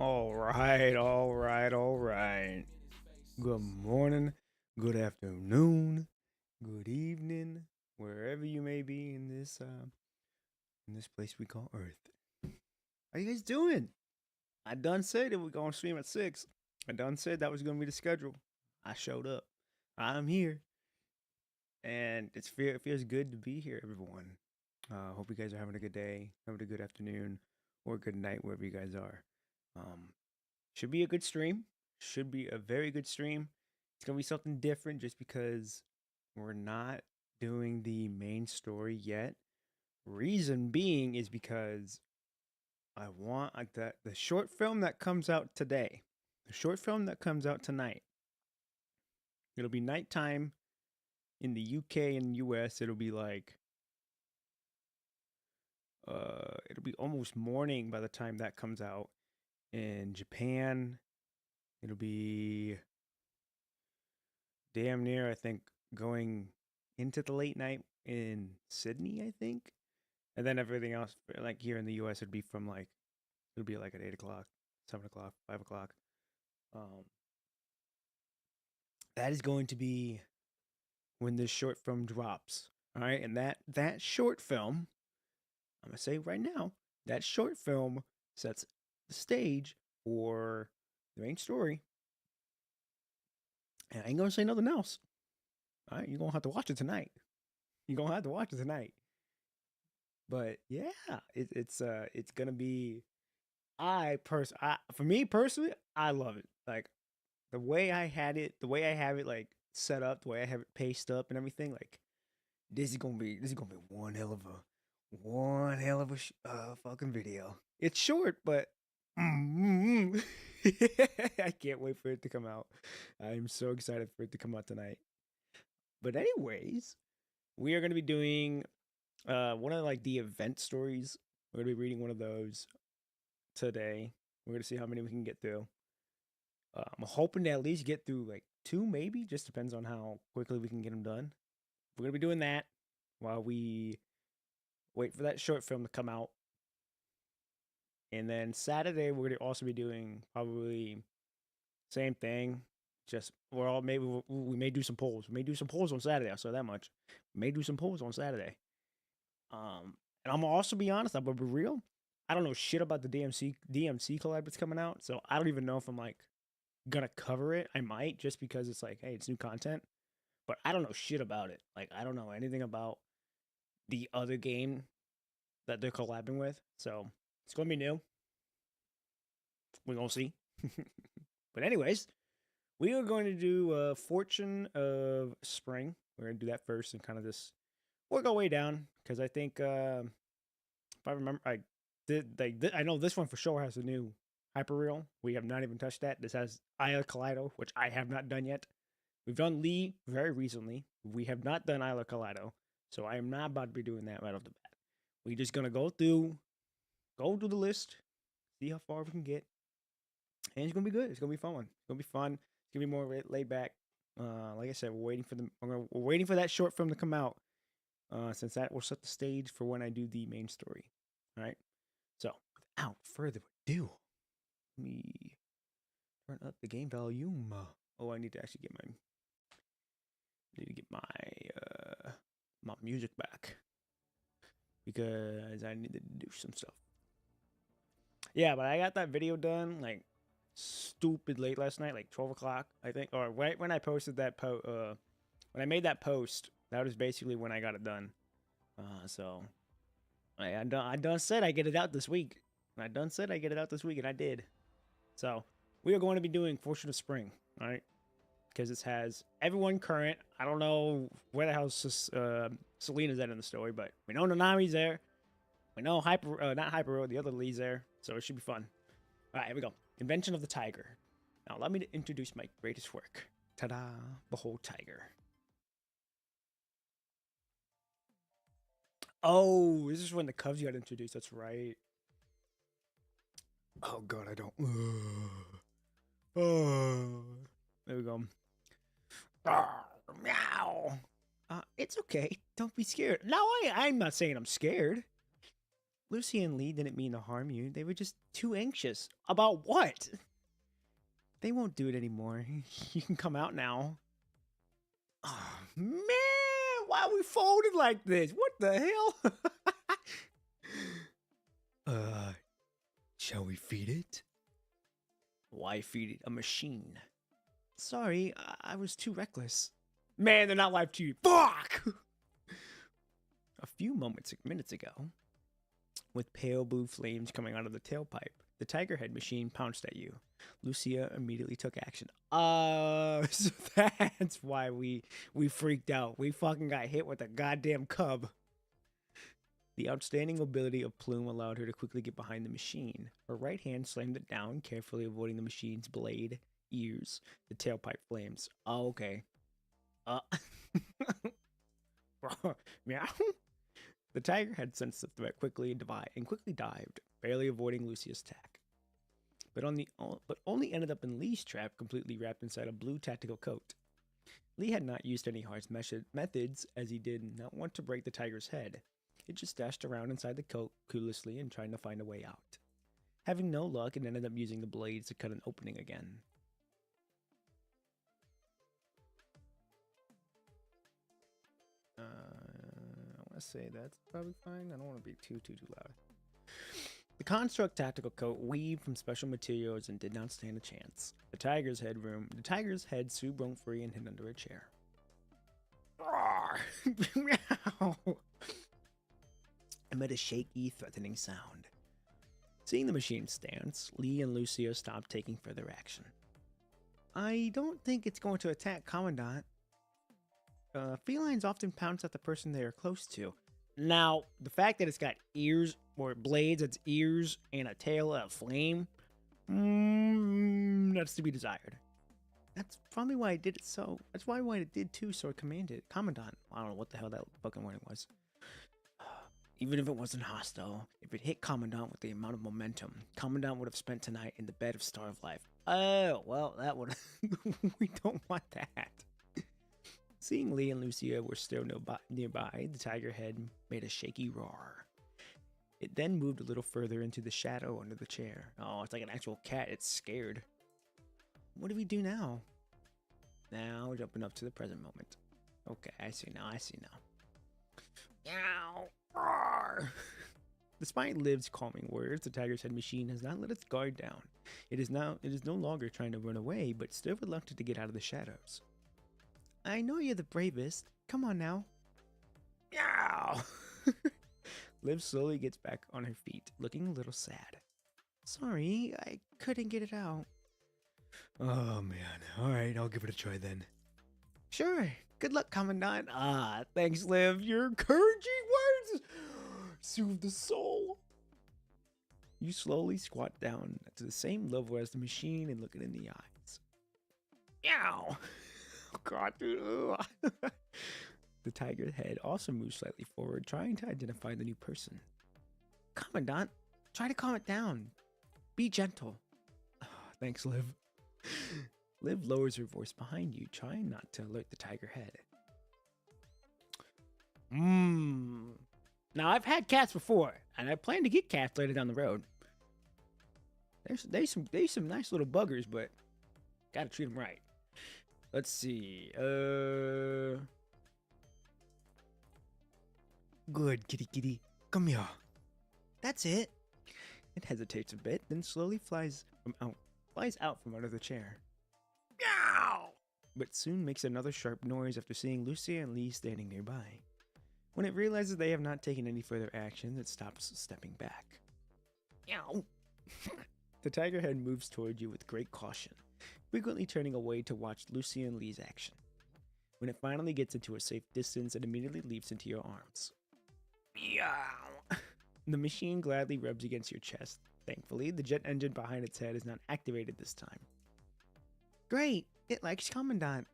All right. Good morning, good afternoon, good evening, wherever you may be in this place we call Earth. How you guys doing? I done said that we're gonna stream at 6. I done said that was gonna be the schedule. I showed up. I'm here, and it feels good to be here, everyone. Hope you guys are having a good day, having a good afternoon, or a good night wherever you guys are. Um, should be a good stream. Should be a very good stream. It's gonna be something different just because we're not doing the main story yet. Reason being is because I want like the short film that comes out today, the short film that comes out tonight. It'll be nighttime in the UK and US. It'll be almost morning by the time that comes out. In Japan, it'll be damn near, I think, going into the late night in Sydney, I think. And then everything else, like here in the US, it'll be like at 8 o'clock, 7 o'clock, 5 o'clock. Um, that is going to be when this short film drops. All right. And that short film, I'm going to say right now, that short film sets the stage for the main story. And I ain't going to say nothing else. All right. You're going to have to watch it tonight. You're going to have to watch it tonight. But yeah, it's gonna be. For me personally, I love it. Like the way I have it like set up, the way I have it paced up and everything. Like this is gonna be one hell of a fucking video. It's short, but I can't wait for it to come out. I'm so excited for it to come out tonight. But anyways, we are gonna be doing one of like the event stories. We're gonna be reading one of those today. We're gonna see how many we can get through. I'm hoping to at least get through like two, maybe. Just depends on how quickly we can get them done. We're gonna be doing that while we wait for that short film to come out. And then Saturday we're gonna also be doing probably same thing. Just we're all maybe we may do some polls. We may do some polls on Saturday. I saw that much. We may do some polls on Saturday. And I'm gonna also be honest. I'm gonna be real. I don't know shit about the DMC collab that's coming out, so I don't even know if I'm like gonna cover it. I might just because it's like, hey, it's new content, but I don't know shit about it. Like I don't know anything about the other game that they're collabing with, so it's gonna be new. We're gonna see. But anyways, we are going to do Fortune of Spring. We're gonna do that first and kind of just work our way down because I think if I remember, I know this one for sure has a new hyperreal. We have not even touched that. This has Isla Kaleido, which I have not done yet. We've done Lee very recently. We have not done Isla Kaleido, so I am not about to be doing that right off the bat. We're just gonna go through the list, see how far we can get, and it's gonna be good. It's gonna be fun. It's gonna be fun. It's gonna be more laid back. Like I said, we're waiting for that short film to come out. Since that will set the stage for when I do the main story. All right. So without further ado, let me turn up the game volume. Oh, I need to actually get my music back because I need to do some stuff. Yeah, but I got that video done like stupid late last night, like 12 o'clock, I think, or right when I posted that when I made that post, that was basically when I got it done. So I done said I get it out this week. I done said I get it out this week, and I did. So we are going to be doing Fortune of Spring, all right? Because it has everyone current. I don't know where the hell Selena's at in the story, but we know Nanami's there. We know not Hyper, the other Lee's there, so it should be fun. All right, here we go. Invention of the Tiger. Now, allow me to introduce my greatest work. Ta-da! Behold Tiger. Oh, this is when the Cubs got introduced. That's right. Oh God, I don't. Oh, there we go. Meow. It's okay. Don't be scared. No, I'm not saying I'm scared. Lucy and Lee didn't mean to harm you. They were just too anxious. About what? They won't do it anymore. You can come out now. Oh, man. Why are we folded like this? What the hell? Shall we feed it? Why feed it a machine? Sorry, I was too reckless. Man, they're not live to you. Fuck! A few minutes ago, with pale blue flames coming out of the tailpipe, the tiger head machine pounced at you. Lucia immediately took action. So that's why we freaked out. We fucking got hit with a goddamn cub. The outstanding ability of Plume allowed her to quickly get behind the machine. Her right hand slammed it down, carefully avoiding the machine's blade, ears, the tailpipe flames. Oh, okay. Meow. The tiger had sensed the threat quickly and quickly dived, barely avoiding Lucia's attack. But only ended up in Lee's trap, completely wrapped inside a blue tactical coat. Lee had not used any harsh methods, as he did not want to break the tiger's head. It just dashed around inside the coat cluelessly and trying to find a way out. Having no luck, it ended up using the blades to cut an opening again. I want to say that's probably fine. I don't want to be too loud. The construct tactical coat weaved from special materials and did not stand a chance. The tiger's head soon broke free and hid under a chair. Meow. Amid a shaky, threatening sound. Seeing the machine's stance, Lee and Lucia stopped taking further action. I don't think it's going to attack Commandant. Felines often pounce at the person they are close to. Now, the fact that it's got ears, or blades, its ears, and a tail of flame, that's to be desired. That's probably why it did it so. That's why it did too, so it commanded. Commandant. I don't know what the hell that fucking wording was. Even if it wasn't hostile, if it hit Commandant with the amount of momentum, Commandant would have spent tonight in the bed of Star of Life. Oh, well, that would... We don't want that. Seeing Lee and Lucia were still nearby, the tiger head made a shaky roar. It then moved a little further into the shadow under the chair. Oh, it's like an actual cat. It's scared. What do we do now? Now we're jumping up to the present moment. Okay, I see now. Meow. Roar. Despite Liv's calming words, the tiger's head machine has not let its guard down. It is no longer trying to run away, but still reluctant to get out of the shadows. I know you're the bravest. Come on now. Meow. Liv slowly gets back on her feet, looking a little sad. Sorry, I couldn't get it out. Oh man. Alright, I'll give it a try then. Sure. Good luck, Commandant. Thanks, Liv. Your encouraging words soothe the soul. You slowly squat down to the same level as the machine and look it in the eyes. Meow. Oh, God, dude. The tiger's head also moves slightly forward, trying to identify the new person. Commandant, try to calm it down. Be gentle. Thanks, Liv. Liv lowers her voice behind you, trying not to alert the tiger head. Now, I've had cats before, and I plan to get cats later down the road. There's some nice little buggers, but gotta treat them right. Let's see. Good, kitty. Come here. That's it. It hesitates a bit, then slowly flies out from under the chair. Meow! But soon makes another sharp noise after seeing Lucia and Lee standing nearby. When it realizes they have not taken any further action, it stops stepping back. Meow! The tiger head moves toward you with great caution, frequently turning away to watch Lucia and Lee's action. When it finally gets into a safe distance, it immediately leaps into your arms. Meow! The machine gladly rubs against your chest. Thankfully, the jet engine behind its head is not activated this time. Great! It likes Commandant.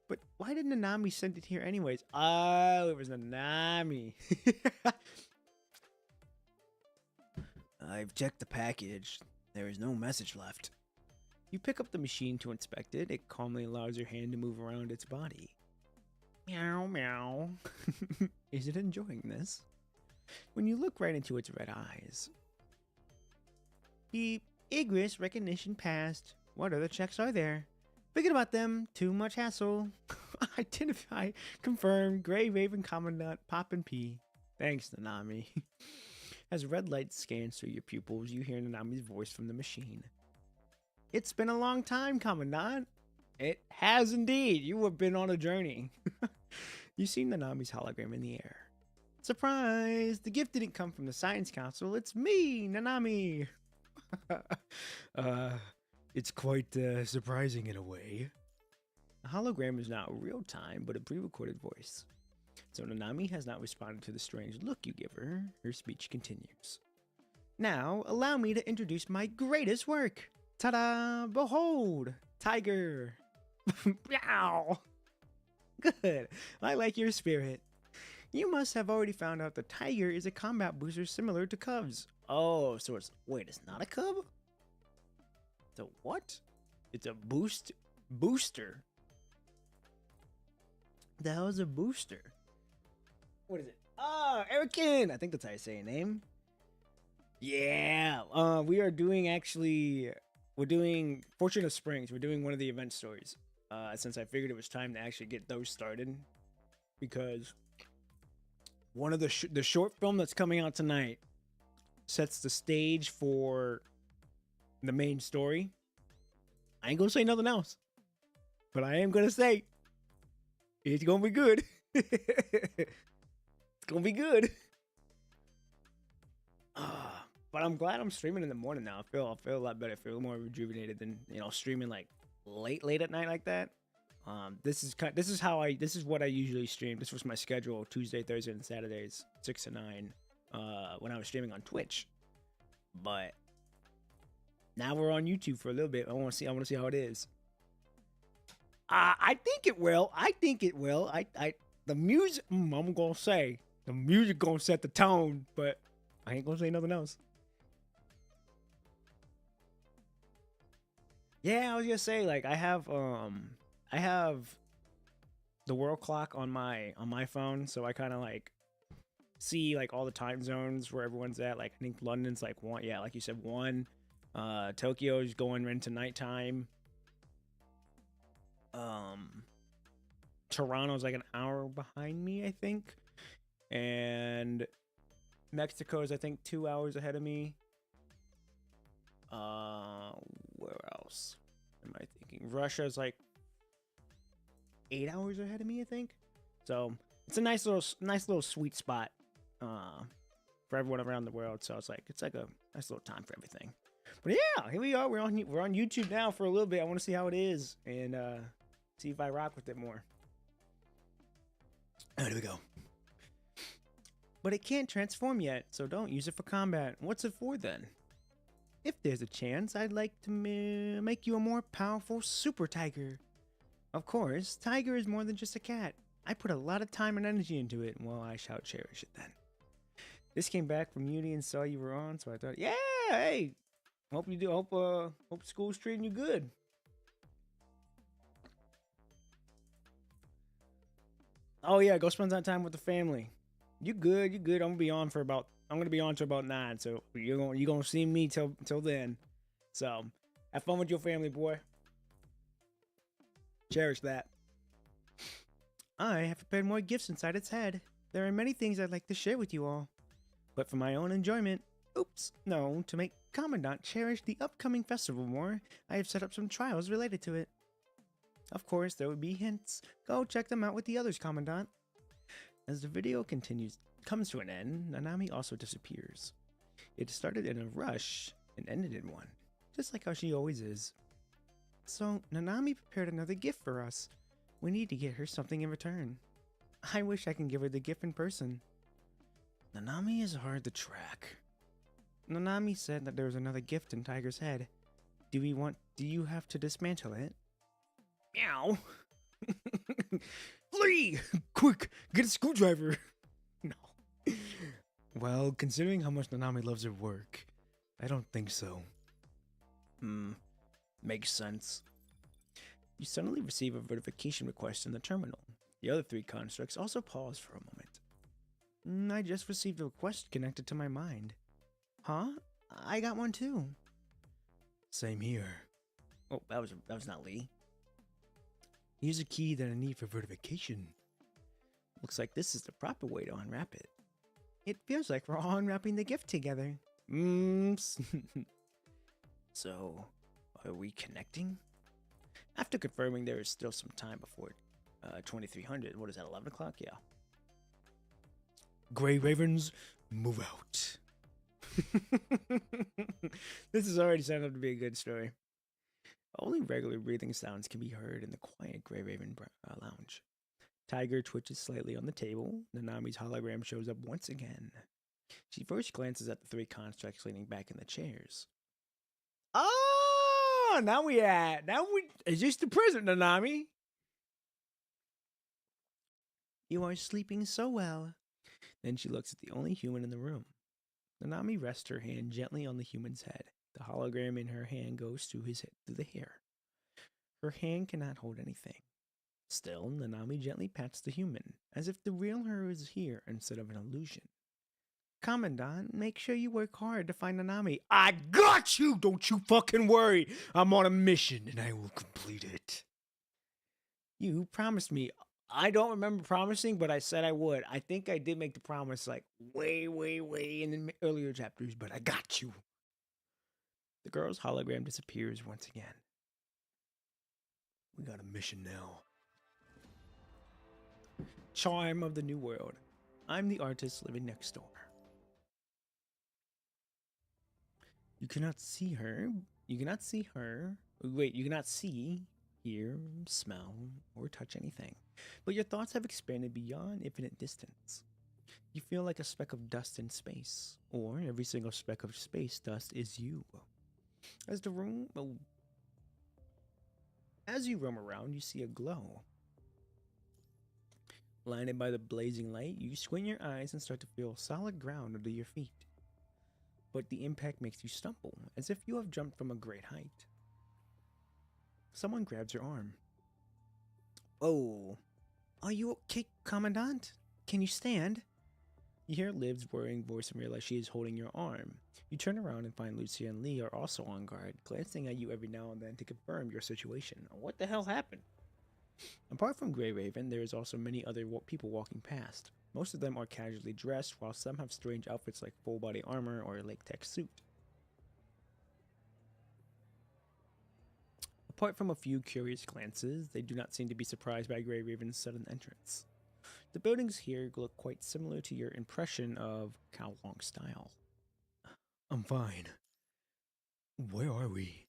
But why did Nanami send it here anyways? Oh, it was Nanami. I've checked the package. There is no message left. You pick up the machine to inspect it. It calmly allows your hand to move around its body. Meow, meow. Is it enjoying this? when you look right into its red eyes. Beep. Igress recognition passed. What other checks are there? Forget about them. Too much hassle. Identify. Confirm. Gray Raven Commandant. Pop and P. Thanks, Nanami. As red light scans through your pupils, you hear Nanami's voice from the machine. It's been a long time, Commandant. It has indeed. You have been on a journey. You see Nanami's hologram in the air. Surprise! The gift didn't come from the Science Council. It's me, Nanami. It's quite surprising in a way. The hologram is not real time, but a pre-recorded voice. So Nanami has not responded to the strange look you give her. Her speech continues. Now, allow me to introduce my greatest work. Ta-da! Behold! Tiger! Meow! Good. I like your spirit. You must have already found out the Tiger is a combat booster similar to Cubs. Oh, so it's... Wait, it's not a Cub? It's a what? It's a booster. The hell is a booster? What is it? Ah, Erican! I think that's how you say your name. Yeah. We are doing we're doing Fortune of Springs. We're doing one of the event stories. Since I figured it was time to actually get those started. Because one of the short film that's coming out tonight sets the stage for the main story. I ain't gonna say nothing else. But I am gonna say it's gonna be good. It's gonna be good. But I'm glad I'm streaming in the morning now. I feel a lot better. I feel more rejuvenated than, streaming like late at night like that. This is what I usually stream. This was my schedule: Tuesday, Thursday, and Saturdays, 6 to 9. When I was streaming on Twitch. But now we're on YouTube for a little bit. I want to see how it is. I think it will. The music. I'm gonna say the music gonna set the tone, but I ain't gonna say nothing else. Yeah, I was gonna say, like, I have the world clock on my phone, so I kind of like see like all the time zones where everyone's at. Like, I think London's like 1, yeah, like you said, 1. Tokyo's going into nighttime. Toronto's like an hour behind me, I think, and Mexico's, I think, 2 hours ahead of me. Where else am I thinking? Russia's like 8 hours ahead of me, I think. So it's a nice little sweet spot for everyone around the world. So it's like a nice little time for everything. But yeah, here we are. We're on YouTube now for a little bit. I want to see how it is and see if I rock with it more. There we go. But it can't transform yet, so don't use it for combat. What's it for then? If there's a chance, I'd like to make you a more powerful super tiger. Of course, tiger is more than just a cat. I put a lot of time and energy into it, and well, I shall cherish it then. This came back from uni and saw you were on, so I thought, yeah, hey, hope you do. Hope school's treating you good. Oh yeah, go spend that time with the family. You good? I'm gonna be on till about 9, so you're gonna see me till then. So have fun with your family, boy. Cherish that. I have prepared more gifts inside its head. There are many things I'd like to share with you all, but for my own enjoyment, to make Commandant cherish the upcoming festival more, I have set up some trials related to it. Of course, there would be hints. Go check them out with the others, Commandant. As the video comes to an end, Nanami also disappears. It started in a rush and ended in one, just like how she always is. So, Nanami prepared another gift for us. We need to get her something in return. I wish I can give her the gift in person. Nanami is hard to track. Nanami said that there was another gift in Tiger's head. Do you have to dismantle it? Meow. Flee! Quick, get a screwdriver. No. Well, considering how much Nanami loves her work, I don't think so. Makes sense. You suddenly receive a verification request in the terminal. The other 3 constructs also pause for a moment. I just received a request connected to my mind. Huh? I got one too. Same here. Oh, that was not Lee. Here's a key that I need for verification. Looks like this is the proper way to unwrap it. It feels like we're all unwrapping the gift together. So, are we connecting? After confirming there is still some time before 2300, what is that, 11 o'clock? Yeah. Gray Ravens, move out. This is already set up to be a good story. Only regular breathing sounds can be heard in the quiet Gray Raven lounge. Tiger twitches slightly on the table. Nanami's hologram shows up once again. She first glances at the three constructs leaning back in the chairs. Oh, is this the present, Nanami? You are sleeping so well. Then she looks at the only human in the room. Nanami rests her hand gently on the human's head. The hologram in her hand goes through the hair. Her hand cannot hold anything. Still, Nanami gently pats the human, as if the real her is here instead of an illusion. Commandant, make sure you work hard to find Nanami. I got you! Don't you fucking worry! I'm on a mission, and I will complete it. You promised me. I don't remember promising, but I said I would. I think I did make the promise, like, way in the earlier chapters, but I got you. The girl's hologram disappears once again. We got a mission now. Charm of the New World. I'm the artist living next door. You cannot see her. You cannot see her. Wait, you cannot see, hear, smell, or touch anything. But your thoughts have expanded beyond infinite distance. You feel like a speck of dust in space, or every single speck of space dust is you. As you roam around, you see a glow. Blinded by the blazing light, you squint your eyes and start to feel solid ground under your feet. But the impact makes you stumble, as if you have jumped from a great height. Someone grabs your arm. Oh, are you okay, Commandant? Can you stand? You hear Liv's worrying voice and realize she is holding your arm. You turn around and find Lucia and Lee are also on guard, glancing at you every now and then to confirm your situation. What the hell happened? Apart from Grey Raven, there is also many other people walking past. Most of them are casually dressed, while some have strange outfits like full-body armor or a latex suit. Apart from a few curious glances, they do not seem to be surprised by Grey Raven's sudden entrance. The buildings here look quite similar to your impression of Kowloon style. I'm fine. Where are we?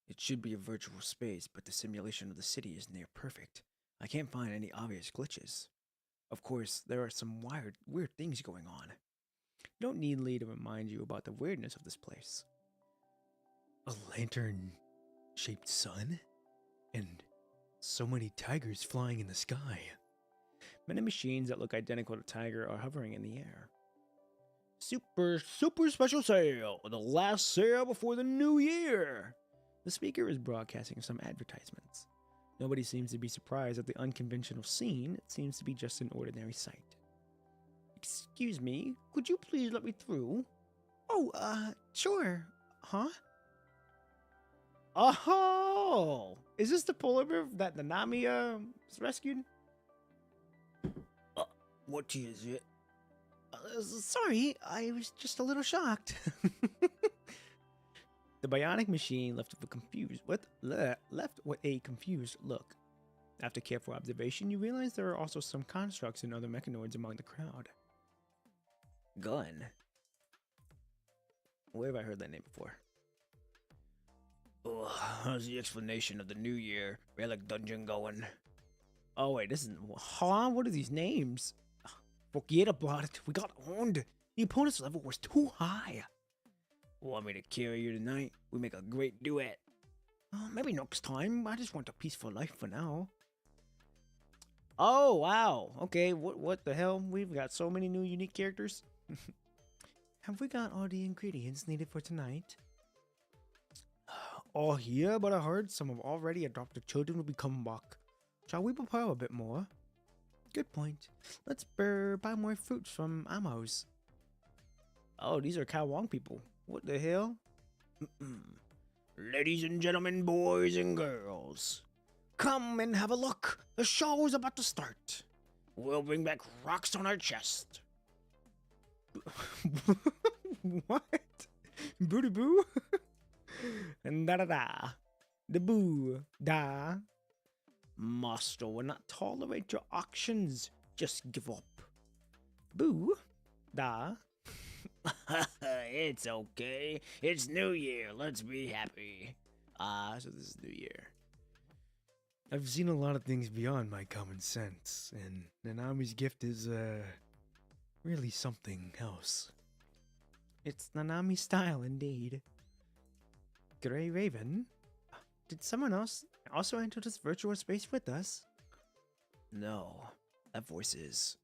It should be a virtual space, but the simulation of the city is near perfect. I can't find any obvious glitches. Of course, there are some weird things going on. You don't need Lee to remind you about the weirdness of this place. A lantern-shaped sun? And so many tigers flying in the sky. Many machines that look identical to Tiger are hovering in the air. Super special sale! The last sale before the new year! The speaker is broadcasting some advertisements. Nobody seems to be surprised at the unconventional scene. It seems to be just an ordinary sight. Excuse me, could you please let me through? Oh, sure. Huh? Oh! Is this the polar bear that Nanami, was rescued? What is it? Sorry, I was just a little shocked. The bionic machine left with a confused look. After careful observation, you realize there are also some constructs and other mechanoids among the crowd. Gun? Where have I heard that name before? Oh, how's the explanation of the new year relic dungeon going? Oh wait, this isn't... Huh? What are these names? Forget about it. We got owned. The opponent's level was too high. Want me to carry you tonight? We make a great duet. Maybe next time. I just want a peaceful life for now. Oh, wow. Okay, what the hell? We've got so many new unique characters. Have we got all the ingredients needed for tonight? All here, but I heard some of already adopted children will be coming back. Shall we prepare a bit more? Good point. Let's buy more fruits from Amos. Oh, these are Cow Wong people. What the hell? Ladies and gentlemen, boys and girls, come and have a look. The show's about to start. We'll bring back rocks on our chest. What? Booty boo? And da da da. The boo. Da. Master will not tolerate your actions. Just give up. Boo. Da. It's okay. It's New Year. Let's be happy. So this is New Year. I've seen a lot of things beyond my common sense, and Nanami's gift is, really something else. It's Nanami style, indeed. Grey Raven? Did someone else also enter this virtual space with us? No, that voice is...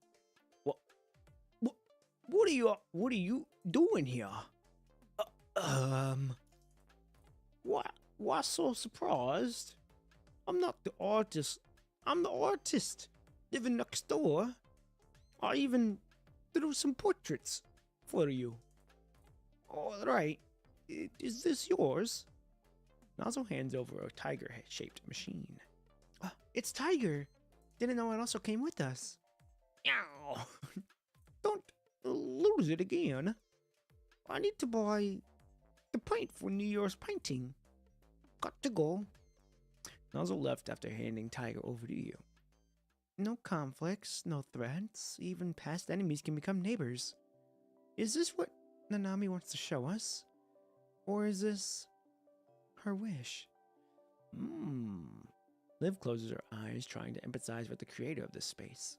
What are you doing here? Why so surprised? I'm not the artist. I'm the artist living next door. I even drew some portraits for you. All right, is this yours? Nozzle hands over a tiger-shaped machine. It's Tiger. Didn't know it also came with us. Ow. Don't lose it again. I need to buy the paint for New Year's painting. Got to go. Nozzle left after handing Tiger over to you. No conflicts, no threats. Even past enemies can become neighbors. Is this what Nanami wants to show us? Or is this her wish? Liv closes her eyes, trying to empathize with the creator of this space.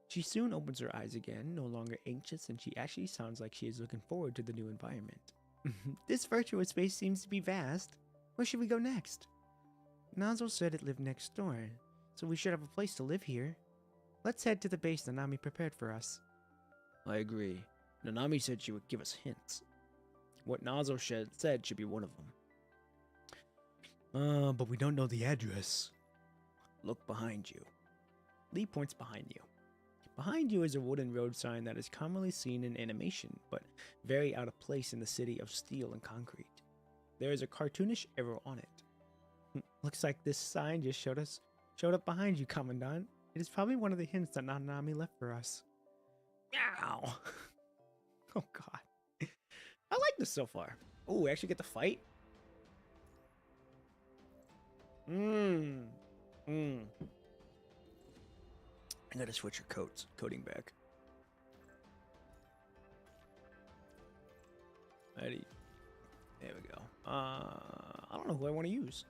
She soon opens her eyes again, no longer anxious, and she actually sounds like she is looking forward to the new environment. This virtual space seems to be vast. Where should we go next? Nozzle said it lived next door, so we should have a place to live here. Let's head to the base Nanami prepared for us. I agree. Nanami said she would give us hints. What Nozzle said should be one of them. But we don't know the address. Look behind you. Lee points behind you. Behind you is a wooden road sign that is commonly seen in animation, but very out of place in the city of steel and concrete. There is a cartoonish arrow on it. Looks like this sign just showed up behind you, Commandant. It is probably one of the hints that Nanami left for us. Ow! Oh god. I like this so far. Oh, we actually get to fight? I gotta switch your coding back. Ready? There we go. I don't know who I want to use.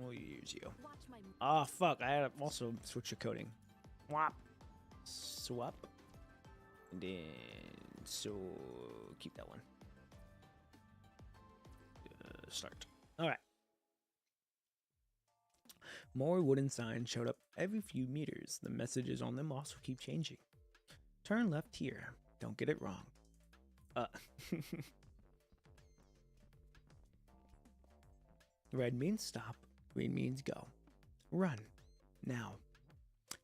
We'll use you. Ah, fuck. I had to also switch your coding. Swap. Swap. And then, so keep that one. Start. All right. More wooden signs showed up every few meters. The messages on them also keep changing. Turn left here. Don't get it wrong. Red means stop. Green means go. Run. Now.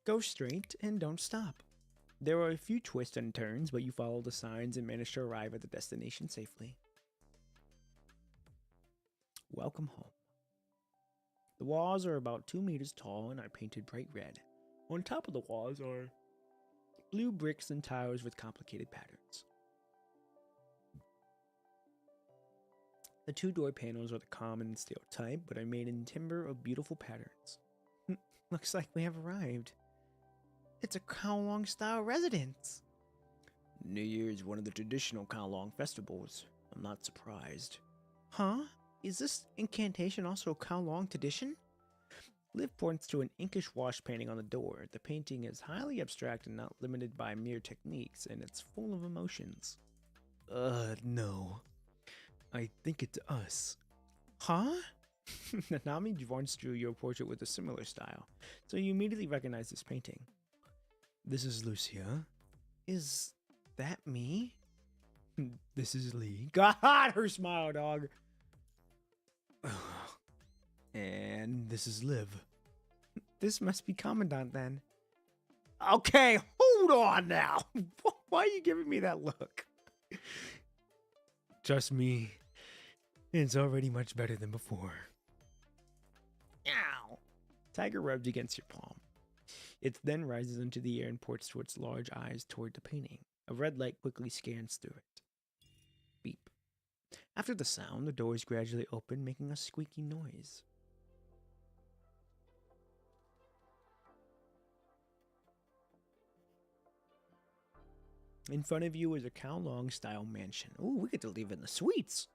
Go straight and don't stop. There are a few twists and turns, but you follow the signs and manage to arrive at the destination safely. Welcome home. The walls are about 2 meters tall and are painted bright red. On top of the walls are blue bricks and tiles with complicated patterns. The 2 door panels are the common steel type, but are made in timber of beautiful patterns. Looks like we have arrived. It's a Kowloon style residence. New Year is one of the traditional Kowloon festivals. I'm not surprised. Huh? Is this incantation also a Kowloon tradition? Liv points to an inkish wash painting on the door. The painting is highly abstract and not limited by mere techniques, and it's full of emotions. No. I think it's us. Huh? Nanami once drew your portrait with a similar style, so you immediately recognize this painting. This is Lucia. Is that me? This is Lee. God, her smile, dog. And this is Liv. This must be Commandant then. Okay, hold on now. Why are you giving me that look? Trust me, it's already much better than before. Ow. Tiger rubs against your palm. It then rises into the air and ports towards large eyes toward the painting. A red light quickly scans through it. Beep. After the sound, the doors gradually open, making a squeaky noise. In front of you is a Kowloon style mansion. Ooh, we get to live in the suites.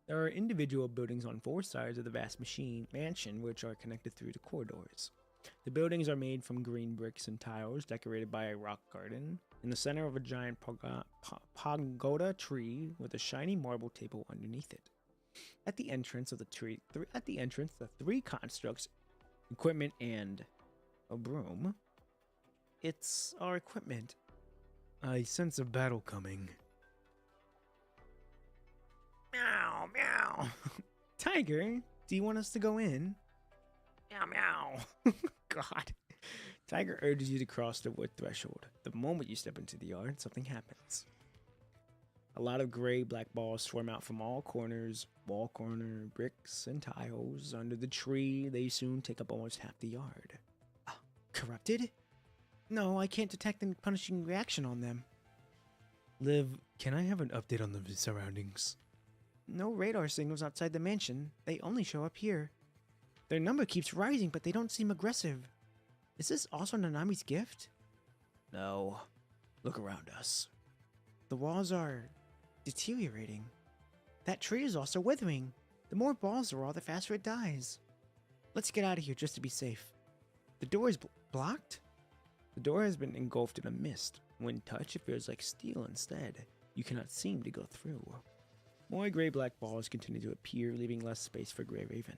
There are individual buildings on 4 sides of the vast mansion, which are connected through the corridors. The buildings are made from green bricks and tiles, decorated by a rock garden. In the center of a giant pagoda tree with a shiny marble table underneath it. At the entrance of the tree, the 3 constructs, equipment, and a broom. It's our equipment. I sense a battle coming. Meow, meow. Tiger, do you want us to go in? Meow, meow. God. Tiger urges you to cross the wood threshold. The moment you step into the yard, something happens. A lot of gray-black balls swarm out from all corners, wall corner, bricks, and tiles. Under the tree, they soon take up almost half the yard. Corrupted? No, I can't detect any punishing reaction on them. Liv, can I have an update on the surroundings? No radar signals outside the mansion. They only show up here. Their number keeps rising, but they don't seem aggressive. Is this also Nanami's gift? No. Look around us. The walls are deteriorating. That tree is also withering. The more balls there are, the faster it dies. Let's get out of here just to be safe. The door is blocked? The door has been engulfed in a mist. When touched, it feels like steel instead. You cannot seem to go through. More gray-black balls continue to appear, leaving less space for Grey Raven.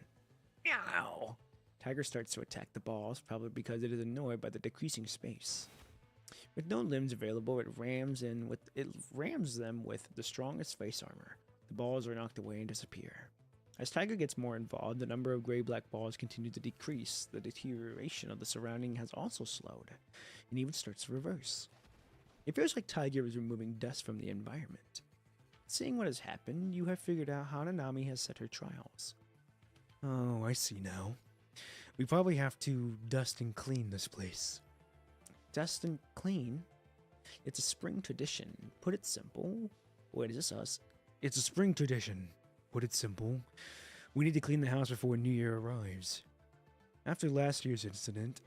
Meow! Tiger starts to attack the balls, probably because it is annoyed by the decreasing space. With no limbs available, it rams them with the strongest face armor. The balls are knocked away and disappear. As Tiger gets more involved, the number of gray-black balls continue to decrease. The deterioration of the surrounding has also slowed, and even starts to reverse. It feels like Tiger is removing dust from the environment. Seeing what has happened, you have figured out how Nanami has set her trials. Oh, I see now. We probably have to dust and clean this place. Dust and clean? It's a spring tradition. Put it simple. Wait, is this us? It's a spring tradition. Put it simple. We need to clean the house before New Year arrives. After last year's incident,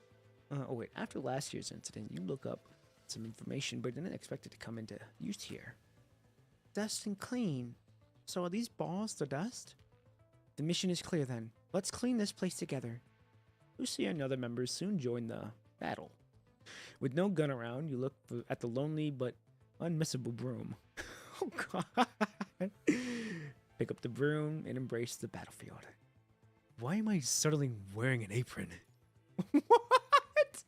you look up some information, but didn't expect it to come into use here. Dust and clean. So are these balls the dust? The mission is clear then. Let's clean this place together. Lucy and other members soon join the battle. With no gun around, you look at the lonely but unmissable broom. Oh God. Pick up the broom and embrace the battlefield. Why am I suddenly wearing an apron? What?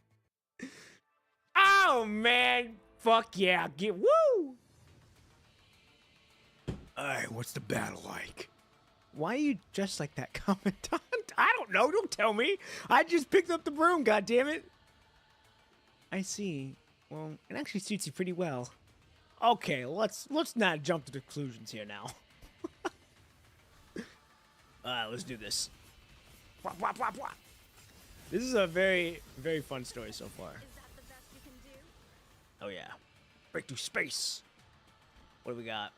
Oh man! Fuck yeah! Get woo! Alright, what's the battle like? Why are you dressed like that, Commandant? I don't know. Don't tell me. I just picked up the broom. God damn it! I see. Well, it actually suits you pretty well. Okay, let's not jump to conclusions here now. Let's do this. Wah, wah, wah, wah. This is a very, very fun story so far. Is that the best you can do? Oh yeah. Break through space. What do we got?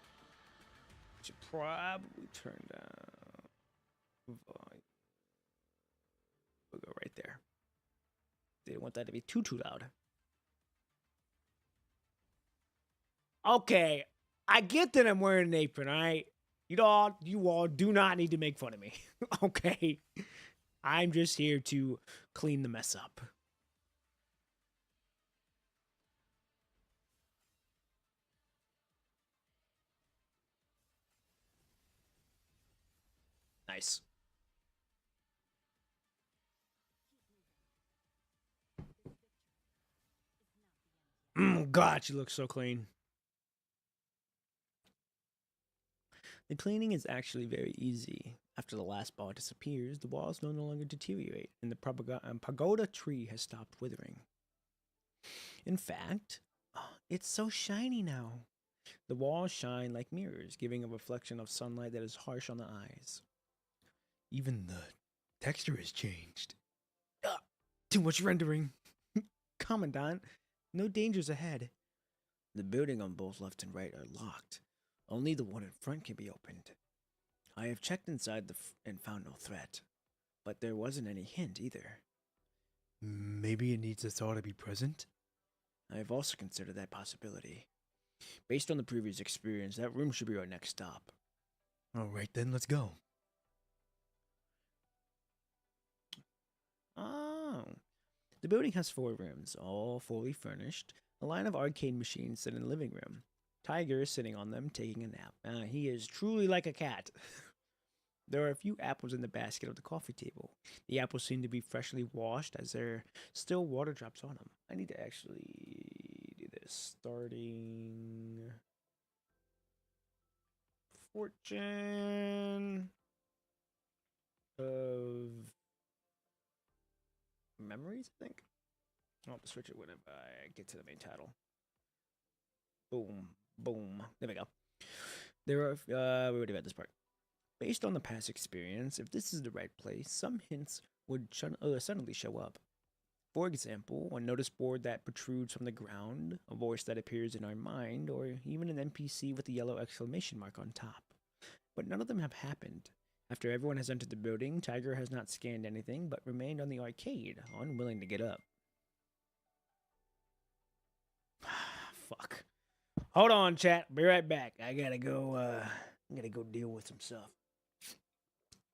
Should probably turn down volume. We'll go right there. Didn't want that to be too loud. Okay, I get that I'm wearing an apron, alright? You all do not need to make fun of me. Okay? I'm just here to clean the mess up. Nice. God, she looks so clean. The cleaning is actually very easy. After the last ball disappears, the walls no longer deteriorate, and the pagoda tree has stopped withering. In fact, it's so shiny now. The walls shine like mirrors, giving a reflection of sunlight that is harsh on the eyes. Even the texture has changed. Ugh, too much rendering. Commandant, no dangers ahead. The building on both left and right are locked. Only the one in front can be opened. I have checked inside and found no threat, but there wasn't any hint either. Maybe it needs us all to be present? I have also considered that possibility. Based on the previous experience, that room should be our next stop. Alright then, let's go. Oh. The building has 4 rooms, all fully furnished. A line of arcade machines sit in the living room. Tiger is sitting on them, taking a nap. He is truly like a cat. There are a few apples in the basket of the coffee table. The apples seem to be freshly washed as there are still water drops on them. I need to actually do this. Starting fortune of memories, I think. I'll have to switch it whenever I get to the main title. Boom, boom. There we go. There are, we already read this part. Based on the past experience, if this is the right place, some hints would suddenly show up. For example, a notice board that protrudes from the ground, a voice that appears in our mind, or even an NPC with a yellow exclamation mark on top. But none of them have happened. After everyone has entered the building, Tiger has not scanned anything but remained on the arcade, unwilling to get up. Fuck. Hold on, chat. Be right back. I gotta go deal with some stuff.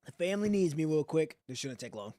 The family needs me real quick. This shouldn't take long.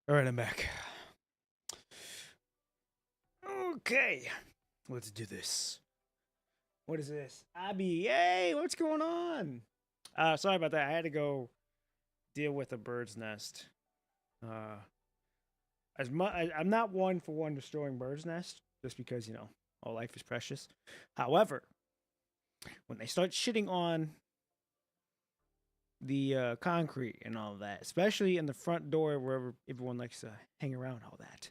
All right, I'm back. Okay, let's do this. What is this? Abby, yay! What's going on? Sorry about that. I had to go deal with a bird's nest. Uh, as much I'm not one for one destroying bird's nest, just because all life is precious. However, when they start shitting on the concrete and all of that, especially in the front door where everyone likes to hang around, all that,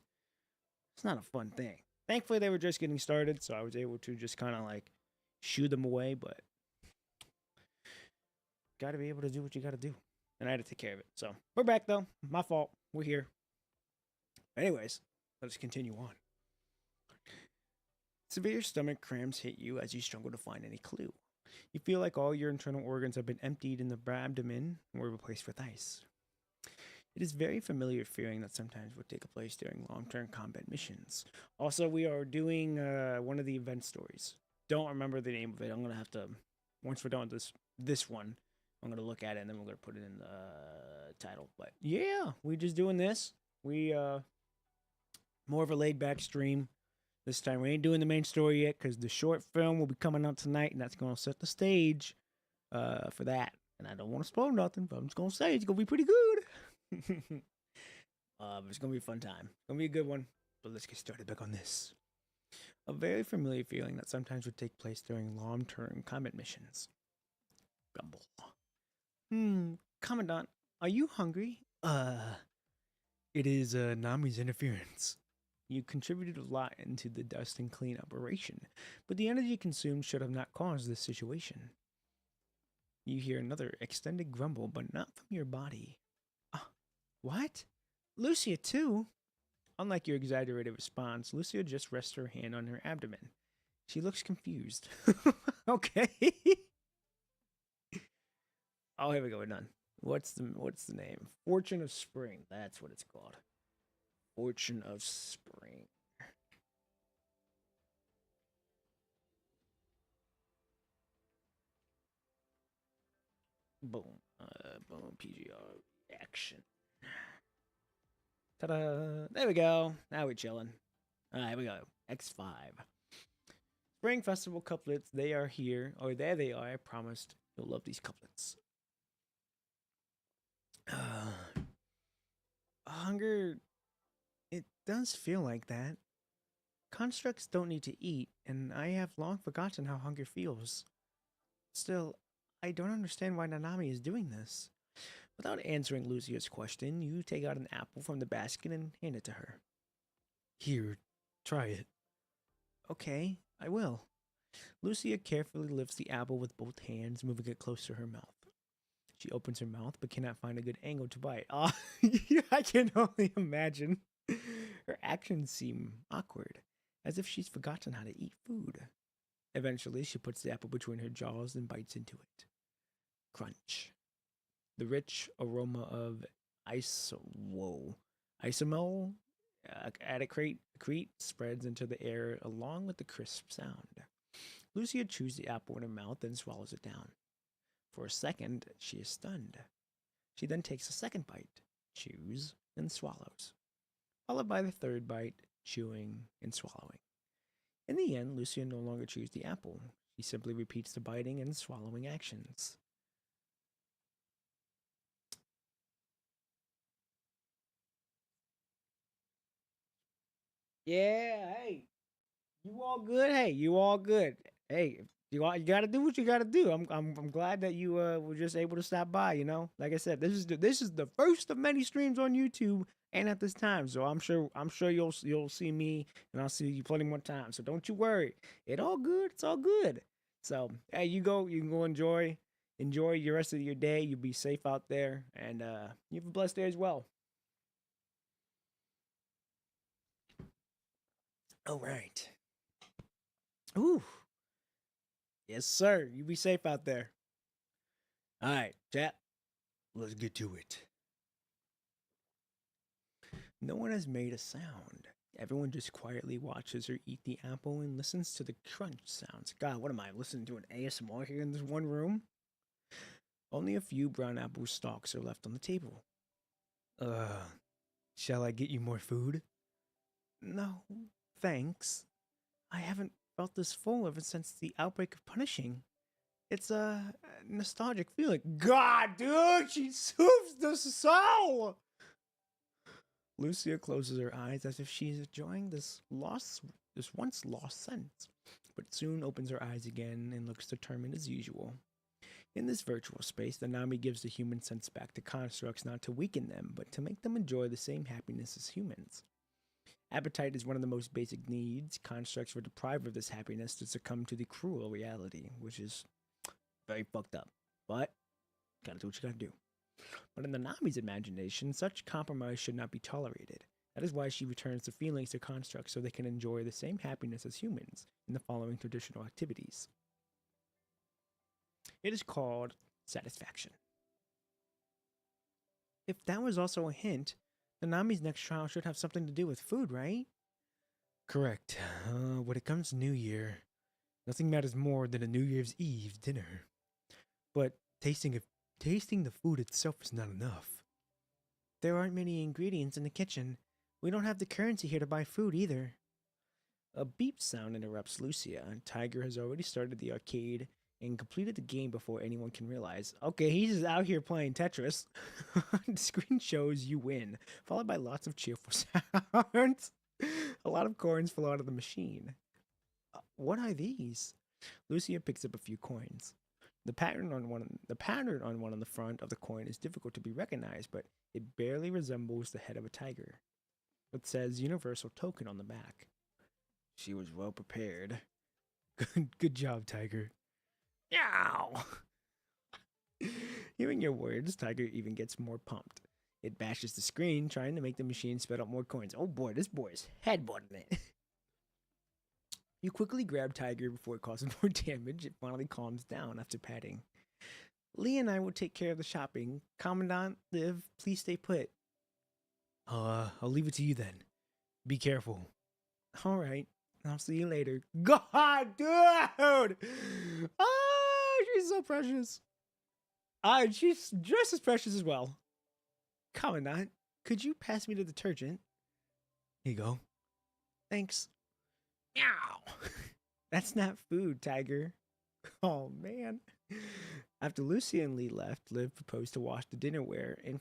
it's not a fun thing. Thankfully, they were just getting started, so I was able to just kind of like shoo them away. But got to be able to do what you got to do, and I had to take care of it. So we're back though. My fault. We're here. Anyways, let's continue on. Severe stomach cramps hit you as you struggle to find any clue. You feel like all your internal organs have been emptied in the abdomen and were replaced with ice. It is a very familiar feeling that sometimes would take place during long-term combat missions. Also, we are doing one of the event stories. Don't remember the name of it. I'm gonna have to, once we're done with this one, I'm gonna look at it and then we're gonna put it in the title. But yeah, we just doing this. We more of a laid-back stream. This time we ain't doing the main story yet because the short film will be coming out tonight, and that's gonna set the stage for that. And I don't want to spoil nothing, but I'm just gonna say it's gonna be pretty good. It's gonna be a fun time. It's gonna be a good one. But let's get started back on this. A very familiar feeling that sometimes would take place during long-term combat missions. Grumble. Commandant, are you hungry? It is Nami's interference. You contributed a lot into the dust and clean operation, but the energy consumed should have not caused this situation. You hear another extended grumble, but not from your body. What? Lucia, too? Unlike your exaggerated response, Lucia just rests her hand on her abdomen. She looks confused. Okay. Oh, here we go. We're done. What's the name? Fortune of Spring. That's what it's called. Fortune of Spring. Boom. Boom. PGR action. Ta-da! There we go. Now we're chilling. Here we go. X5. Spring Festival couplets. They are here. Or there they are. I promised you'll love these couplets. Hunger. It does feel like that. Constructs don't need to eat, and I have long forgotten how hunger feels. Still, I don't understand why Nanami is doing this. Without answering Lucia's question, you take out an apple from the basket and hand it to her. Here, try it. Okay, I will. Lucia carefully lifts the apple with both hands, moving it close to her mouth. She opens her mouth but cannot find a good angle to bite. I can only imagine. Her actions seem awkward, as if she's forgotten how to eat food. Eventually, she puts the apple between her jaws and bites into it. Crunch. The rich aroma of isomel adicrete spreads into the air along with the crisp sound. Lucia chews the apple in her mouth and swallows it down. For a second, she is stunned. She then takes a second bite, chews, and swallows, followed by the third bite, chewing and swallowing. In the end, Lucia no longer chews the apple. She simply repeats the biting and swallowing actions. Yeah, hey, you all good? Hey, you all good? Hey, you got to do what you got to do. I'm glad that you were just able to stop by. Like I said, this is the first of many streams on YouTube, and at this time, so I'm sure you'll see me, and I'll see you plenty more times. So don't you worry. It's all good. It's all good. So hey, you can go enjoy your rest of your day. You be safe out there, and you have a blessed day as well. All right. Ooh. Yes, sir. You be safe out there. All right, chat. Let's get to it. No one has made a sound. Everyone just quietly watches her eat the apple and listens to the crunch sounds. God, what am I listening to an ASMR here in this one room? Only a few brown apple stalks are left on the table. Ugh. Shall I get you more food? No, thanks. I haven't felt this full ever since the outbreak of punishing. It's a nostalgic feeling. God, dude, she soothes the soul. Lucia closes her eyes as if she is enjoying this once lost sense, but soon opens her eyes again and looks determined as usual. In this virtual space, the Nami gives the human sense back to constructs not to weaken them, but to make them enjoy the same happiness as humans. Appetite is one of the most basic needs. Constructs were deprived of this happiness to succumb to the cruel reality, which is very fucked up. But, gotta do what you gotta do. But in the Nami's imagination, such compromise should not be tolerated. That is why she returns the feelings to constructs so they can enjoy the same happiness as humans in the following traditional activities. It is called satisfaction. If that was also a hint, the Nami's next trial should have something to do with food, right? Correct. When it comes to New Year, nothing matters more than a New Year's Eve dinner. But tasting the food itself is not enough. There aren't many ingredients in the kitchen. We don't have the currency here to buy food either. A beep sound interrupts Lucia. Tiger has already started the arcade and completed the game before anyone can realize. Okay, he's just out here playing Tetris. The screen shows you win, followed by lots of cheerful sounds. A lot of coins fall out of the machine. What are these? Lucia picks up a few coins. The pattern on one on the front of the coin is difficult to be recognized, but it barely resembles the head of a tiger. It says Universal Token on the back. She was well prepared. Good job, Tiger. Yow! Hearing your words, Tiger even gets more pumped. It bashes the screen, trying to make the machine spit out more coins. Oh boy, this boy is headbutting it. You quickly grab Tiger before it causes more damage. It finally calms down after patting. Lee and I will take care of the shopping. Commandant, Liv, please stay put. I'll leave it to you then. Be careful. All right. I'll see you later. God, dude! She's so precious. She's just as precious as well. Commandant, could you pass me the detergent? Here you go. Thanks. Meow. That's not food, Tiger. Oh, man. After Lucy and Lee left, Liv proposed to wash the dinnerware and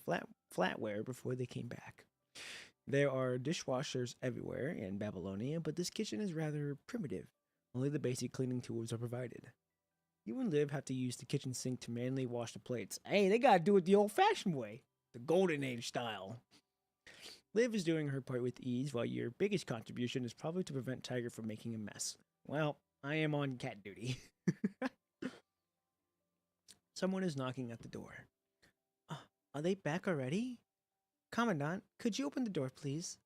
flatware before they came back. There are dishwashers everywhere in Babylonia, but this kitchen is rather primitive. Only the basic cleaning tools are provided. You and Liv have to use the kitchen sink to manually wash the plates. Hey, they gotta do it the old-fashioned way. The Golden Age style. Liv is doing her part with ease, while your biggest contribution is probably to prevent Tiger from making a mess. Well, I am on cat duty. Someone is knocking at the door. Are they back already? Commandant, could you open the door, please?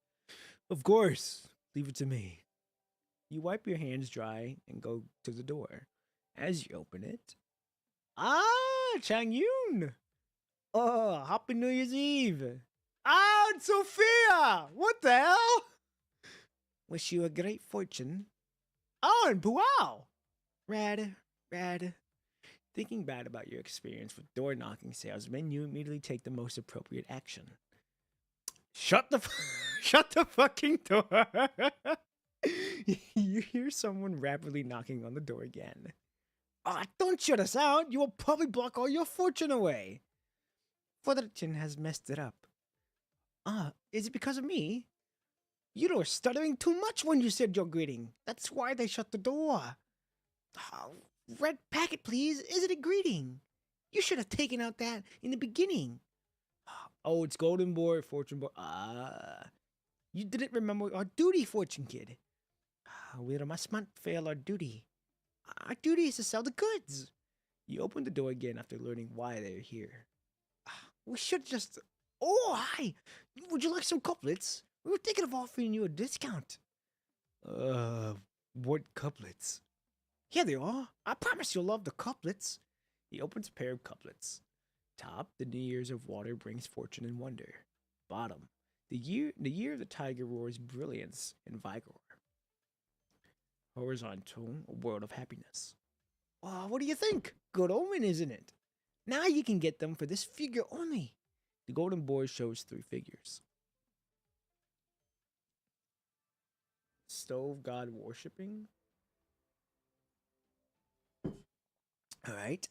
Of course. Leave it to me. You wipe your hands dry and go to the door. As you open it... Chang Yun! Oh, Happy New Year's Eve! It's Sophia! What the hell? Wish you a great fortune. Oh, and Puao! Rad. Thinking bad about your experience with door-knocking salesmen, you immediately take the most appropriate action. Shut the fucking door! You hear someone rapidly knocking on the door again. Don't shut us out! You will probably block all your fortune away! Fortune has messed it up. Is it because of me? You were stuttering too much when you said your greeting. That's why they shut the door. Red packet, please. Is it a greeting? You should have taken out that in the beginning. Oh, it's Golden Boy, Fortune Boy. You didn't remember our duty, Fortune Kid. We must not fail our duty. Our duty is to sell the goods. You open the door again after learning why they're here. We should just... Oh, hi! Would you like some couplets? We were thinking of offering you a discount. What couplets? Here they are. I promise you'll love the couplets. He opens a pair of couplets. Top, the New Year's of water brings fortune and wonder. Bottom, the year of the tiger roars brilliance and vigor. Horizontal, a world of happiness. What do you think? Good omen, isn't it? Now you can get them for this figure only. The golden boy shows 3 figures. stove god worshipping. All right.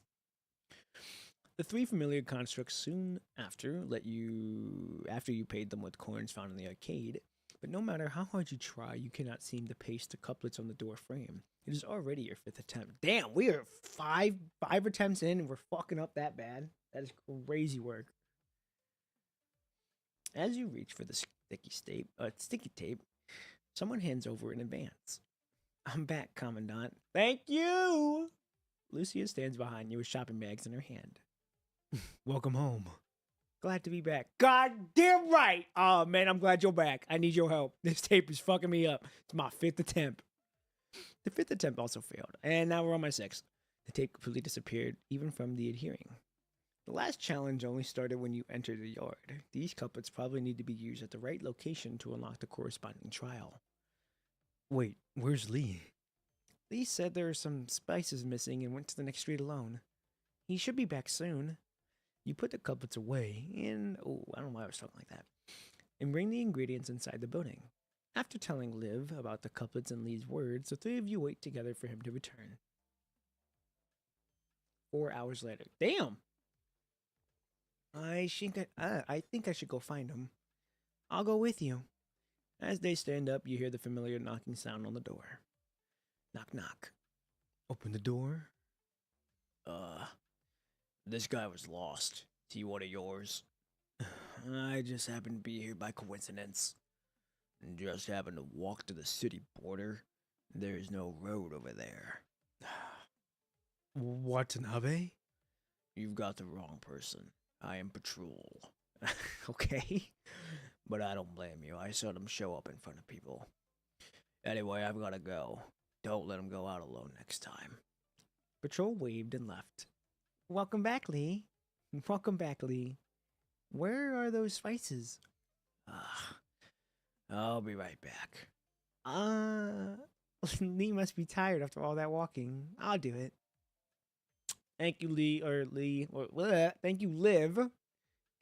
The three familiar constructs soon after after you paid them with coins found in the arcade. But no matter how hard you try, you cannot seem to paste the couplets on the door frame. It is already your fifth attempt. Damn, we are five attempts in and we're fucking up that bad. That is crazy work. As you reach for the sticky tape, someone hands over an advance. I'm back, Commandant. Thank you! Lucia stands behind you with shopping bags in her hand. Welcome home. Glad to be back. God damn right! Oh man, I'm glad you're back. I need your help. This tape is fucking me up. It's my fifth attempt. The fifth attempt also failed, and now we're on my sixth. The tape completely disappeared, even from the adhering. The last challenge only started when you entered the yard. These couplets probably need to be used at the right location to unlock the corresponding trial. Wait, where's Lee? Lee said there are some spices missing and went to the next street alone. He should be back soon. You put the couplets away and... Oh, I don't know why I was talking like that. And bring the ingredients inside the building. After telling Liv about the couplets and Lee's words, the three of you wait together for him to return. 4 hours later. Damn! I think I should go find him. I'll go with you. As they stand up, you hear the familiar knocking sound on the door. Knock, knock. Open the door. This guy was lost. Is he one of yours? I just happened to be here by coincidence. And just happened to walk to the city border. There's no road over there. Watanabe? You've got the wrong person. I am patrol. Okay? But I don't blame you. I saw them show up in front of people. Anyway, I've gotta go. Don't let him go out alone next time. Patrol waved and left. Welcome back, Lee. Welcome back, Lee. Where are those spices? I'll be right back. Lee must be tired after all that walking. I'll do it. Thank you, thank you, Liv.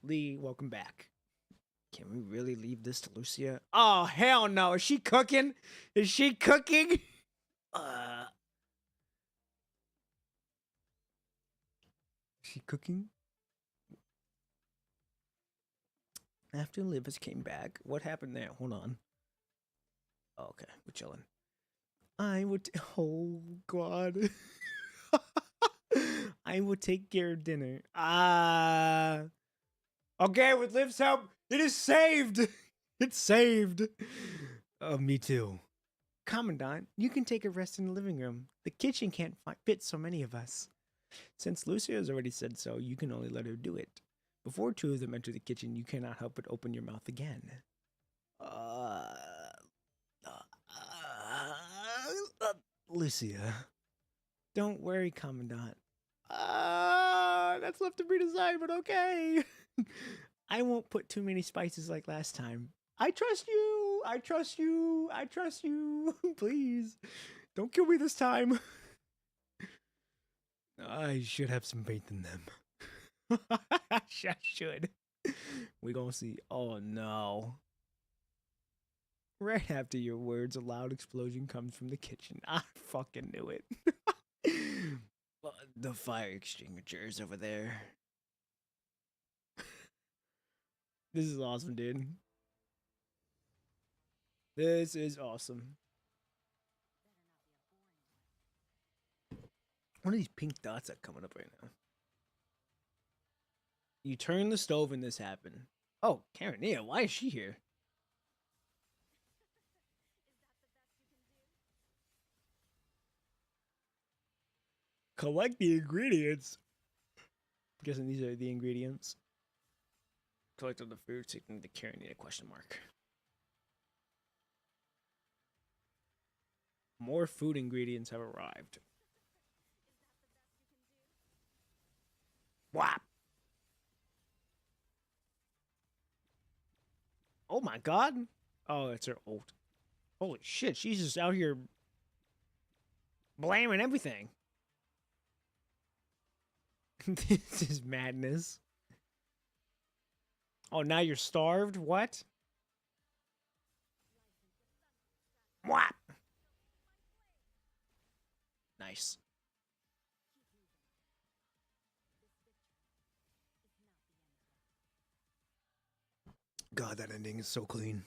Lee, welcome back. Can we really leave this to Lucia? Oh, hell no. Is she cooking? Is she cooking? Is she cooking? After Liv came back, what happened there? Hold on. Oh, okay, we're chilling. Oh, God. I will take care of dinner. Okay, with Liv's help, it is saved. It's saved. Me too. Commandant, you can take a rest in the living room. The kitchen can't fit so many of us. Since Lucia has already said so, you can only let her do it. Before two of them enter the kitchen, you cannot help but open your mouth again. Lucia. Don't worry, Commandant. That's left to be desired, but okay. I won't put too many spices like last time. I trust you. I trust you. I trust you. Please. Don't kill me this time. I should have some faith in them. I should. We gonna see. Oh no. Right after your words, a loud explosion comes from the kitchen. I fucking knew it. The fire extinguisher is over there. This is awesome, dude. This is awesome. What are these pink dots that are coming up right now? You turn the stove and this happened. Oh, Karenina, why is she here? Collect the ingredients. I'm guessing these are the ingredients. Collect all the food, taking the Karenina question mark. More food ingredients have arrived. Whap! Oh my god! Oh, it's her ult. Holy shit, she's just out here blaming everything. This is madness. Oh, now you're starved? What? Whap! Nice. God, that ending is so clean.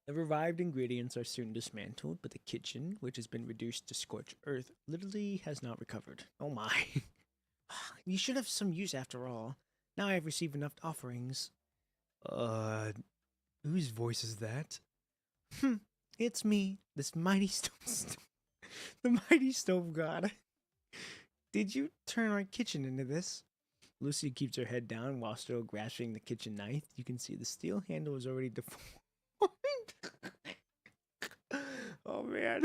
The revived ingredients are soon dismantled, but the kitchen, which has been reduced to scorched earth, literally has not recovered. Oh my. You should have some use after all. Now I have received enough offerings. Uh, whose voice is that? It's me, this mighty the mighty stove god. Did you turn our kitchen into this? Lucy keeps her head down while still grasping the kitchen knife. You can see the steel handle is already deformed. Oh man.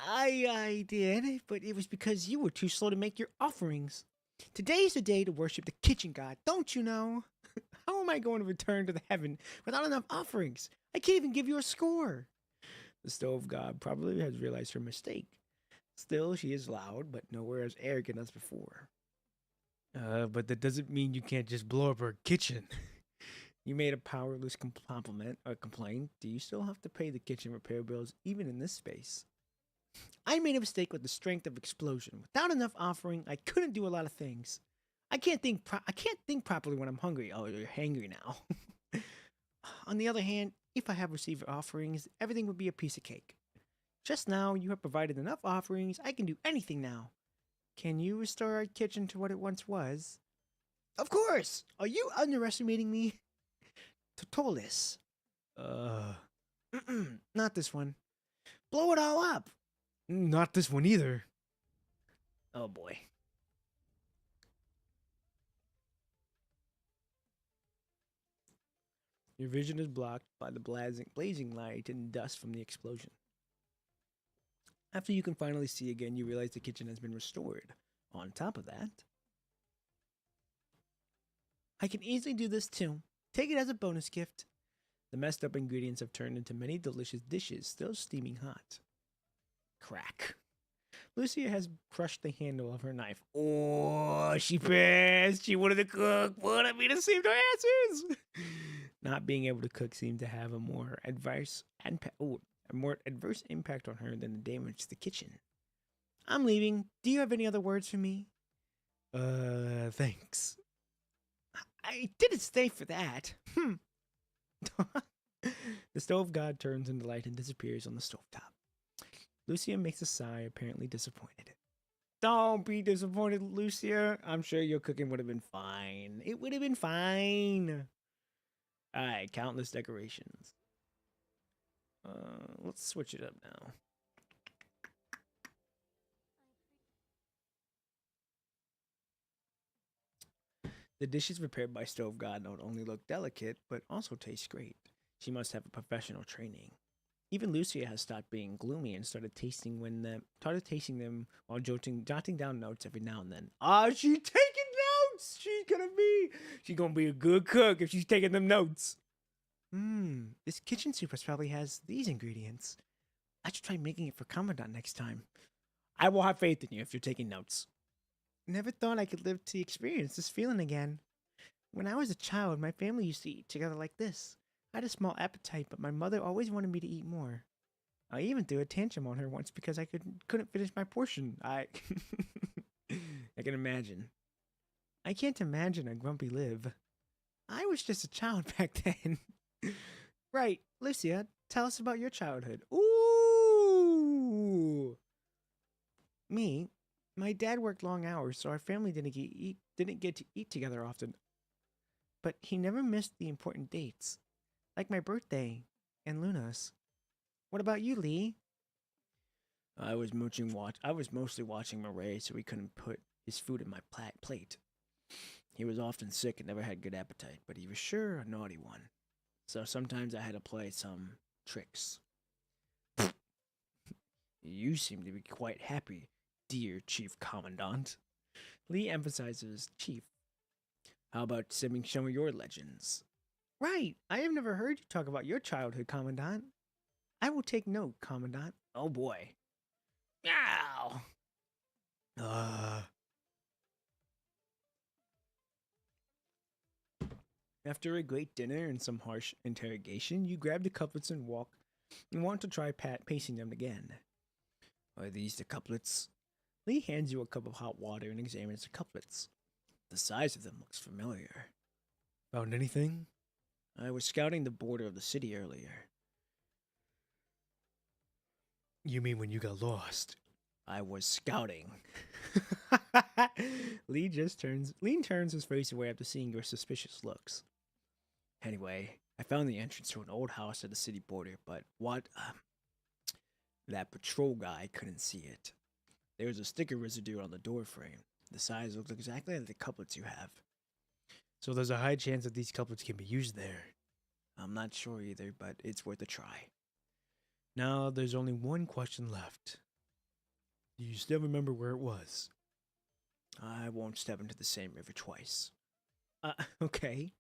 I did, but it was because you were too slow to make your offerings. Today's the day to worship the kitchen god, don't you know? How am I going to return to the heaven without enough offerings? I can't even give you a score. The stove god probably has realized her mistake. Still, she is loud, but nowhere as arrogant as before. But that doesn't mean you can't just blow up her kitchen. You made a powerless compliment or complaint. Do you still have to pay the kitchen repair bills even in this space? I made a mistake with the strength of explosion. Without enough offering, I couldn't do a lot of things. I can't think properly when I'm hungry. Oh, you're hangry now. On the other hand, if I have received offerings, everything would be a piece of cake. Just now, you have provided enough offerings. I can do anything now. Can you restore our kitchen to what it once was? Of course! Are you underestimating me? Totolis. Not this one. Blow it all up! Not this one either. Oh boy. Your vision is blocked by the blazing light and dust from the explosion. After you can finally see again, you realize the kitchen has been restored. On top of that, I can easily do this too. Take it as a bonus gift. The messed up ingredients have turned into many delicious dishes, still steaming hot. Crack. Lucia has crushed the handle of her knife. Oh, she passed. She wanted to cook. What? I mean, it saved her asses. Not being able to cook seemed to have a more adverse impact on her than the damage to the kitchen. I'm leaving. Do you have any other words for me? Thanks. I didn't stay for that. The stove god turns into light and disappears on the stovetop. Lucia makes a sigh, apparently disappointed. Don't be disappointed, Lucia. I'm sure your cooking would have been fine. It would have been fine. Alright, countless decorations. Let's switch it up now. The dishes prepared by Stove God not only look delicate, but also taste great. She must have a professional training. Even Lucia has stopped being gloomy and started tasting them while jotting down notes every now and then. Ah, she's taking notes. She's gonna be a good cook if she's taking them notes. This kitchen super probably has these ingredients. I should try making it for Commandant next time. I will have faith in you if you're taking notes. Never thought I could live to experience this feeling again. When I was a child, my family used to eat together like this. I had a small appetite, but my mother always wanted me to eat more. I even threw a tantrum on her once because I couldn't finish my portion. I can imagine. I can't imagine a grumpy Liv. I was just a child back then. Right, Lucia, tell us about your childhood. Ooh! Me, my dad worked long hours, so our family didn't get to eat together often. But he never missed the important dates, like my birthday and Luna's. What about you, Lee? I was mostly watching Murray, so he couldn't put his food in my plate. He was often sick and never had good appetite, but he was sure a naughty one. So sometimes I had to play some tricks. You seem to be quite happy, dear Chief Commandant. Lee emphasizes Chief. How about simming some of your legends? Right, I have never heard you talk about your childhood, Commandant. I will take note, Commandant. Oh boy. Meow! After a great dinner and some harsh interrogation, you grab the couplets and want to try pacing them again. Are these the couplets? Lee hands you a cup of hot water and examines the couplets. The size of them looks familiar. Found anything? I was scouting the border of the city earlier. You mean when you got lost? I was scouting. Lee turns his face away after seeing your suspicious looks. Anyway, I found the entrance to an old house at the city border, but that patrol guy couldn't see it. There was a sticker residue on the door frame. The size looked exactly like the couplets you have. So there's a high chance that these couplets can be used there. I'm not sure either, but it's worth a try. Now there's only one question left. Do you still remember where it was? I won't step into the same river twice. Okay.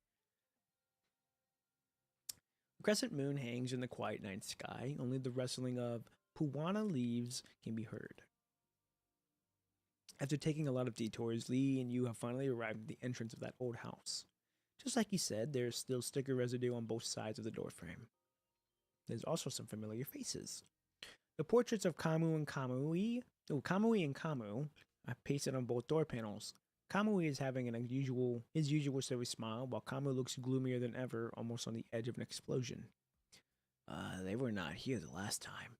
The crescent moon hangs in the quiet night sky. Only the rustling of puwana leaves can be heard. After taking a lot of detours, Lee and you have finally arrived at the entrance of that old house. Just like you said, there's still sticker residue on both sides of the doorframe. There's also some familiar faces. The portraits of Kamui and Kamui are pasted on both door panels. Kamui is having his usual silly smile, while Kamui looks gloomier than ever, almost on the edge of an explosion. They were not here the last time.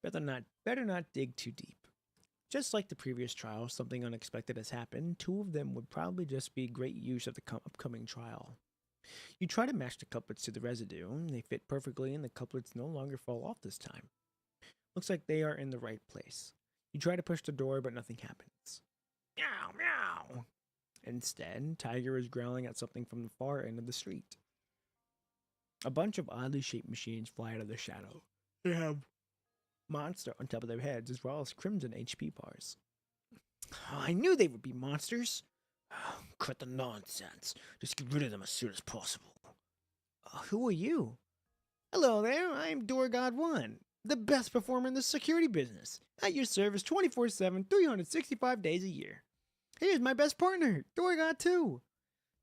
Better not dig too deep. Just like the previous trial, something unexpected has happened. Two of them would probably just be great use of the upcoming trial. You try to match the couplets to the residue. They fit perfectly and the couplets no longer fall off this time. Looks like they are in the right place. You try to push the door, but nothing happens. Meow, meow. Instead, Tiger is growling at something from the far end of the street. A bunch of oddly shaped machines fly out of the shadow. They have monster on top of their heads, as well as crimson HP bars. Oh, I knew they would be monsters. Oh, cut the nonsense. Just get rid of them as soon as possible. Who are you? Hello there, I'm Door God 1, the best performer in the security business. At your service 24/7, 365 days a year. Here's my best partner, Door God 2.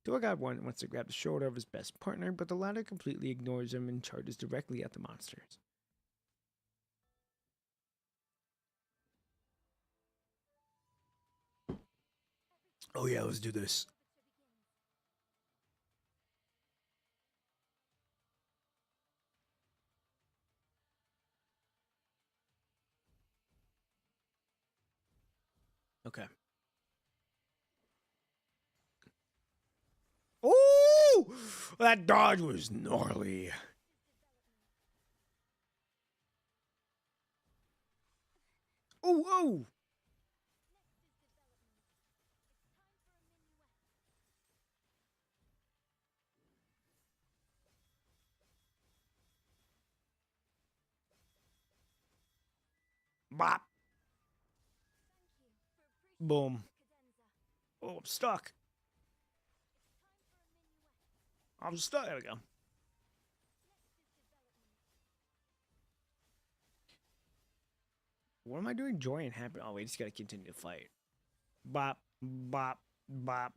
Door God 1 wants to grab the shoulder of his best partner, but the latter completely ignores him and charges directly at the monsters. Oh yeah, let's do this. Okay. Oh! That dodge was gnarly. Oh, oh! Bop. Boom. Oh, I'm stuck. I'm stuck. There we go. What am I doing? Joy and happy. Oh, we just gotta continue to fight. Bop, bop, bop.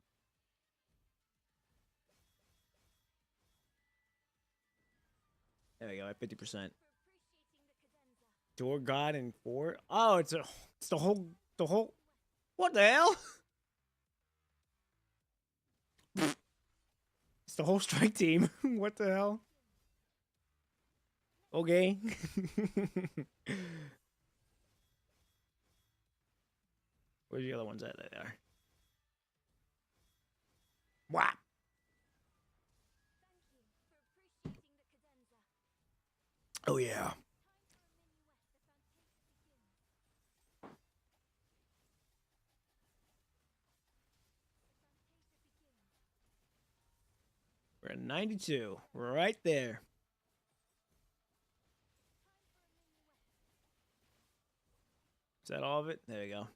There we go. At 50%. Door God and 4. Oh, it's the whole. What the hell? It's the whole strike team. What the hell? Okay. Where's the other ones at? There they are. Whap. Oh yeah. We're at 92. We're right there. Is that all of it? There we go.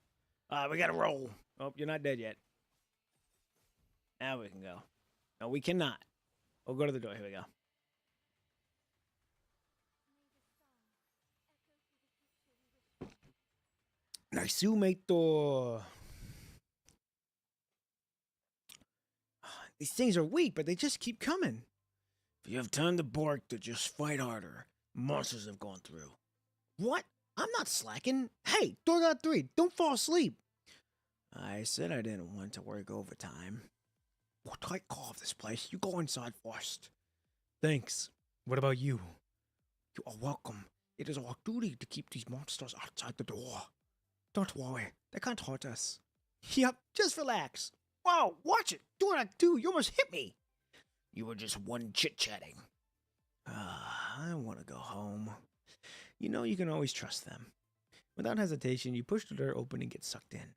We gotta roll. Oh, you're not dead yet. Now we can go. No, we cannot. We'll go to the door. Here we go. Nice, mate. These things are weak, but they just keep coming. If you have time to bark, to just fight harder. Monsters have gone through. What? I'm not slacking. Hey, door got 3. Don't fall asleep. I said I didn't want to work overtime. What tight call of this place? You go inside first. Thanks. What about you? You are welcome. It is our duty to keep these monsters outside the door. Don't worry, they can't hurt us. Yep, just relax. Wow, watch it. Door act 2, you almost hit me. You were just one chit-chatting. I want to go home. You know you can always trust them. Without hesitation, you push the door open and get sucked in.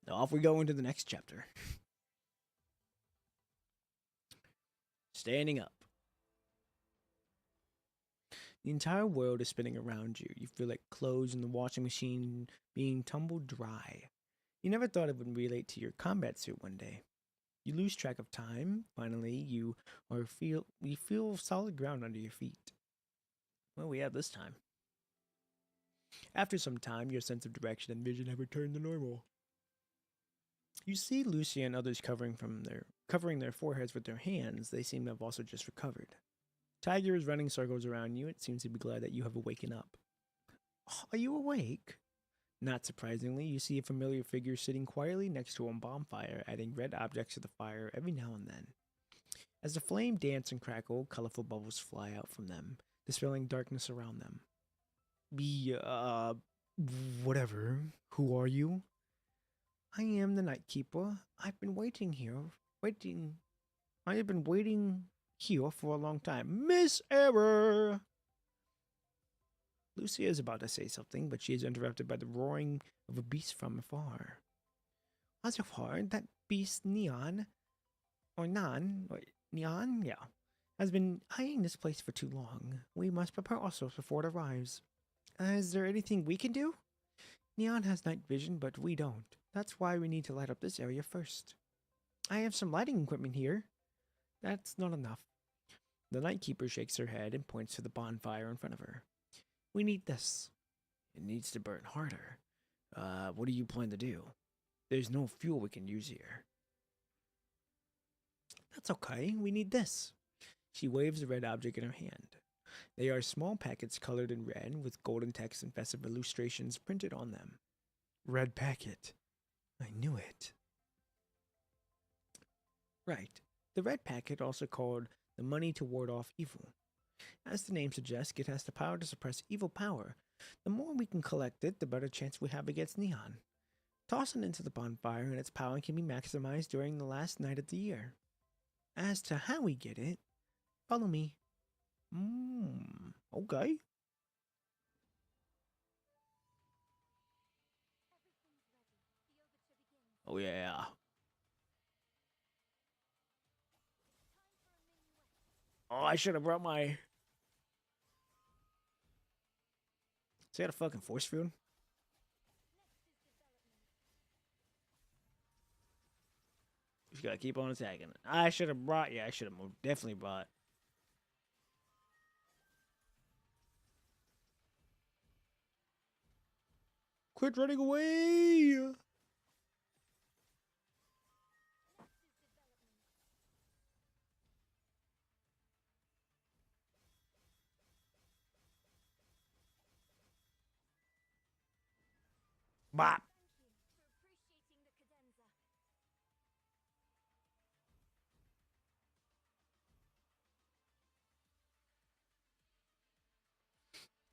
Now off we go into the next chapter. Standing up. The entire world is spinning around you. You feel like clothes in the washing machine being tumbled dry. You never thought it would relate to your combat suit one day. You lose track of time. Finally, you feel solid ground under your feet. What do we have this time? After some time, your sense of direction and vision have returned to normal. You see Lucy and others covering their foreheads with their hands. They seem to have also just recovered. Tiger is running circles around you. It seems to be glad that you have awakened up. Are you awake? Not surprisingly, you see a familiar figure sitting quietly next to a bonfire, adding red objects to the fire every now and then. As the flame dance and crackle, colorful bubbles fly out from them, dispelling darkness around them. Whatever. Who are you? I am the Night Keeper. I have been waiting here for a long time. Miss Error! Lucia is about to say something, but she is interrupted by the roaring of a beast from afar. As you've heard, that beast Neon, Neon, has been eyeing this place for too long. We must prepare ourselves before it arrives. Is there anything we can do? Neon has night vision, but we don't. That's why we need to light up this area first. I have some lighting equipment here. That's not enough. The Night Keeper shakes her head and points to the bonfire in front of her. We need this. It needs to burn harder. What do you plan to do? There's no fuel we can use here. That's okay. We need this. She waves a red object in her hand. They are small packets colored in red with golden text and festive illustrations printed on them. Red packet. I knew it. Right. The red packet, also called the money to ward off evil. As the name suggests, it has the power to suppress evil power. The more we can collect it, the better chance we have against Neon. Toss it into the bonfire and its power can be maximized during the last night of the year. As to how we get it, follow me. Okay. Oh yeah. Oh, I should have brought my... Is that a fucking force field? You gotta keep on attacking it. I should have brought... Yeah, I should have definitely brought... Quit running away! Bop!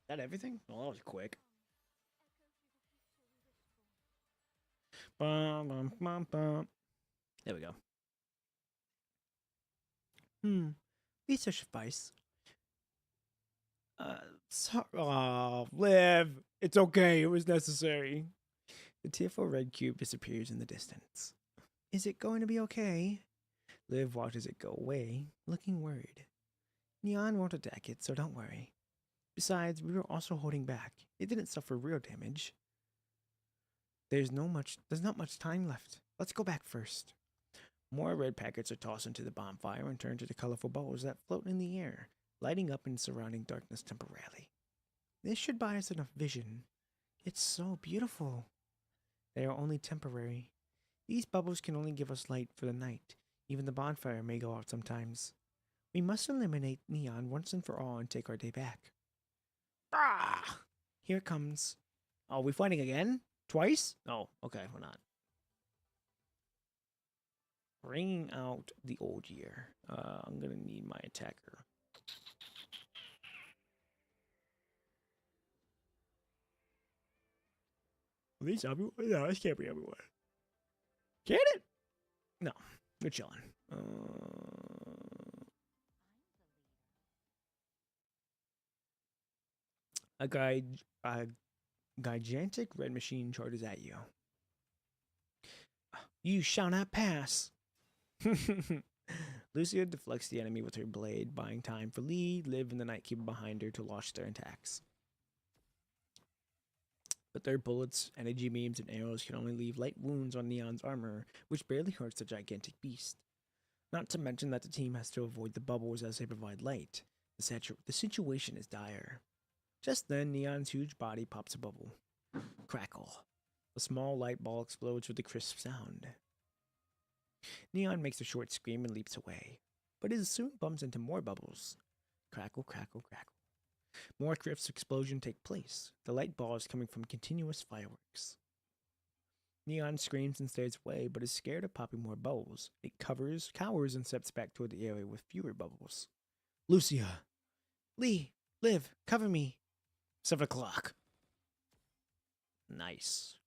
That everything? Well, that was quick. Bum, bum, bum, bum. There we go. These are suffice. Liv. It's okay. It was necessary. The tearful red cube disappears in the distance. Is it going to be okay? Liv watches it go away, looking worried. Neon won't attack it, so don't worry. Besides, we were also holding back. It didn't suffer real damage. There's not much time left. Let's go back first. More red packets are tossed into the bonfire and turn to the colorful bubbles that float in the air, lighting up in surrounding darkness temporarily. This should buy us enough vision. It's so beautiful. They are only temporary. These bubbles can only give us light for the night. Even the bonfire may go out sometimes. We must eliminate Neon once and for all and take our day back. Ah! Here it comes. Oh, we fighting again? Twice? Oh, okay, we're not. Bringing out the old year. I'm gonna need my attacker. Are these everyone? No, this can't be everyone. Can it? No, we're chilling. A guy, a gigantic red machine charges at you. You shall not pass. Lucia deflects the enemy with her blade, buying time for Lee, Liv, and the Nightkeeper behind her to launch their attacks. But their bullets, energy beams, and arrows can only leave light wounds on Neon's armor, which barely hurts the gigantic beast. Not to mention that the team has to avoid the bubbles as they provide light. The situation is dire. Just then, Neon's huge body pops a bubble. Crackle. A small light ball explodes with a crisp sound. Neon makes a short scream and leaps away, but it soon bumps into more bubbles. Crackle, crackle, crackle. More crisp explosions take place. The light ball is coming from continuous fireworks. Neon screams and stares away, but is scared of popping more bubbles. It cowers, and steps back toward the area with fewer bubbles. Lucia! Lee! Liv! Cover me! 7 o'clock. Nice.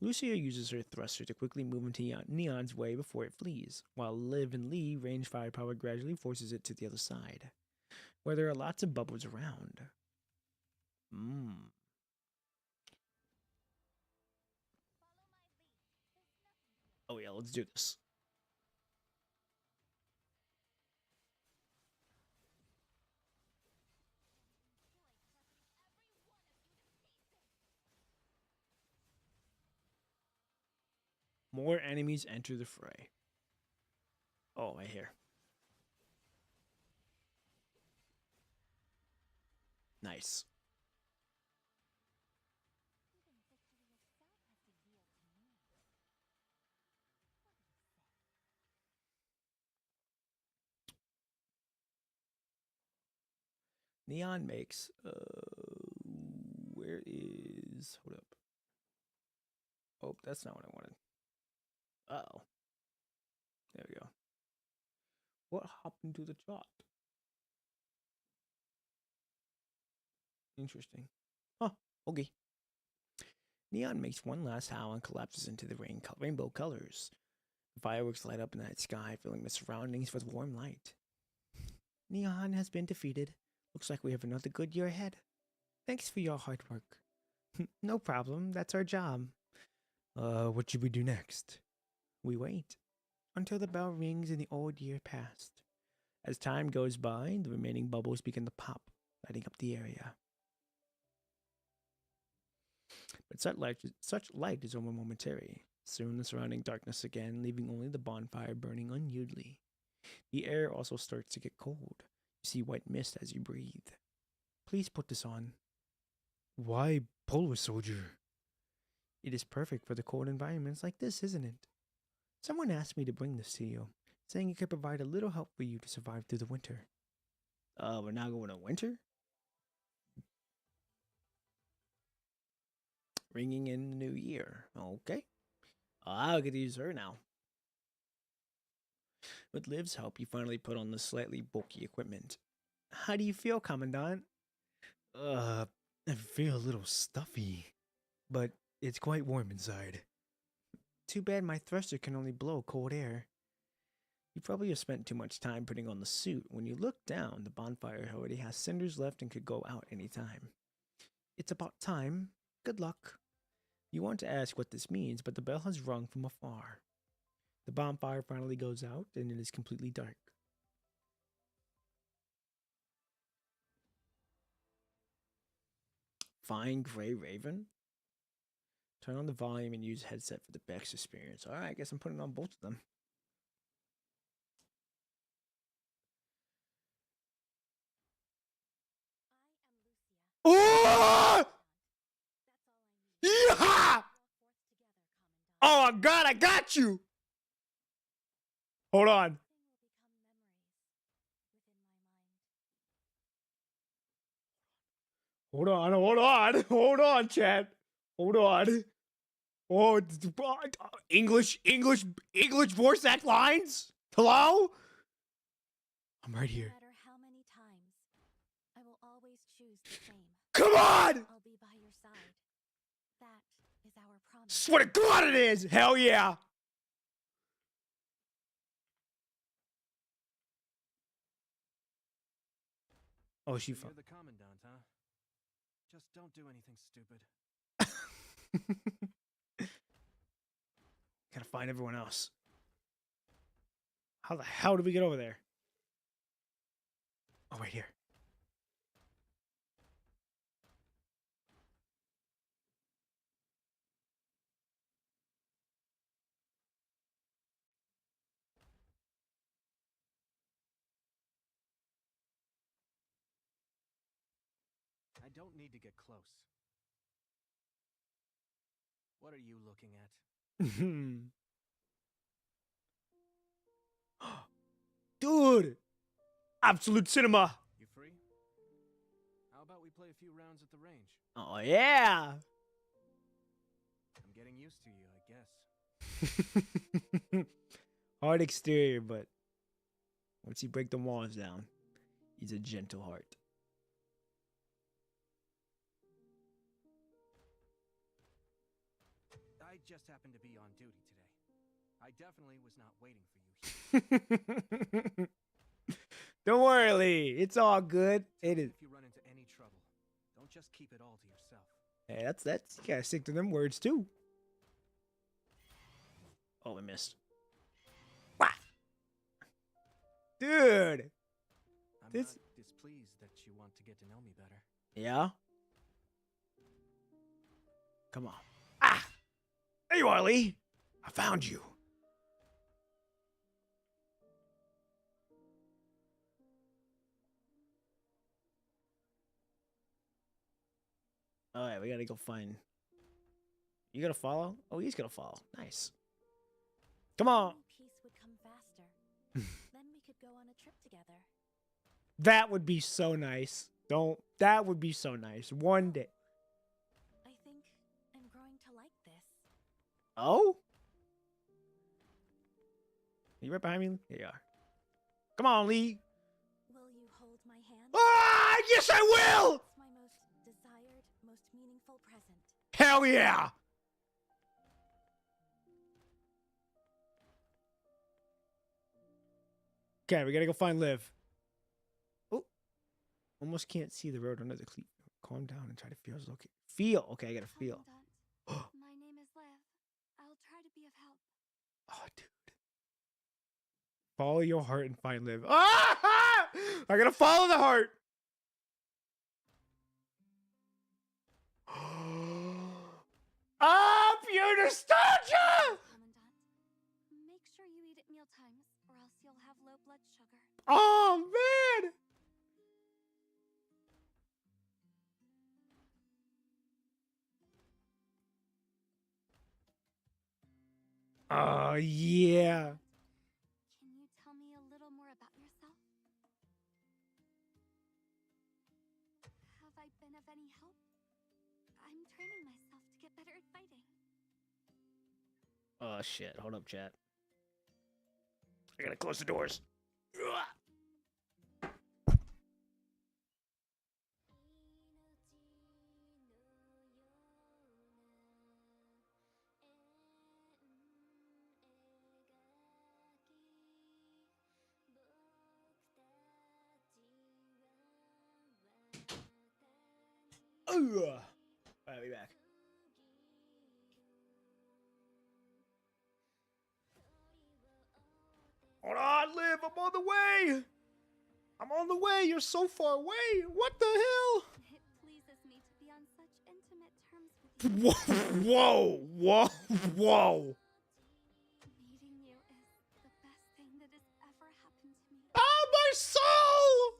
Lucia uses her thruster to quickly move into Neon's way before it flees, while Liv and Lee range firepower gradually forces it to the other side, where there are lots of bubbles around. Oh yeah, let's do this. More enemies enter the fray. Oh, right here. Nice. Neon makes. Where is. Hold up. Oh, that's not what I wanted. Oh. There we go. What happened to the chart? Interesting. Huh. Okay. Neon makes one last howl and collapses into the rainbow colors. Fireworks light up in the night sky, filling the surroundings with warm light. Neon has been defeated. Looks like we have another good year ahead. Thanks for your hard work. No problem, that's our job. What should we do next? We wait until the bell rings and the old year passed. As time goes by, the remaining bubbles begin to pop, lighting up the area. But such light is only momentary. Soon the surrounding darkness again, leaving only the bonfire burning unyieldly. The air also starts to get cold. You see white mist as you breathe. Please put this on. Why Polar Soldier? It is perfect for the cold environments like this, isn't it? Someone asked me to bring this to you, saying it could provide a little help for you to survive through the winter. We're not going to winter? Ringing in the new year. Okay. I'll get to use her now. With Liv's help, you finally put on the slightly bulky equipment. How do you feel, Commandant? I feel a little stuffy, but it's quite warm inside. Too bad my thruster can only blow cold air. You probably have spent too much time putting on the suit. When you look down, the bonfire already has cinders left and could go out any time. It's about time. Good luck. You want to ask what this means, but the bell has rung from afar. The bonfire finally goes out, and it is completely dark. Fine Gray Raven? Turn on the volume and use headset for the best experience. Alright, I guess I'm putting on both of them. Oh! Yeah! Oh God, I got you! Hold on. Hold on, chat. Hold on. Oh, English voice act lines? Hello? I'm right here. No matter how many times, I will always choose the same. Come on! I'll be by your side. That is our promise. Swear to God it is! Hell yeah! Oh, she You're the commandant, huh? Just don't do anything stupid. Gotta find everyone else. How the hell did we get over there? Oh, right here. I don't need to get close. What are you looking at? Dude! Absolute cinema! You free? How about we play a few rounds at the range? Oh, yeah! I'm getting used to you, I guess. Hard exterior, but once you break the walls down, he's a gentle heart. I just happened to be on duty today. I definitely was not waiting for you here. Don't worry, Lee. It's all good. Tell It me is. if you run into any trouble, don't just keep it all to yourself. Hey, that's you gotta stick to them words too. Oh, I missed. Wah! Dude. I'm This- not displeased that you want to get to know me better. Yeah. Come on. Ah! There you are, Lee. I found you. All right, we gotta go find. You gonna follow? Oh, he's gonna follow. Nice. Come on. Peace would come faster. Then we could go on a trip together. That would be so nice. Don't. That would be so nice. One day. I think I'm growing to like this. Oh? You right behind me? Here you are. Come on, Lee. Will you hold my hand? Ah, yes, I will. It's my most desired, most meaningful present. Hell yeah. Okay, we gotta go find Liv. Oh, almost can't see the road under the cleat. Calm down and try to feel. Okay, feel. Okay, I gotta feel. Commandant, my name is Liv. I'll try to be of help. Oh, dude. Follow your heart and find Liv. Ah! I gotta follow the heart. Ah, pure nostalgia! Commandant, make sure you eat at mealtimes, or else you'll have low blood sugar. Oh, man! Oh, yeah. Can you tell me a little more about yourself? Have I been of any help? I'm training myself to get better at fighting. Oh, shit. Hold up, chat. I gotta close the doors. Alright, I'll be back. Hold on, Liv. I'm on the way. I'm on the way. You're so far away. What the hell? It pleases me to be on such intimate terms with you. Whoa, whoa, whoa. Meeting you is the best thing that has ever happened to me. Oh, my soul.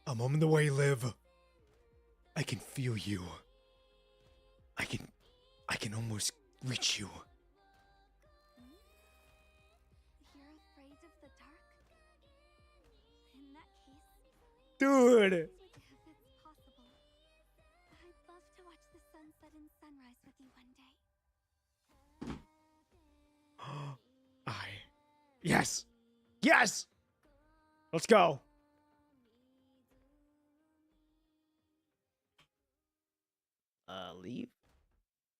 I'm on the way, Liv. I can feel you. I can almost reach you. You're afraid of the dark? In that case, Dude! If it's possible, I'd love to watch the sunset and sunrise with you one day. Yes! Yes! Let's go! Leave?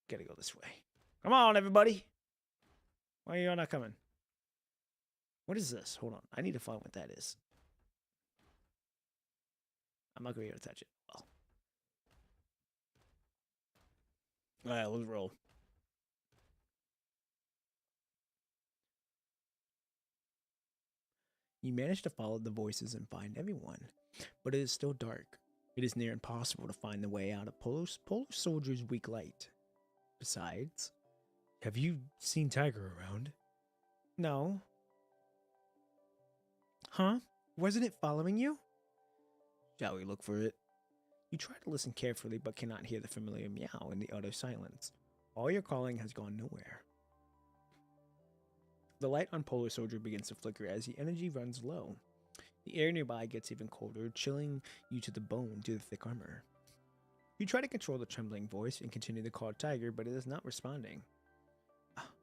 Gotta go this way. Come on, everybody! Why are you all not coming? What is this? Hold on. I need to find what that is. I'm not gonna be able to touch it. Well. Alright, let's roll. You manage to follow the voices and find everyone, but it is still dark. It is near impossible to find the way out of Polo Soldier's weak light. Besides, have you seen Tiger around? No. Huh? Wasn't it following you? Shall we look for it? You try to listen carefully but cannot hear the familiar meow in the utter silence. All your calling has gone nowhere. The light on Polar Soldier begins to flicker as the energy runs low. The air nearby gets even colder, chilling you to the bone due to the thick armor. You try to control the trembling voice and continue to call Tiger, but it is not responding.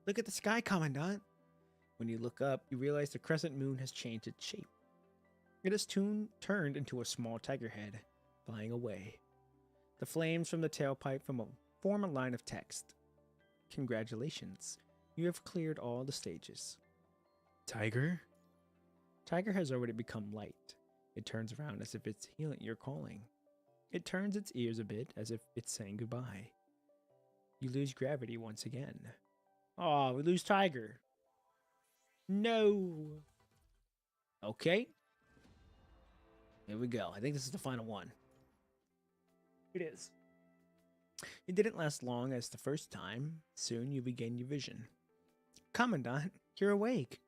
Look at the sky, Commandant! When you look up, you realize the crescent moon has changed its shape. It has turned into a small tiger head, flying away. The flames from the tailpipe form a line of text. Congratulations, you have cleared all the stages. Tiger? Tiger has already become light. It turns around as if it's hearing your calling. It turns its ears a bit as if it's saying goodbye. You lose gravity once again. Aw, we lose Tiger. No. Okay. Here we go. I think this is the final one. It is. It didn't last long as the first time. Soon you regain your vision. Commandant, you're awake.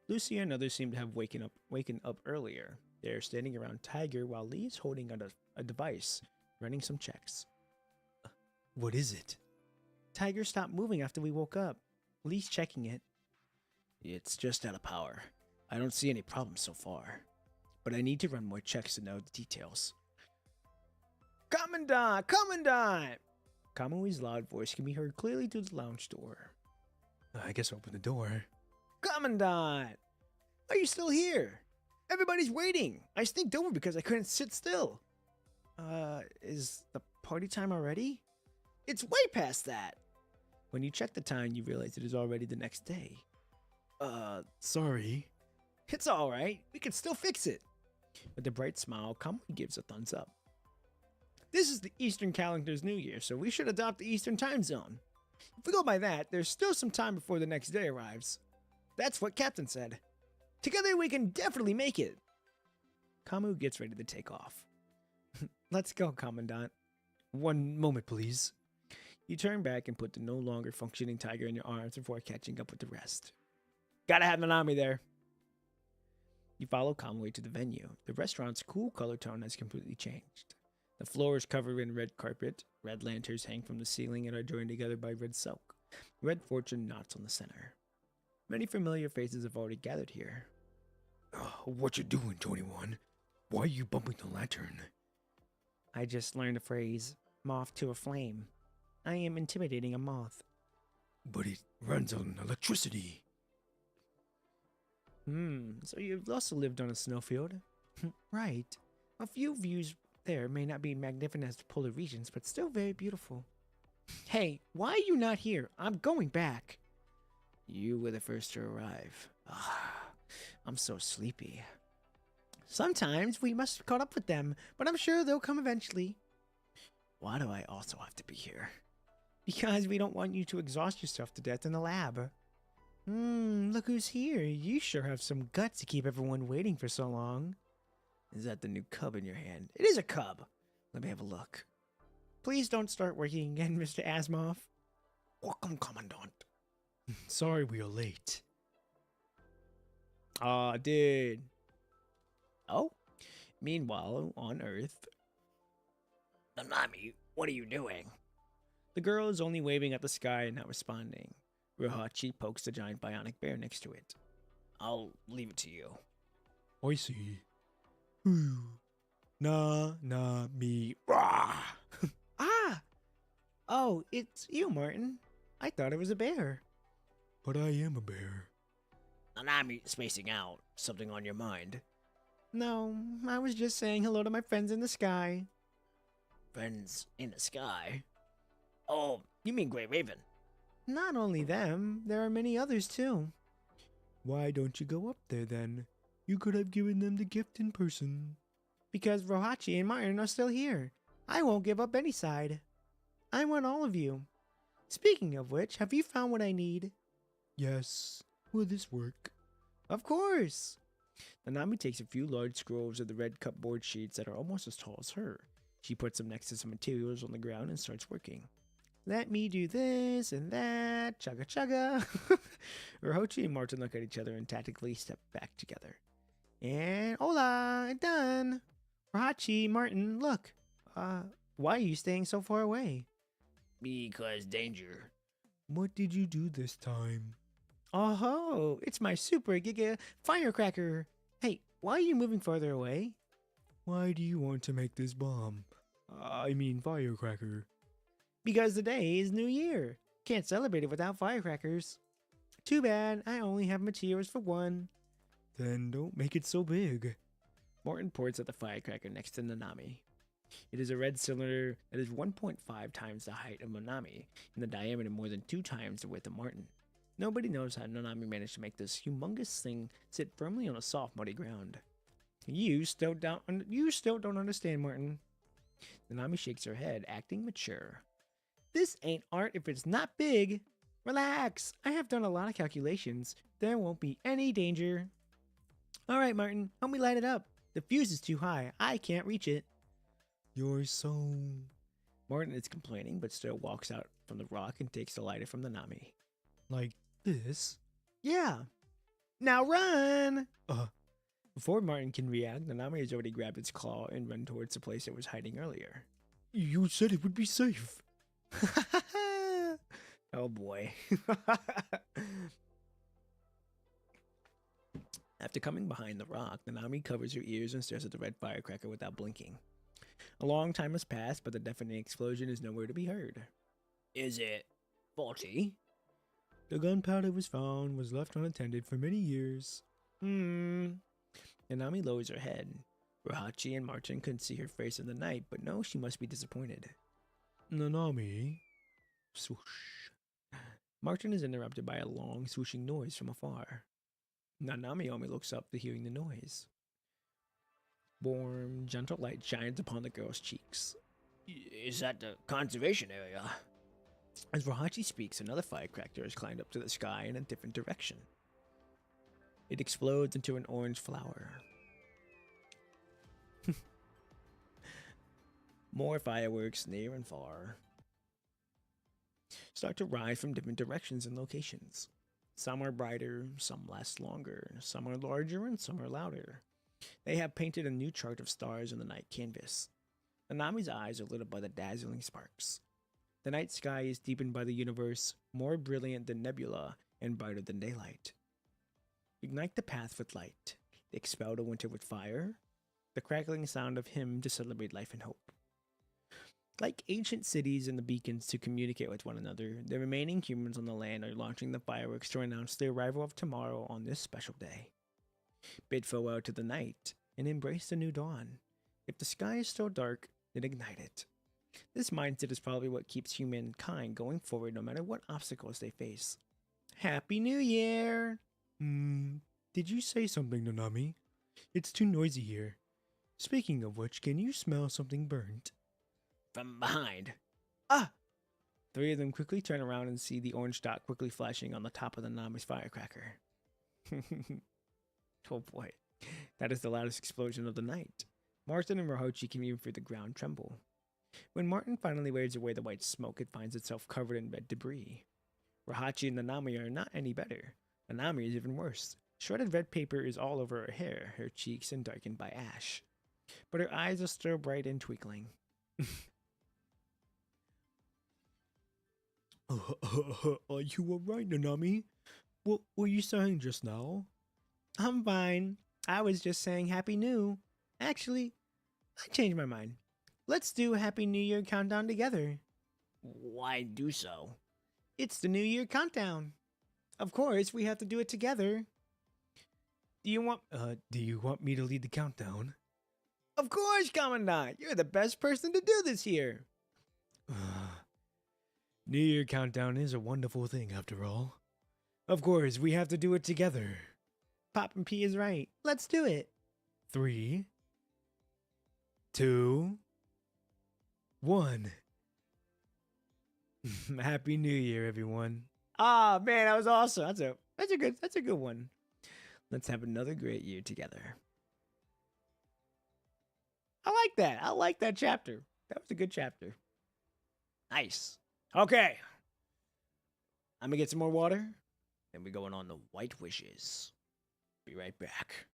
Lucy and others seem to have waken up earlier. They're standing around Tiger while Lee is holding a device, running some checks. What is it? Tiger stopped moving after we woke up. Lee's checking it. It's just out of power. I don't see any problems so far. But I need to run more checks to know the details. Commandant! Commandant! Kamui's loud voice can be heard clearly through the lounge door. I guess open the door. Commandant! Are you still here? Everybody's waiting. I sneaked over because I couldn't sit still. Is the party time already? It's way past that. When you check the time, you realize it is already the next day. Sorry. It's alright. We can still fix it. With a bright smile, Kamui gives a thumbs up. This is the Eastern calendar's New Year, so we should adopt the Eastern time zone. If we go by that, there's still some time before the next day arrives. That's what Captain said. Together we can definitely make it. Kamu gets ready to take off. Let's go, Commandant. One moment, please. You turn back and put the no longer functioning Tiger in your arms before catching up with the rest. Gotta have Nanami there. You follow Kamui to the venue. The restaurant's cool color tone has completely changed. The floor is covered in red carpet. Red lanterns hang from the ceiling and are joined together by red silk. Red fortune knots on the center. Many familiar faces have already gathered here. What you doing, 21? Why are you bumping the lantern? I just learned a phrase, moth to a flame. I am intimidating a moth. But it runs on electricity. So you've also lived on a snowfield? Right. A few views there may not be magnificent as the polar regions, but still very beautiful. Hey, why are you not here? I'm going back. You were the first to arrive. I'm so sleepy. Sometimes we must have caught up with them, but I'm sure they'll come eventually. Why do I also have to be here? Because we don't want you to exhaust yourself to death in the lab. Look who's here. You sure have some guts to keep everyone waiting for so long. Is that the new cub in your hand? It is a cub. Let me have a look. Please don't start working again, Mr. Asimov. Welcome, Commandant. Sorry we are late. Aw, dude. Oh? Meanwhile, on Earth... Nanami, what are you doing? The girl is only waving at the sky and not responding. Rohachi pokes the giant bionic bear next to it. I'll leave it to you. I see. Na-na-mi. Rah! Ah! Oh, it's you, Martin. I thought it was a bear. But I am a bear. And I'm spacing out. Something on your mind? No, I was just saying hello to my friends in the sky. Friends in the sky? Oh, you mean Grey Raven? Not only them, there are many others too. Why don't you go up there then? You could have given them the gift in person. Because Rohachi and Martin are still here. I won't give up any side. I want all of you. Speaking of which, have you found what I need? Yes. Will this work? Of course. Nanami takes a few large scrolls of the red cupboard sheets that are almost as tall as her. She puts them next to some materials on the ground and starts working. Let me do this and that. Chugga chugga. Rohachi and Martin look at each other and tactically step back together. And hola, done. Rohachi, Martin, look. Why are you staying so far away? Because danger. What did you do this time? Oh, it's my super giga firecracker. Hey, why are you moving farther away? Why do you want to make this bomb? I mean firecracker. Because today is New Year. Can't celebrate it without firecrackers. Too bad, I only have materials for one. Then don't make it so big. Morton points at the firecracker next to Nanami. It is a red cylinder that is 1.5 times the height of Nanami and the diameter more than 2 times the width of Martin. Nobody knows how Nanami managed to make this humongous thing sit firmly on a soft, muddy ground. You still don't understand, Martin. Nanami shakes her head, acting mature. This ain't art if it's not big. Relax. I have done a lot of calculations. There won't be any danger. All right, Martin, help me light it up. The fuse is too high. I can't reach it. You're so... Martin is complaining, but still walks out from the rock and takes the lighter from Nanami. Like this? Yeah. Now run! Before Martin can react, Nanami has already grabbed its claw and run towards the place it was hiding earlier. You said it would be safe. Oh boy. After coming behind the rock, Nanami covers her ears and stares at the red firecracker without blinking. A long time has passed, but the deafening explosion is nowhere to be heard. Is it faulty? The gunpowder was left unattended for many years. Nanami lowers her head. Rohachi and Martin couldn't see her face in the night, but know she must be disappointed. Nanami. Swoosh. Martin is interrupted by a long swooshing noise from afar. Nanami only looks up to hearing the noise. Warm, gentle light shines upon the girl's cheeks. Is that the conservation area? As Rohachi speaks, another firecracker has climbed up to the sky in a different direction. It explodes into an orange flower. More fireworks near and far start to rise from different directions and locations. Some are brighter, some last longer, some are larger, and some are louder. They have painted a new chart of stars on the night canvas. Nanami's eyes are lit up by the dazzling sparks. The night sky is deepened by the universe, more brilliant than nebula and brighter than daylight. Ignite the path with light. Expel the winter with fire. The crackling sound of hymn to celebrate life and hope. Like ancient cities and the beacons to communicate with one another, the remaining humans on the land are launching the fireworks to announce the arrival of tomorrow on this special day. Bid farewell to the night and embrace the new dawn. If the sky is still dark, then ignite it. This mindset is probably what keeps humankind going forward no matter what obstacles they face. Happy New Year! Did you say something, Nanami? It's too noisy here. Speaking of which, can you smell something burnt? From behind. Ah! 3 of them quickly turn around and see the orange dot quickly flashing on the top of the Nanami's firecracker. Oh boy, that is the loudest explosion of the night. Martin and Rohachi can even feel the ground tremble. When Martin finally waves away the white smoke, it finds itself covered in red debris. Rohachi and Nanami are not any better. Nanami is even worse. Shredded red paper is all over her hair, her cheeks and darkened by ash. But her eyes are still bright and twinkling. Are you alright, Nanami? What were you saying just now? I'm fine. I was just saying Happy New. Actually, I changed my mind. Let's do a Happy New Year countdown together. Why do so? It's the New Year countdown. Of course, we have to do it together. Do you want me to lead the countdown? Of course, Commandant. You're the best person to do this here. New Year countdown is a wonderful thing, after all. Of course, we have to do it together. Pop and P is right. Let's do it. 3, 2, 1. Happy New Year, everyone. Ah, man, that was awesome. That's a good one. Let's have another great year together. I like that. I like that chapter. That was a good chapter. Nice. Okay. I'm gonna get some more water. Then we're going on the White Wishes. Be right back.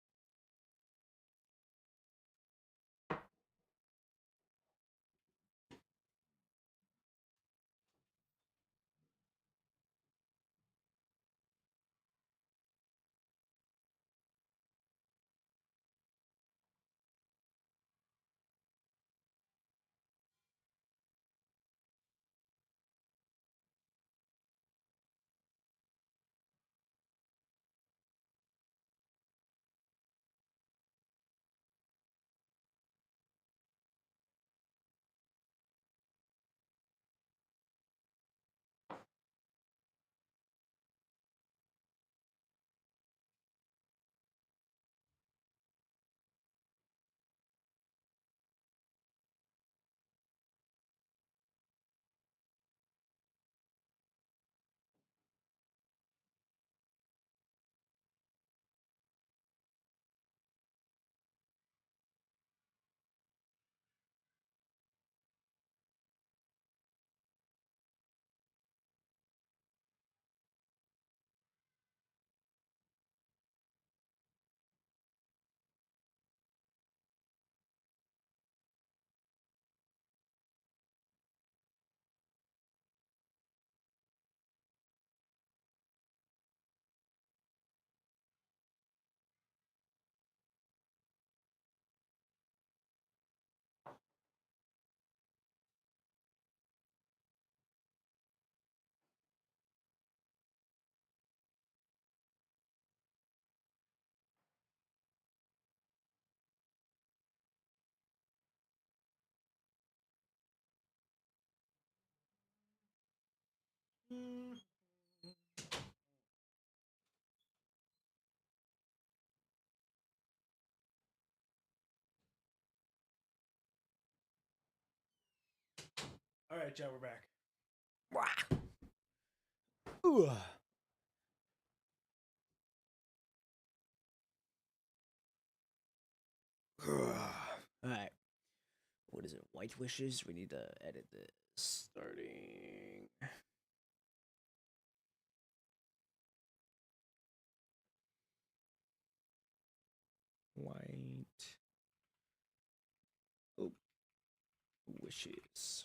All right, y'all, we're back. Ooh. All right. What is it? White Wishes? We need to edit this. Starting. White. Oh. Wishes.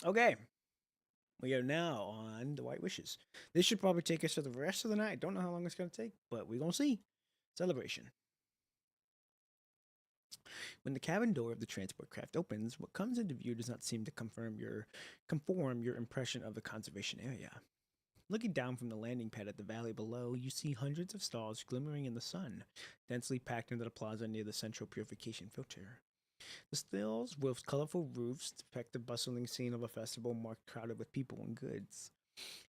Okay. We are now on the White Wishes. This should probably take us to the rest of the night. Don't know how long it's going to take, but we're going to see. Celebration. When the cabin door of the transport craft opens, what comes into view does not seem to conform your impression of the conservation area. Looking down from the landing pad at the valley below, you see hundreds of stalls glimmering in the sun, densely packed into the plaza near the central purification filter. The stalls with colorful roofs depict the bustling scene of a festival marked crowded with people and goods.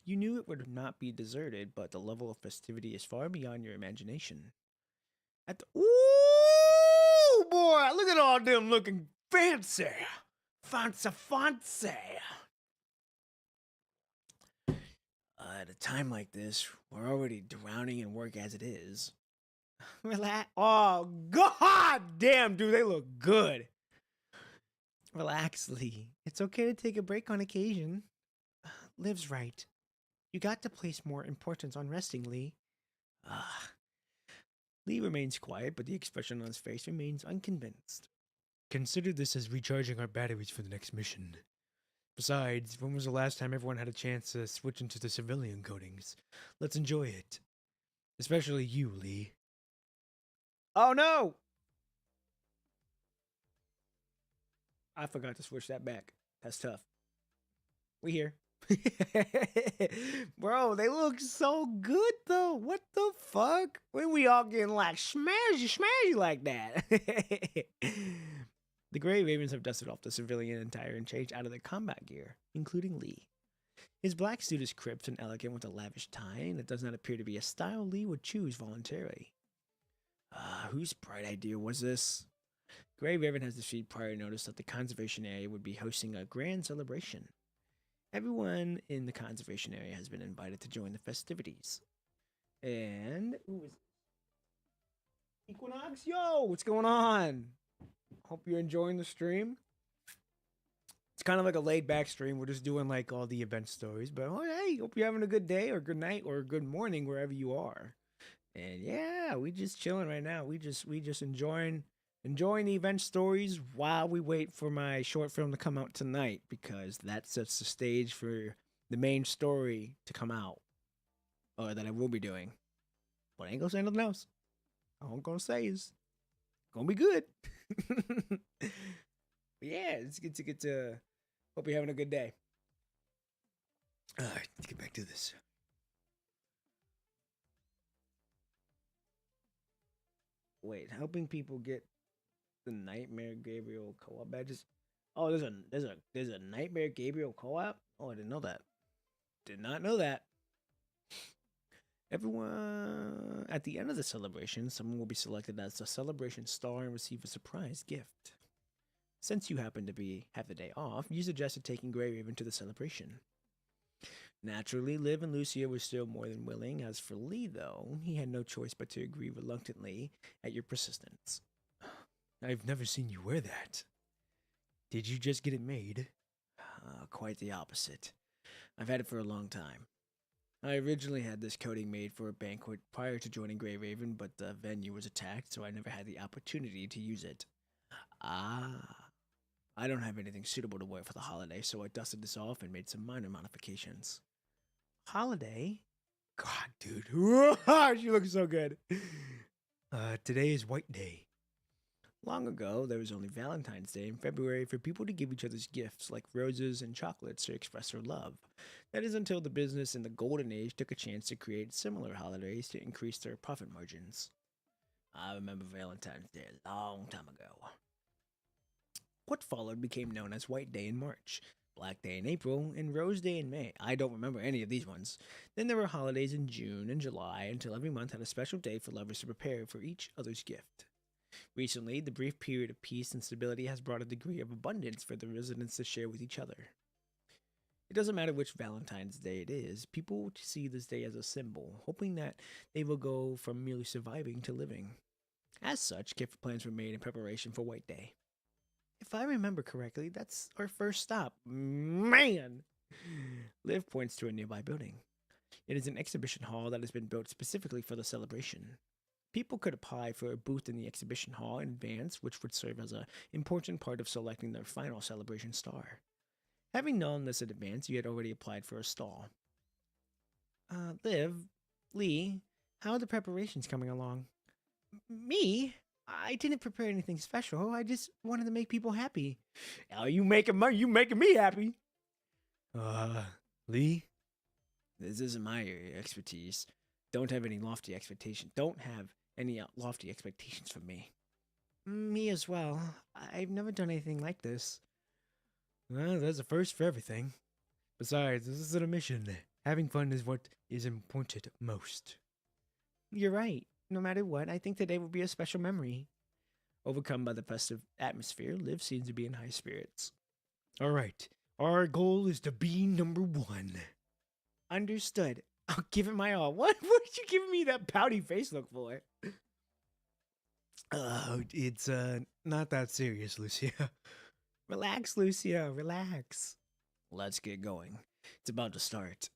You knew it would not be deserted, but the level of festivity is far beyond your imagination. Ooh, boy, look at all them looking fancy. Fancy. At a time like this, we're already drowning in work as it is. Relax. Oh, god damn, dude, they look good. Relax, Lee. It's okay to take a break on occasion. Liv's right. You got to place more importance on resting, Lee. Lee remains quiet, but the expression on his face remains unconvinced. Consider this as recharging our batteries for the next mission. Besides, when was the last time everyone had a chance to switch into the civilian coatings? Let's enjoy it. Especially you, Lee. Oh no! I forgot to switch that back. That's tough. We here. Bro, they look so good though. What the fuck? When we all getting like smashy like that? The Grey Ravens have dusted off the civilian attire and changed out of their combat gear, including Lee. His black suit is crisp and elegant with a lavish tie, and it does not appear to be a style Lee would choose voluntarily. Whose bright idea was this? Grey Raven has received prior notice that the conservation area would be hosting a grand celebration. Everyone in the conservation area has been invited to join the festivities. And who is Equinox? Yo, what's going on? Hope you're enjoying the stream. It's kind of like a laid back stream. We're just doing like all the event stories. But oh, hey, hope you're having a good day or good night or good morning wherever you are. And yeah, we just chilling right now. We just enjoying the event stories while we wait for my short film to come out tonight, because that sets the stage for the main story to come out, or that I will be doing. But I ain't gonna say nothing else. All I'm gonna say is gonna be good. But yeah, it's good to get to. Hope you're having a good day. All right, let's get back to this. Wait, helping people get the Nightmare Gabriel co-op badges. Oh, there's a Nightmare Gabriel co-op. Oh, I didn't know that. Did not know that. Everyone at the end of the celebration, someone will be selected as the celebration star and receive a surprise gift. Since you happen to have the day off, you suggested taking Grey Raven to the celebration. Naturally, Liv and Lucia were still more than willing. As for Lee, though, he had no choice but to agree reluctantly at your persistence. I've never seen you wear that. Did you just get it made? Quite the opposite. I've had it for a long time. I originally had this coating made for a banquet prior to joining Grey Raven, but the venue was attacked, so I never had the opportunity to use it. I don't have anything suitable to wear for the holiday, so I dusted this off and made some minor modifications. Holiday? God, dude. She looks so good. Today is White Day. Long ago, there was only Valentine's Day in February for people to give each other's gifts like roses and chocolates to express their love. That is until the business in the Golden Age took a chance to create similar holidays to increase their profit margins. I remember Valentine's Day a long time ago. What followed became known as White Day in March, Black Day in April, and Rose Day in May. I don't remember any of these ones. Then there were holidays in June and July until every month had a special day for lovers to prepare for each other's gift. Recently, the brief period of peace and stability has brought a degree of abundance for the residents to share with each other. It doesn't matter which Valentine's Day it is, people see this day as a symbol, hoping that they will go from merely surviving to living. As such, gift plans were made in preparation for White Day. If I remember correctly, that's our first stop. Man! Liv points to a nearby building. It is an exhibition hall that has been built specifically for the celebration. People could apply for a booth in the exhibition hall in advance, which would serve as an important part of selecting their final celebration star. Having known this in advance, you had already applied for a stall. Liv, Lee, how are the preparations coming along? Me? I didn't prepare anything special. I just wanted to make people happy. Oh, you making me happy. Lee? This isn't my area of expertise. Don't have any lofty expectations. Don't have any lofty expectations from me. Me as well. I've never done anything like this. Well, there's a first for everything. Besides, this isn't a mission. Having fun is what is important most. You're right. No matter what, I think today will be a special memory. Overcome by the festive atmosphere, Liv seems to be in high spirits. All right. Our goal is to be number one. Understood. I'll give it my all. What are you giving me that pouty face look for? It's not that serious, Lucia. Relax, Lucia. Relax. Let's get going. It's about to start.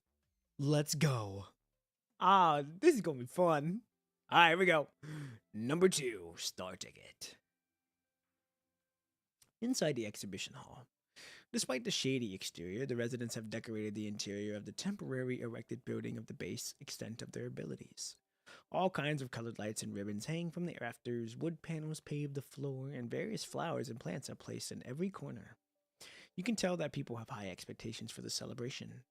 Let's go. This is gonna be fun. All right, here we go. Number 2, star ticket. Inside the exhibition hall. Despite the shady exterior, the residents have decorated the interior of the temporary erected building of the base extent of their abilities. All kinds of colored lights and ribbons hang from the rafters, wood panels pave the floor, and various flowers and plants are placed in every corner. You can tell that people have high expectations for the celebration.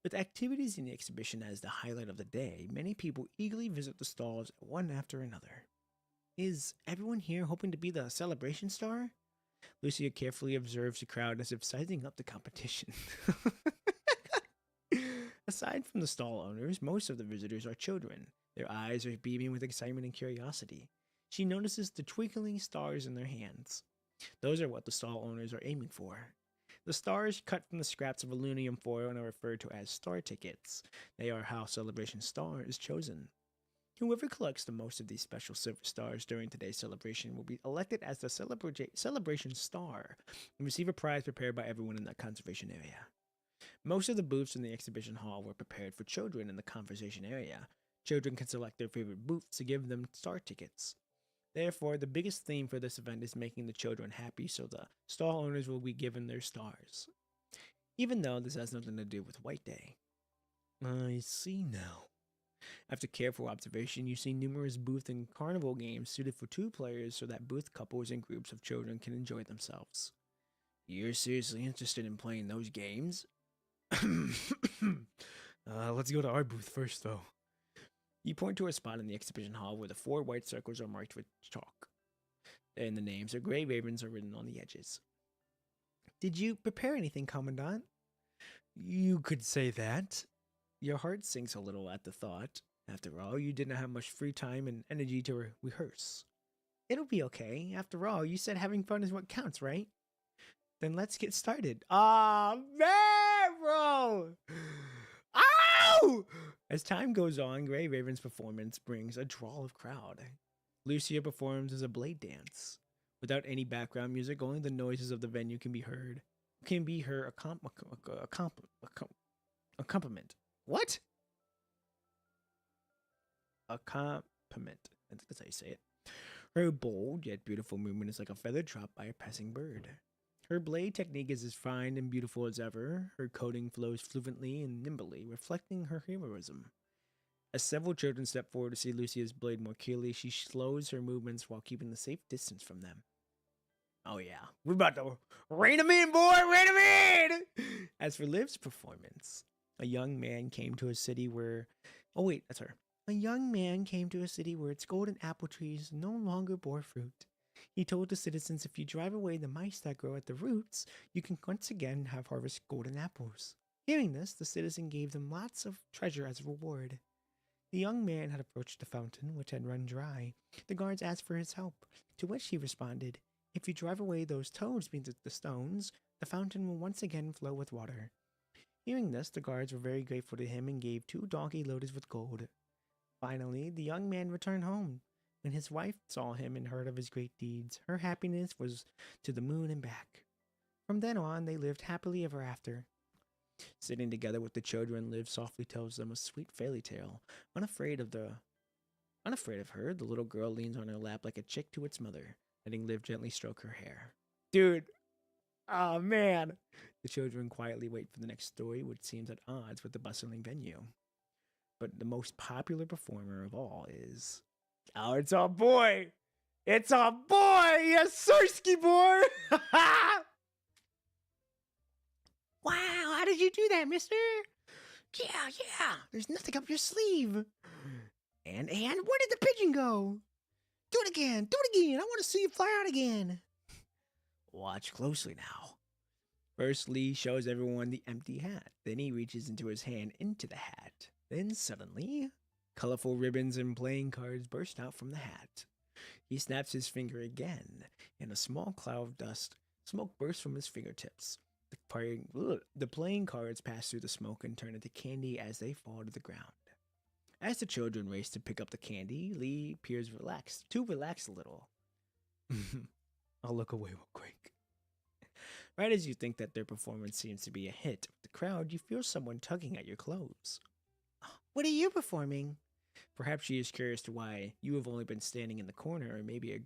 With activities in the exhibition as the highlight of the day, many people eagerly visit the stalls one after another. Is everyone here hoping to be the celebration star? Lucia carefully observes the crowd as if sizing up the competition. Aside from the stall owners, most of the visitors are children. Their eyes are beaming with excitement and curiosity. She notices the twinkling stars in their hands. Those are what the stall owners are aiming for. The stars cut from the scraps of aluminum foil and are referred to as star tickets. They are how Celebration Star is chosen. Whoever collects the most of these special silver stars during today's celebration will be elected as the Celebration Star and receive a prize prepared by everyone in the conservation area. Most of the booths in the exhibition hall were prepared for children in the conversation area. Children can select their favorite booths to give them star tickets. Therefore, the biggest theme for this event is making the children happy, so the stall owners will be given their stars. Even though this has nothing to do with White Day. I see now. After careful observation, you see numerous booth and carnival games suited for 2 players so that both couples and groups of children can enjoy themselves. You're seriously interested in playing those games? Let's go to our booth first, though. You point to a spot in the exhibition hall where the 4 white circles are marked with chalk, and the names of gray ravens are written on the edges. Did you prepare anything, Commandant? You could say that. Your heart sinks a little at the thought. After all, you didn't have much free time and energy to rehearse. It'll be okay. After all, you said having fun is what counts, right? Then let's get started. Ah, man, bro! Ow! As time goes on, Gray Raven's performance brings a drawl of crowd. Lucia performs as a blade dance. Without any background music, only the noises of the venue can be heard. Can be her accompaniment. What? Accompaniment. I think that's how you say it. Her bold yet beautiful movement is like a feather dropped by a passing bird. Her blade technique is as fine and beautiful as ever. Her coding flows fluently and nimbly, reflecting her heroism. As several children step forward to see Lucia's blade more clearly, she slows her movements while keeping the safe distance from them. Oh yeah, we're about to rein him in, boy, rein him in! As for Liv's performance, a young man came to a city where... Oh wait, that's her. A young man came to a city where its golden apple trees no longer bore fruit. He told the citizens if you drive away the mice that grow at the roots, you can once again have harvest golden apples. Hearing this, the citizen gave them lots of treasure as a reward. The young man had approached the fountain, which had run dry. The guards asked for his help, to which he responded, if you drive away those toads beneath the stones, the fountain will once again flow with water. Hearing this, the guards were very grateful to him and gave 2 donkey loads with gold. Finally, the young man returned home. When his wife saw him and heard of his great deeds, her happiness was to the moon and back. From then on, they lived happily ever after. Sitting together with the children, Liv softly tells them a sweet fairy tale. Unafraid of her, the little girl leans on her lap like a chick to its mother, letting Liv gently stroke her hair. Dude, oh man! The children quietly wait for the next story, which seems at odds with the bustling venue. But the most popular performer of all is... Oh, it's our boy! It's our boy! Yes, Sirski boy! Wow, how did you do that, mister? Yeah, there's nothing up your sleeve. And where did the pigeon go? Do it again, I want to see you fly out again. Watch closely now. First, Lee shows everyone the empty hat. Then he reaches into his hand into the hat. Then suddenly, colorful ribbons and playing cards burst out from the hat. He snaps his finger again, and a small cloud of smoke bursts from his fingertips. The playing cards pass through the smoke and turn into candy as they fall to the ground. As the children race to pick up the candy, Lee appears to relax a little. I'll look away real quick. Right as you think that their performance seems to be a hit with the crowd, you feel someone tugging at your clothes. What are you performing? Perhaps she is curious to why you have only been standing in the corner, or maybe the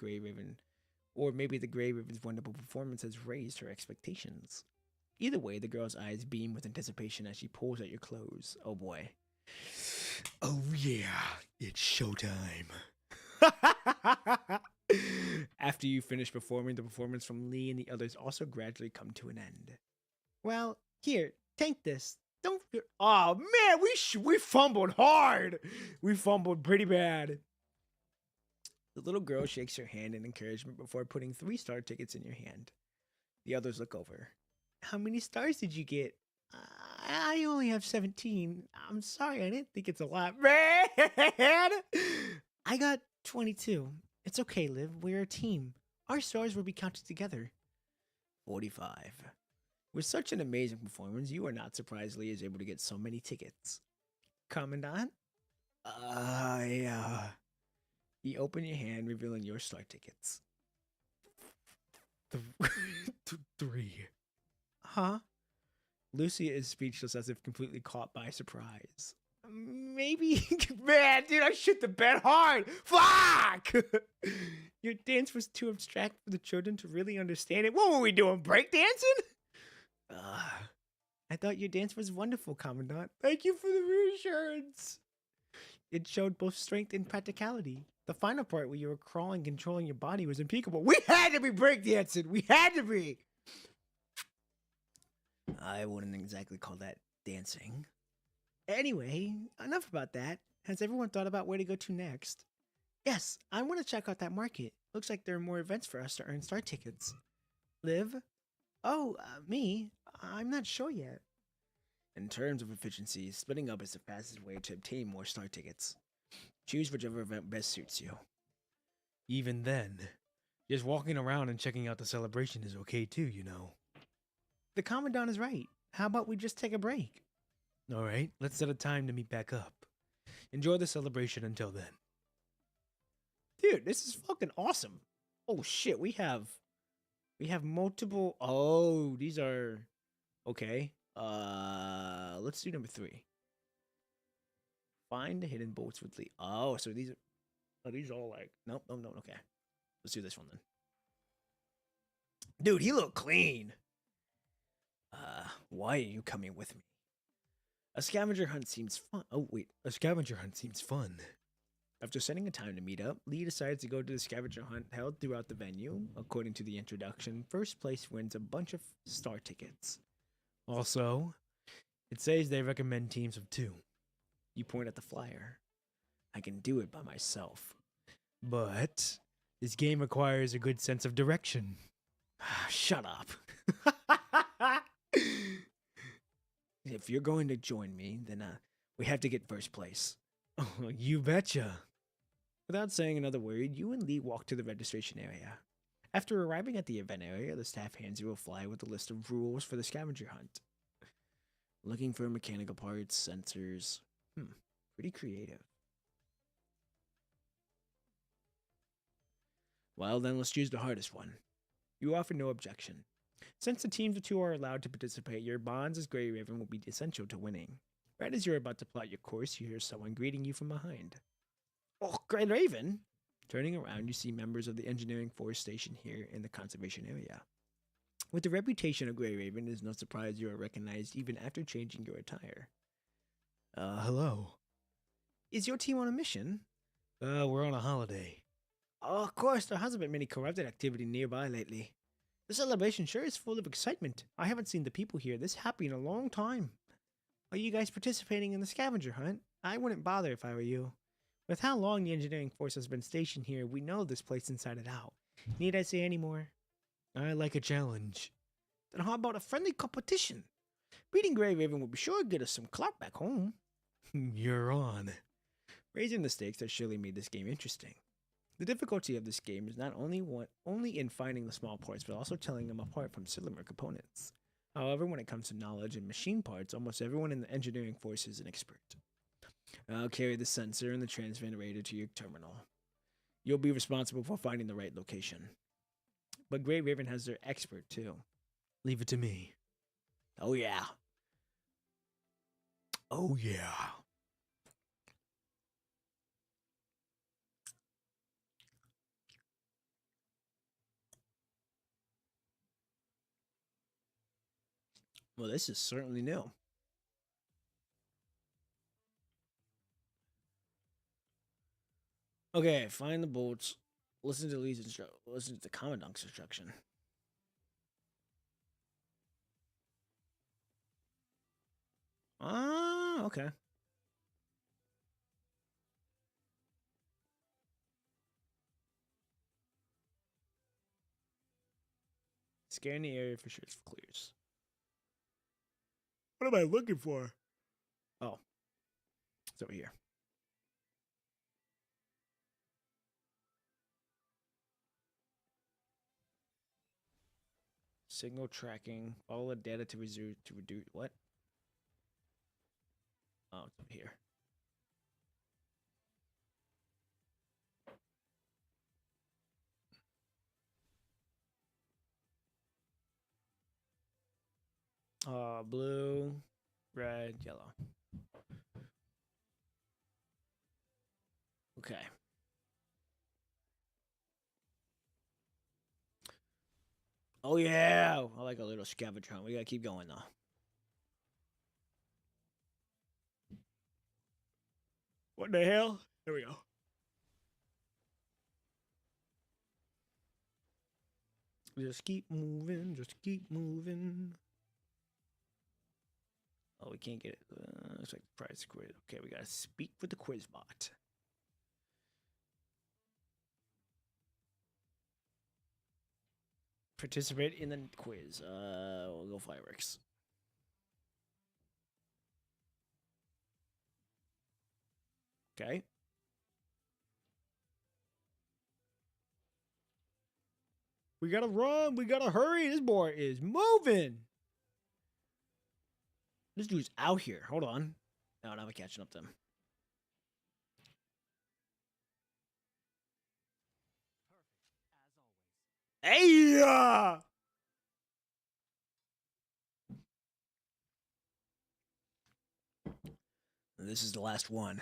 Gray Raven's wonderful performance has raised her expectations. Either way, the girl's eyes beam with anticipation as she pulls at your clothes. Oh boy. Oh yeah, it's showtime. After you finish performing, the performance from Lee and the others also gradually come to an end. Well, here, take this. Don't. Oh man, we fumbled hard. We fumbled pretty bad. The little girl shakes her hand in encouragement before putting 3-star tickets in your hand. The others look over. How many stars did you get? I only have 17. I'm sorry, I didn't think it's a lot. Man! I got 22. It's okay, Liv. We're a team. Our stars will be counted together. 45. With such an amazing performance, you are not surprised Lee is able to get so many tickets. Commandant? Yeah. You open your hand, revealing your star tickets. 3. Huh? Lucia is speechless as if completely caught by surprise. Maybe. Man, dude, I shit the bed hard. Fuck! Your dance was too abstract for the children to really understand it. What were we doing? Breakdancing? I thought your dance was wonderful, Commandant. Thank you for the reassurance. It showed both strength and practicality. The final part where you were crawling, controlling your body was impeccable. We had to be breakdancing. We had to be. I wouldn't exactly call that dancing. Anyway, enough about that. Has everyone thought about where to go to next? Yes, I want to check out that market. Looks like there are more events for us to earn star tickets. Liv? Oh, me? I'm not sure yet. In terms of efficiency, splitting up is the fastest way to obtain more star tickets. Choose whichever event best suits you. Even then, just walking around and checking out the celebration is okay too, you know. The Commandant is right. How about we just take a break? All right, let's set a time to meet back up. Enjoy the celebration until then. Dude, this is fucking awesome. Oh shit, we have multiple. Oh, these are okay. Let's do number 3. Find the hidden bolts with Lee. Oh, so these are all like nope. Okay, let's do this one then. Dude, he looked clean. Why are you coming with me? A scavenger hunt seems fun. Oh wait, a scavenger hunt seems fun. After setting a time to meet up, Lee decides to go to the scavenger hunt held throughout the venue. According to the introduction, first place wins a bunch of star tickets. Also, it says they recommend teams of 2. You point at the flyer. I can do it by myself. But this game requires a good sense of direction. Shut up. If you're going to join me, then we have to get first place. Oh, you betcha. Without saying another word, you and Lee walk to the registration area. After arriving at the event area, the staff hands you a flyer with a list of rules for the scavenger hunt. Looking for mechanical parts, sensors. Pretty creative. Well, then let's choose the hardest one. You offer no objection. Since the teams of 2 are allowed to participate, your bonds as Grey Raven will be essential to winning. Right as you're about to plot your course, you hear someone greeting you from behind. Oh, Grey Raven! Turning around, you see members of the engineering force stationed here in the conservation area. With the reputation of Grey Raven, it is no surprise you are recognized even after changing your attire. Hello. Is your team on a mission? We're on a holiday. Oh, of course, there hasn't been many corrupted activity nearby lately. The celebration sure is full of excitement. I haven't seen the people here this happy in a long time. Are you guys participating in the scavenger hunt? I wouldn't bother if I were you. With how long the engineering force has been stationed here, we know this place inside and out. Need I say any more? I like a challenge. Then how about a friendly competition? Beating Grey Raven will be sure to get us some clout back home. You're on. Raising the stakes has surely made this game interesting. The difficulty of this game is not only in finding the small parts, but also telling them apart from similar components. However, when it comes to knowledge and machine parts, almost everyone in the engineering force is an expert. I'll carry the sensor and the transmitter to your terminal. You'll be responsible for finding the right location. But Grey Raven has their expert too. Leave it to me. Oh yeah. Oh yeah. Well, this is certainly new. Okay, find the bolts. Listen to listen to the Commandant's instruction. Ah, okay. Scan the area for sure it's clears. What am I looking for? Oh, it's over here. Signal tracking. Follow the data to reduce what? Oh, it's over here. Blue, red, yellow. Okay. Oh yeah, I like a little scavenger hunt. We gotta keep going though. What the hell? There we go. Just keep moving. Just keep moving. Oh, we can't get it. Looks like the prize quiz. Okay, we gotta speak with the quiz bot. Participate in the quiz. We'll go fireworks. Okay. We gotta run. We gotta hurry. This boy is moving. This dude's out here. Hold on. No, now we're catching up to him. Hey! This is the last one.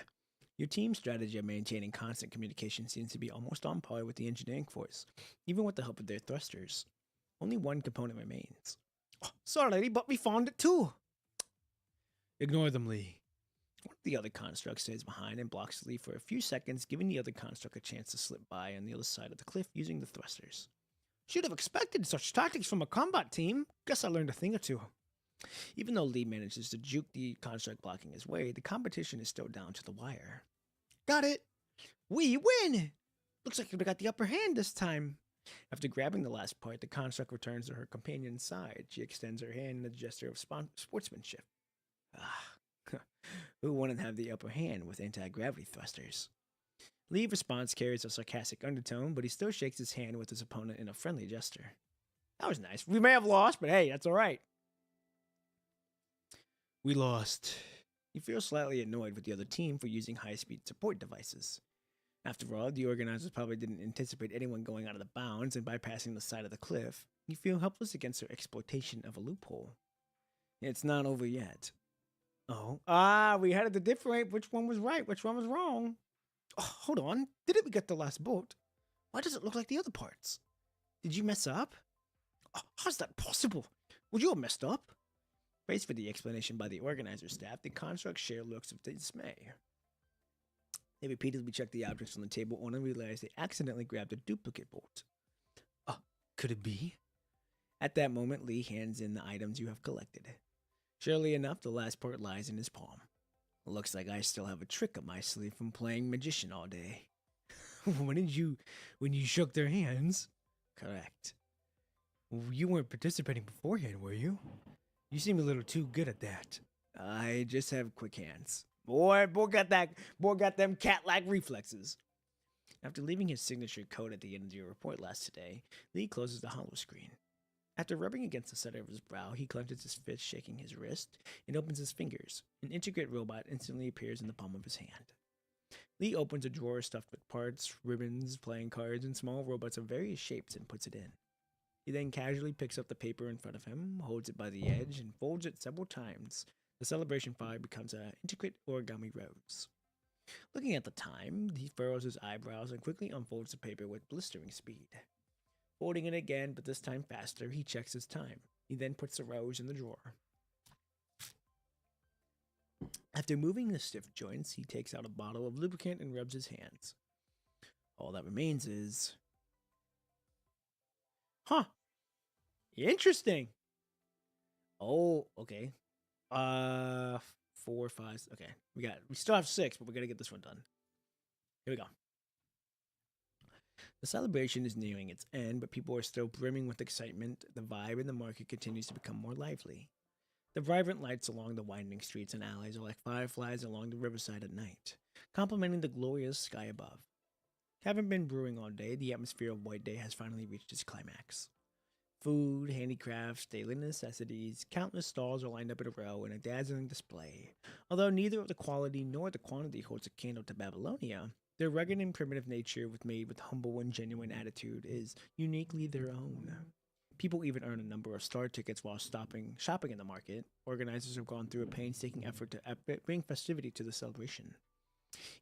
Your team's strategy of maintaining constant communication seems to be almost on par with the engineering force, even with the help of their thrusters. Only one component remains. Oh, sorry, lady, but we found it too. Ignore them, Lee. One of the other constructs stays behind and blocks Lee for a few seconds, giving the other construct a chance to slip by on the other side of the cliff using the thrusters. Should have expected such tactics from a combat team. Guess I learned a thing or two. Even though Lee manages to juke the construct blocking his way, the competition is still down to the wire. Got it! We win! Looks like we got the upper hand this time. After grabbing the last part, the construct returns to her companion's side. She extends her hand in a gesture of sportsmanship. Ah, who wouldn't have the upper hand with anti-gravity thrusters? Lee's response carries a sarcastic undertone, but he still shakes his hand with his opponent in a friendly gesture. That was nice. We may have lost, but hey, that's alright. We lost. You feel slightly annoyed with the other team for using high-speed support devices. After all, the organizers probably didn't anticipate anyone going out of the bounds and bypassing the side of the cliff. You feel helpless against their exploitation of a loophole. It's not over yet. Oh. We had to differentiate which one was right, which one was wrong. Oh, hold on. Didn't we get the last boat? Why does it look like the other parts? Did you mess up? Oh, how's that possible? Would you have messed up? Praised for the explanation by the organizer staff, the constructs share looks of dismay. They repeatedly check the objects on the table only to realize they accidentally grabbed a duplicate bolt. Could it be? At that moment, Lee hands in the items you have collected. Surely enough, the last part lies in his palm. Looks like I still have a trick up my sleeve from playing magician all day. When you shook their hands? Correct. You weren't participating beforehand, were you? You seem a little too good at that. I just have quick hands. Boy got them cat-like reflexes. After leaving his signature code at the end of your report last today, Lee closes the hollow screen. After rubbing against the center of his brow, he clenches his fist, shaking his wrist, and opens his fingers. An intricate robot instantly appears in the palm of his hand. Lee opens a drawer stuffed with parts, ribbons, playing cards, and small robots of various shapes and puts it in. He then casually picks up the paper in front of him, holds it by the edge, and folds it several times. The celebration flag becomes an intricate origami rose. Looking at the time, he furrows his eyebrows and quickly unfolds the paper with blistering speed. Folding it again, but this time faster, he checks his time. He then puts the rose in the drawer. After moving the stiff joints, he takes out a bottle of lubricant and rubs his hands. All that remains is... Huh. Interesting. Oh, okay. 4, 5. Okay. We still have 6, but we gotta get this one done. Here we go. The celebration is nearing its end, but people are still brimming with excitement. The vibe in the market continues to become more lively. The vibrant lights along the winding streets and alleys are like fireflies along the riverside at night, complementing the glorious sky above. Having been brewing all day, the atmosphere of White Day has finally reached its climax. Food, handicrafts, daily necessities, countless stalls are lined up in a row in a dazzling display. Although neither of the quality nor the quantity holds a candle to Babylonia, their rugged and primitive nature, made with humble and genuine attitude, is uniquely their own. People even earn a number of star tickets while shopping in the market. Organizers have gone through a painstaking effort to bring festivity to the celebration.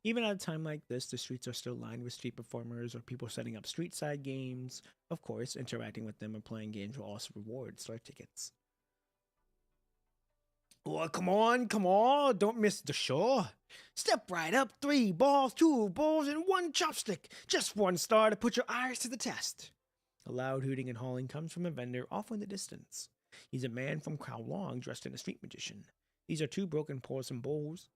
Even at a time like this, the streets are still lined with street performers or people setting up street side games. Of course, interacting with them or playing games will also reward star tickets. Oh, come on, don't miss the show. Step right up, 3 balls, 2 bowls, and 1 chopstick. Just 1 star to put your eyes to the test. A loud hooting and hauling comes from a vendor off in the distance. He's a man from Kowloon dressed in a street magician. These are 2 broken porcelain bowls,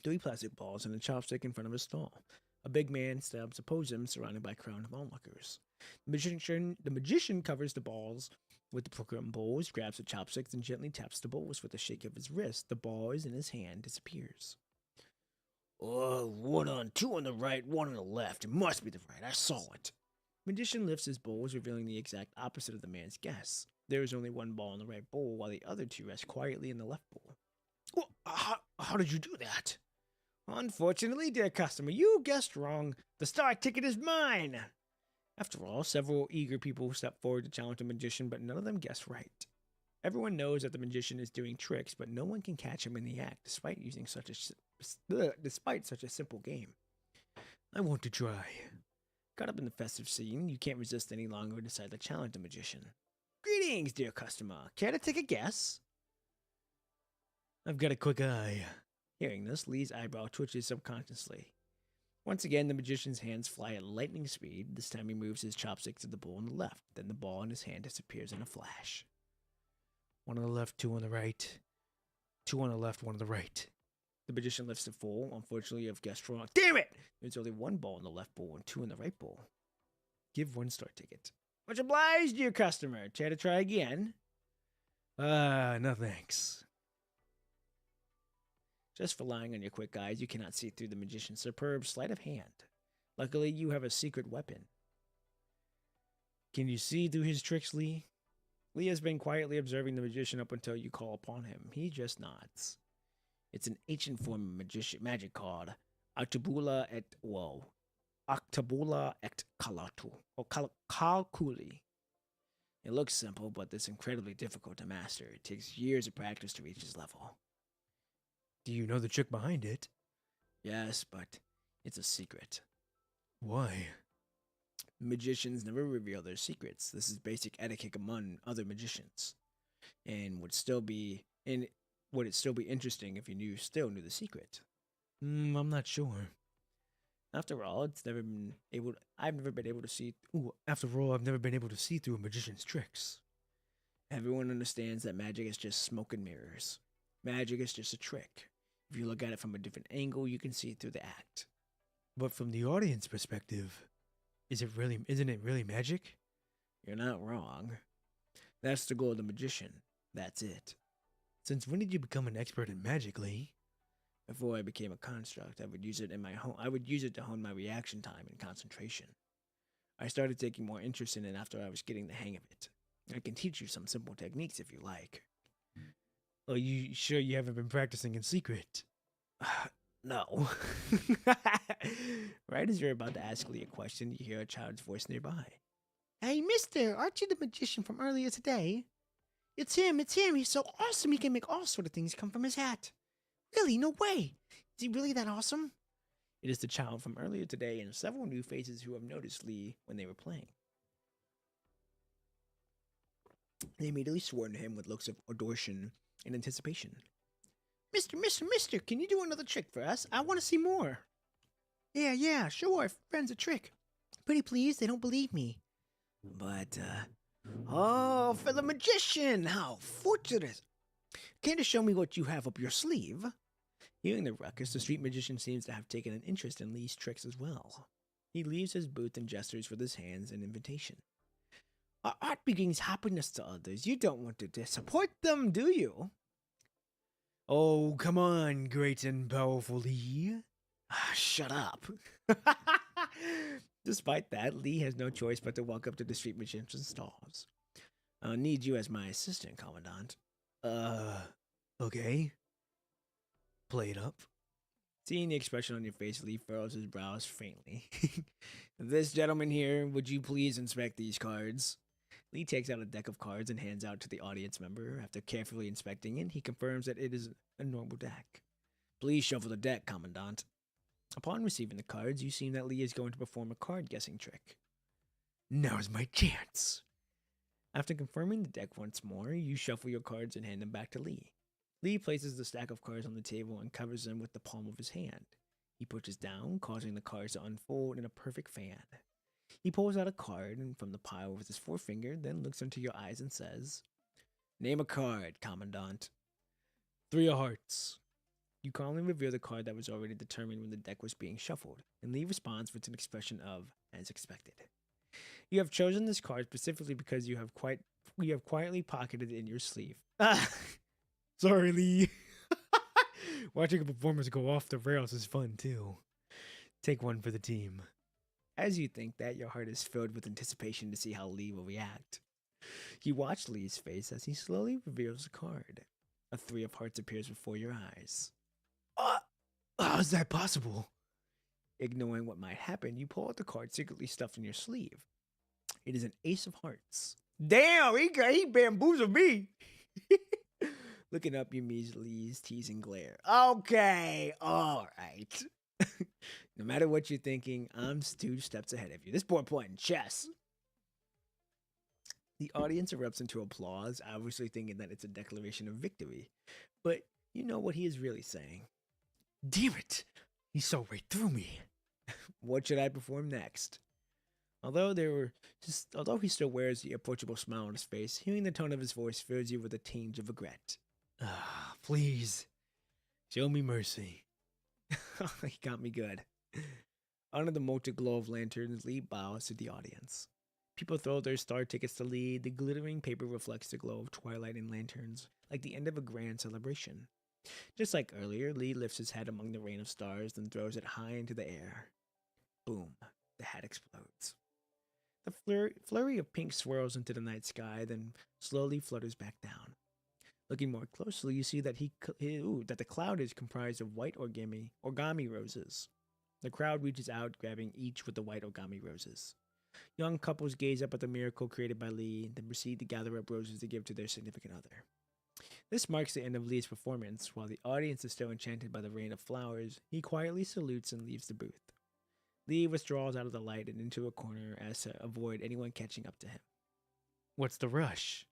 3 plastic balls, and a chopstick in front of his stall. A big man stands opposed him, surrounded by a crowd of onlookers. The magician covers the balls with the broken bowls, grabs the chopsticks, and gently taps the bowls with a shake of his wrist. The ball is in his hand, disappears. Oh, 1 on 2 on the right, 1 on the left. It must be the right. I saw it. Magician lifts his bowls, revealing the exact opposite of the man's guess. There is only 1 ball in the right bowl, while the other 2 rest quietly in the left bowl. Oh, how did you do that? Unfortunately, dear customer, you guessed wrong. The star ticket is mine. After all, several eager people step forward to challenge the magician, but none of them guess right. Everyone knows that the magician is doing tricks, but no one can catch him in the act, despite such a simple game. I want to try. Caught up in the festive scene, you can't resist any longer and decide to challenge the magician. Greetings, dear customer. Care to take a guess? I've got a quick eye. Hearing this, Lee's eyebrow twitches subconsciously. Once again, the magician's hands fly at lightning speed. This time he moves his chopsticks to the bowl on the left. Then the ball in his hand disappears in a flash. 1 on the left, 2 on the right. 2 on the left, 1 on the right. The magician lifts the bowl. Unfortunately, you've guessed wrong. Damn it! There's only 1 ball in the left bowl and 2 in the right bowl. Give 1 star ticket. Much obliged, dear customer. Care to try again? No thanks. Just relying on your quick eyes, you cannot see through the magician's superb sleight of hand. Luckily, you have a secret weapon. Can you see through his tricks, Lee? Lee has been quietly observing the magician up until you call upon him. He just nods. It's an ancient form of magic called Octabula et Kalatu, or Kalkuli. It looks simple, but it's incredibly difficult to master. It takes years of practice to reach his level. Do you know the trick behind it? Yes, but it's a secret. Why? Magicians never reveal their secrets. This is basic etiquette among other magicians. And would it still be interesting if you still knew the secret? I'm not sure. After all, I've never been able to see through a magician's tricks. Everyone understands that magic is just smoke and mirrors. Magic is just a trick. If you look at it from a different angle, you can see through the act. But from the audience perspective, isn't it really magic? You're not wrong. That's the goal of the magician. That's it. Since when did you become an expert in magic, Lee? Before I became a construct, I would use it to hone my reaction time and concentration. I started taking more interest in it after I was getting the hang of it. I can teach you some simple techniques if you like. Are you sure you haven't been practicing in secret? No. Right as you're about to ask Lee a question, you hear a child's voice nearby. Hey, mister, aren't you the magician from earlier today? It's him. He's so awesome he can make all sort of things come from his hat. Really? No way. Is he really that awesome? It is the child from earlier today and several new faces who have noticed Lee when they were playing. They immediately swarmed him with looks of adoration and anticipation. Mister, can you do another trick for us? I want to see more. Yeah, show our friends a trick. Pretty please, they don't believe me. But, oh, for the magician, how fortunate. Care to show me what you have up your sleeve? Hearing the ruckus, the street magician seems to have taken an interest in Lee's tricks as well. He leaves his booth and gestures with his hands in invitation. Our art brings happiness to others. You don't want to disappoint them, do you? Oh, come on, great and powerful Lee. Shut up. Despite that, Lee has no choice but to walk up to the street magician's stalls. I'll need you as my assistant, Commandant. Okay. Play it up. Seeing the expression on your face, Lee furrows his brows faintly. This gentleman here, would you please inspect these cards? Lee takes out a deck of cards and hands out to the audience member. After carefully inspecting it, he confirms that it is a normal deck. Please shuffle the deck, Commandant. Upon receiving the cards, you see that Lee is going to perform a card guessing trick. Now's my chance. After confirming the deck once more, you shuffle your cards and hand them back to Lee. Lee places the stack of cards on the table and covers them with the palm of his hand. He pushes down, causing the cards to unfold in a perfect fan. He pulls out a card from the pile with his forefinger, then looks into your eyes and says, Name a card, Commandant. 3 of hearts. You calmly reveal the card that was already determined when the deck was being shuffled, and Lee responds with an expression of, as expected. You have chosen this card specifically because you have quietly pocketed it in your sleeve. Sorry, Lee. Watching a performance go off the rails is fun, too. Take one for the team. As you think that, your heart is filled with anticipation to see how Lee will react. You watch Lee's face as he slowly reveals the card. A 3 of hearts appears before your eyes. How's that possible? Ignoring what might happen, you pull out the card secretly stuffed in your sleeve. It is an ace of hearts. Damn, he bamboozled me. Looking up, you meet Lee's teasing glare. Okay, all right. No matter what you're thinking, I'm 2 steps ahead of you. This boy playing chess. The audience erupts into applause, obviously thinking that it's a declaration of victory. But you know what he is really saying. Damn it! He saw right through me. What should I perform next? Although he still wears the approachable smile on his face, hearing the tone of his voice fills you with a tinge of regret. Please, show me mercy. He got me good. Under the molten glow of lanterns, Lee bows to the audience. People throw their star tickets to Lee. The glittering paper reflects the glow of twilight and lanterns, like the end of a grand celebration. Just like earlier, Lee lifts his hat among the rain of stars, then throws it high into the air. Boom, the hat explodes. The flurry of pink swirls into the night sky, then slowly flutters back down. Looking more closely, you see that that the cloud is comprised of white origami roses. The crowd reaches out, grabbing each with the white origami roses. Young couples gaze up at the miracle created by Lee, then proceed to gather up roses to give to their significant other. This marks the end of Lee's performance. While the audience is still enchanted by the rain of flowers, he quietly salutes and leaves the booth. Lee withdraws out of the light and into a corner as to avoid anyone catching up to him. What's the rush?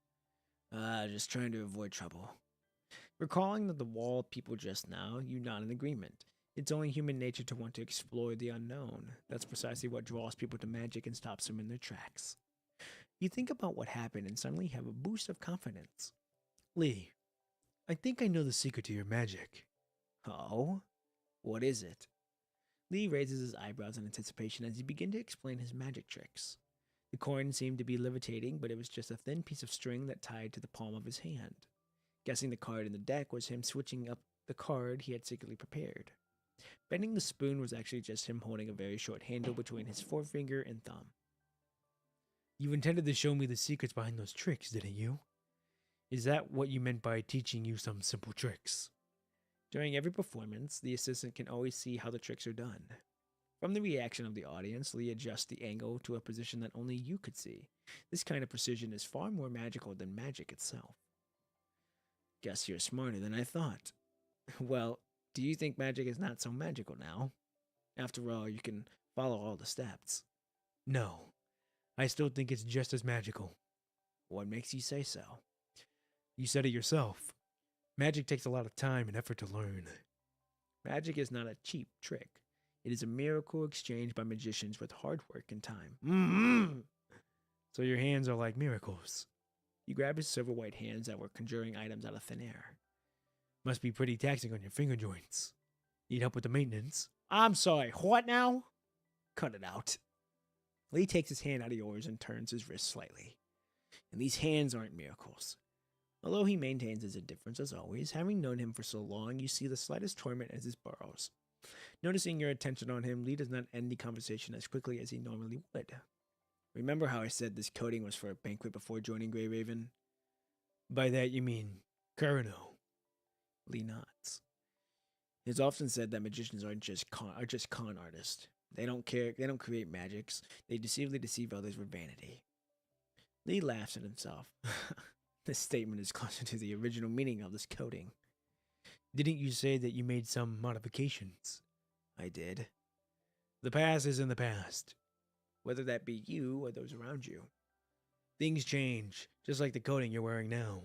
Just trying to avoid trouble. Recalling that the wall people just now, you nod in agreement. It's only human nature to want to explore the unknown. That's precisely what draws people to magic and stops them in their tracks. You think about what happened and suddenly have a boost of confidence. Lee, I think I know the secret to your magic. Oh? What is it? Lee raises his eyebrows in anticipation as he begins to explain his magic tricks. The coin seemed to be levitating, but it was just a thin piece of string that tied to the palm of his hand. Guessing the card in the deck was him switching up the card he had secretly prepared. Bending the spoon was actually just him holding a very short handle between his forefinger and thumb. You intended to show me the secrets behind those tricks, didn't you? Is that what you meant by teaching you some simple tricks? During every performance, the assistant can always see how the tricks are done. From the reaction of the audience, Lee adjusts the angle to a position that only you could see. This kind of precision is far more magical than magic itself. Guess you're smarter than I thought. Well, do you think magic is not so magical now? After all, you can follow all the steps. No, I still think it's just as magical. What makes you say so? You said it yourself. Magic takes a lot of time and effort to learn. Magic is not a cheap trick. It is a miracle exchanged by magicians with hard work and time. So your hands are like miracles. You grab his silver white hands that were conjuring items out of thin air. Must be pretty taxing on your finger joints. Need help with the maintenance? I'm sorry, what now? Cut it out. Lee takes his hand out of yours and turns his wrist slightly. And these hands aren't miracles. Although he maintains his indifference as always, having known him for so long, you see the slightest torment as his burrows. Noticing your attention on him, Lee does not end the conversation as quickly as he normally would. Remember how I said this coating was for a banquet before joining Grey Raven? By that you mean Kurano. Lee nods. It's often said that magicians are just con artists. They don't create magics. They deceivably deceive others with vanity. Lee laughs at himself. This statement is closer to the original meaning of this coating. Didn't you say that you made some modifications? I did. The past is in the past, whether that be you or those around you. Things change, just like the coating you're wearing now.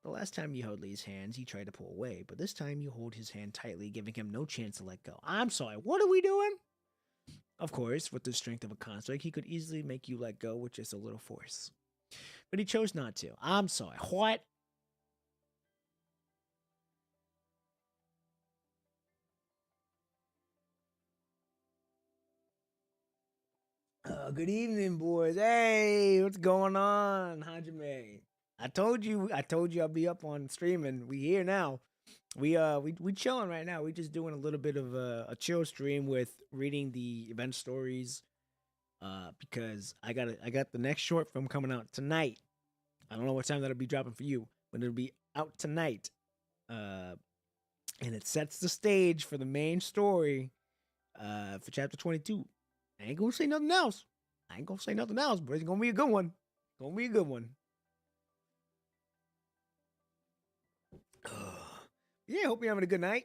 The last time you held Lee's hands, he tried to pull away, but this time you hold his hand tightly, giving him no chance to let go. I'm sorry, what are we doing? Of course, with the strength of a construct, he could easily make you let go with just a little force. But he chose not to. I'm sorry, what? Good evening, boys. Hey, what's going on, Hajime? I told you I'd be up on streaming. We here now. We chilling right now. We just doing a little bit of a chill stream with reading the event stories. Because I got the next short film coming out tonight. I don't know what time that'll be dropping for you, but it'll be out tonight. And it sets the stage for the main story. For chapter 22. I ain't gonna say nothing else. But it's gonna be a good one. Yeah, hope you're having a good night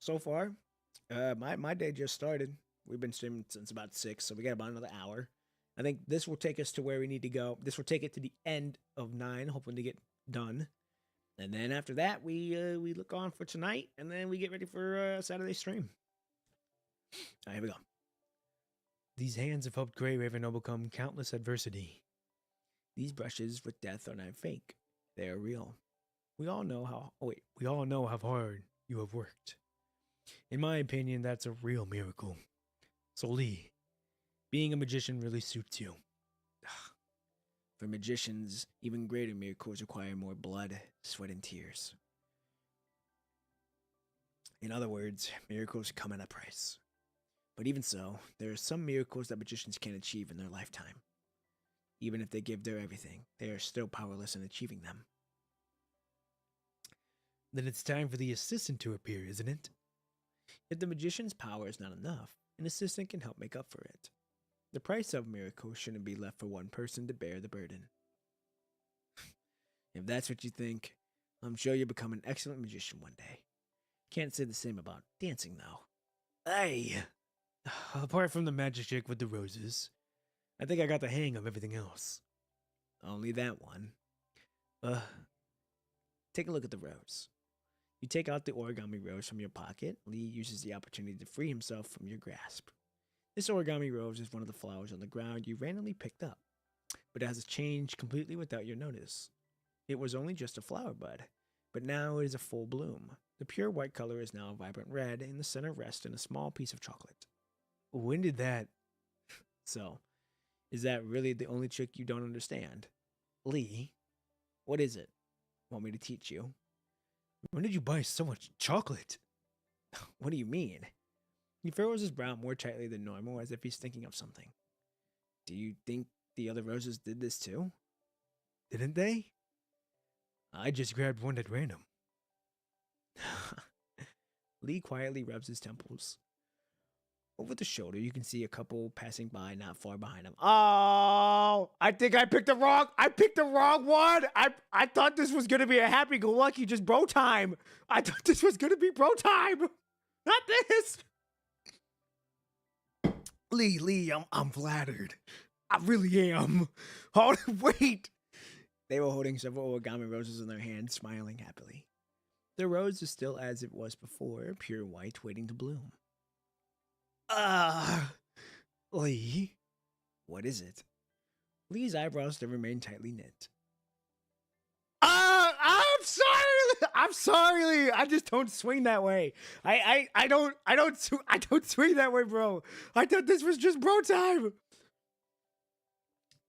so far. My day just started. We've been streaming since about 6, so we got about another hour. I think this will take us to where we need to go. This will take it to the end of 9, hoping to get done. And then after that, we look on for tonight, and then we get ready for Saturday stream. All right, here we go. These hands have helped Grey Raven overcome countless adversity. These brushes with death are not fake. They are real. We all know how hard you have worked. In my opinion, that's a real miracle. So Lee, being a magician really suits you. For magicians, even greater miracles require more blood, sweat, and tears. In other words, miracles come at a price. But even so, there are some miracles that magicians can't achieve in their lifetime. Even if they give their everything, they are still powerless in achieving them. Then it's time for the assistant to appear, isn't it? If the magician's power is not enough, an assistant can help make up for it. The price of miracles shouldn't be left for one person to bear the burden. If that's what you think, I'm sure you'll become an excellent magician one day. Can't say the same about dancing, though. Hey! Apart from the magic trick with the roses, I think I got the hang of everything else. Only that one. Take a look at the rose. You take out the origami rose from your pocket. Lee uses the opportunity to free himself from your grasp. This origami rose is one of the flowers on the ground you randomly picked up, but it has changed completely without your notice. It was only just a flower bud, but now it is a full bloom. The pure white color is now a vibrant red, and the center rests in a small piece of chocolate. When did that... So, is that really the only trick you don't understand? Lee, what is it? Want me to teach you? When did you buy so much chocolate? What do you mean? He furrows his brow more tightly than normal, as if he's thinking of something. Do you think the other roses did this too? Didn't they? I just grabbed one at random. Lee quietly rubs his temples. Over the shoulder, you can see a couple passing by not far behind him. Oh, I think I picked the wrong one. I thought this was going to be a happy-go-lucky just bro time. I thought this was going to be bro time. Not this. Lee, I'm flattered. I really am. Hold, wait. They were holding several origami roses in their hands, smiling happily. The rose is still as it was before, pure white, waiting to bloom. Lee, what is it? Lee's eyebrows still remain tightly knit. I'm sorry. I'm sorry, Lee. I just don't swing that way. I don't swing that way, bro. I thought this was just bro time.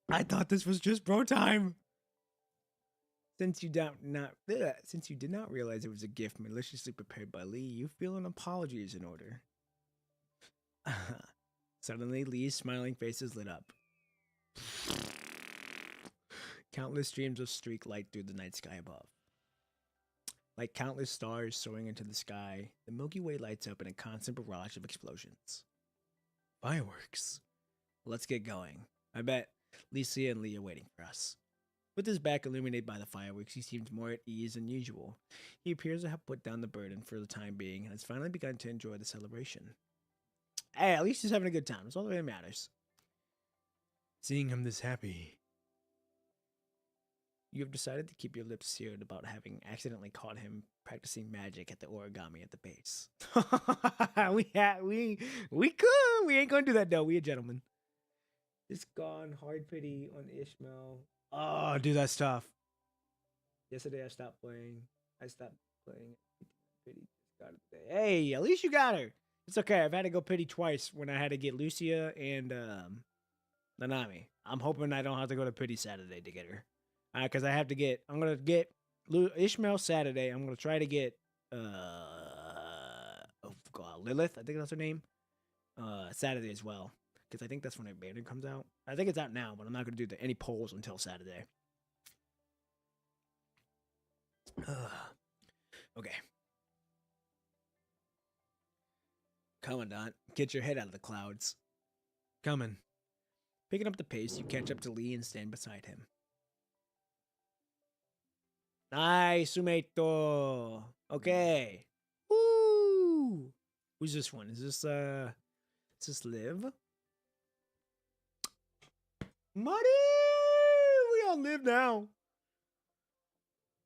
I thought this was just bro time. Since you did not realize it was a gift maliciously prepared by Lee, you feel an apology is in order. Suddenly, Lee's smiling face is lit up. Countless streams of streak light through the night sky above. Like countless stars soaring into the sky, the Milky Way lights up in a constant barrage of explosions. Fireworks. Let's get going. I bet Licia and Lee are waiting for us. With his back illuminated by the fireworks, he seems more at ease than usual. He appears to have put down the burden for the time being and has finally begun to enjoy the celebration. Hey, at least he's having a good time. That's all that really matters. Seeing him this happy. You have decided to keep your lips sealed about having accidentally caught him practicing magic at the origami at the base. we could. We ain't gonna do that though. We a gentleman. It's gone. Hard pity on Ishmael. Oh, dude, that's tough. Yesterday I stopped playing. Pity. Hey, at least you got her. It's okay. I've had to go pity twice when I had to get Lucia and Nanami. I'm hoping I don't have to go to pity Saturday to get her. Because I'm gonna get Ishmael Saturday. I'm gonna try to get Lilith. I think that's her name. Saturday as well. Because I think that's when her banner comes out. I think it's out now, but I'm not gonna do any polls until Saturday. Okay. Commandant, get your head out of the clouds. Coming. Picking up the pace, you catch up to Lee and stand beside him. Nice, Sumeito. Okay. Woo! Who's this one? Is this Liv? Money! We all live now.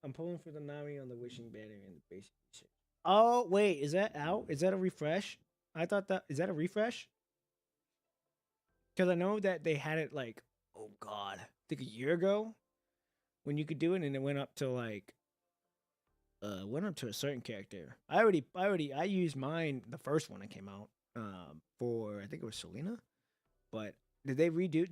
I'm pulling for the Nami on the wishing banner in the basic research. Oh, wait, is that out? Is that a refresh? I thought is that a refresh? Because I know that they had it like, oh god, I think a year ago when you could do it, and it went up to like, went up to a certain character. I used mine, the first one that came out, for, I think it was Selena, but did they re-up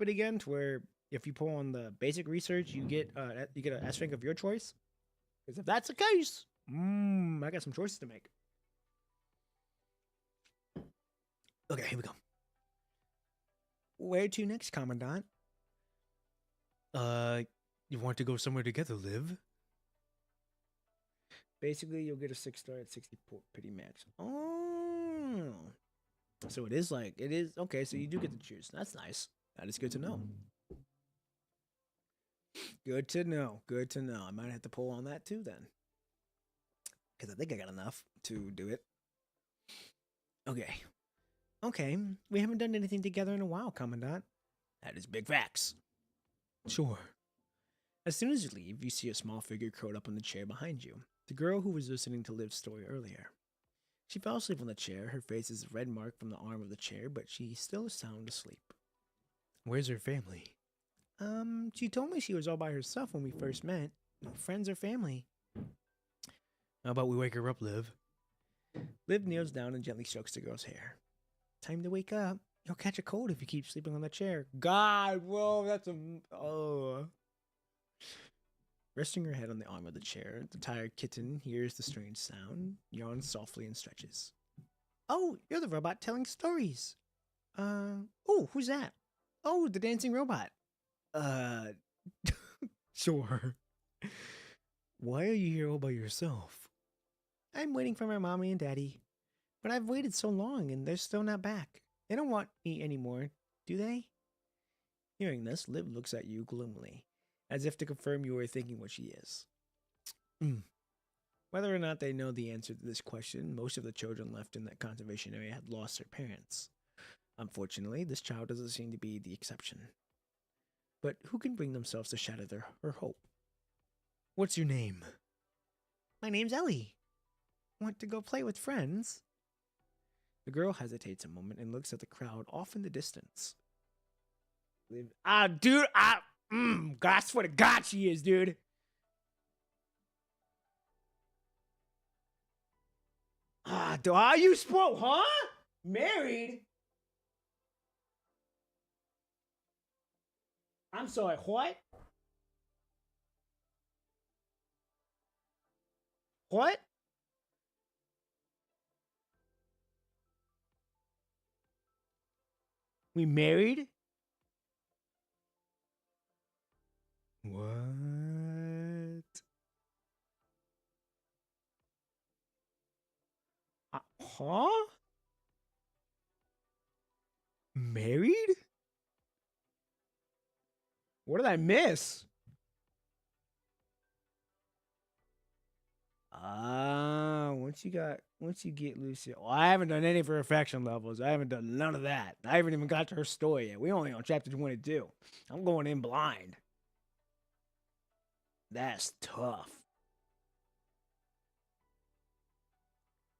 it again to where if you pull on the basic research, you get an S-rank of your choice? Because if that's the case, I got some choices to make. Okay, here we go. Where to next, Commandant? You want to go somewhere together, Liv? Basically, you'll get a 6-star at 60 pity max. Oh. So it is okay, so you do get to choose. That's nice. That is good to know. Good to know. Good to know. I might have to pull on that too then. Because I think I got enough to do it. Okay. Okay. We haven't done anything together in a while, Commandant. That is big facts. Sure. As soon as you leave, you see a small figure curled up on the chair behind you. The girl who was listening to Liv's story earlier. She fell asleep on the chair. Her face is a red mark from the arm of the chair, but she still is sound asleep. Where's her family? She told me she was all by herself when we first met. No friends or family. How about we wake her up, Liv? Liv kneels down and gently strokes the girl's hair. Time to wake up. You'll catch a cold if you keep sleeping on the chair. God, bro, that's oh. Resting her head on the arm of the chair, the tired kitten hears the strange sound, yawns softly and stretches. Oh, you're the robot telling stories. Oh, who's that? Oh, the dancing robot. Sure. Why are you here all by yourself? I'm waiting for my mommy and daddy. But I've waited so long and they're still not back. They don't want me anymore, do they? Hearing this, Liv looks at you gloomily, as if to confirm you are thinking what she is. Whether or not they know the answer to this question, most of the children left in that conservation area had lost their parents. Unfortunately, this child doesn't seem to be the exception. But who can bring themselves to shatter her hope? What's your name? My name's Ellie. Want to go play with friends? The girl hesitates a moment and looks at the crowd off in the distance. Dude, God, I swear to God, she is, dude. Dude, how you spoke, huh? Married? I'm sorry, what? What? We married? What? Huh? Married? What did I miss? Once you get Lucy. Oh, I haven't done any perfection levels. I haven't done none of that. I haven't even got to her story yet. We only on chapter 22. I'm going in blind. That's tough.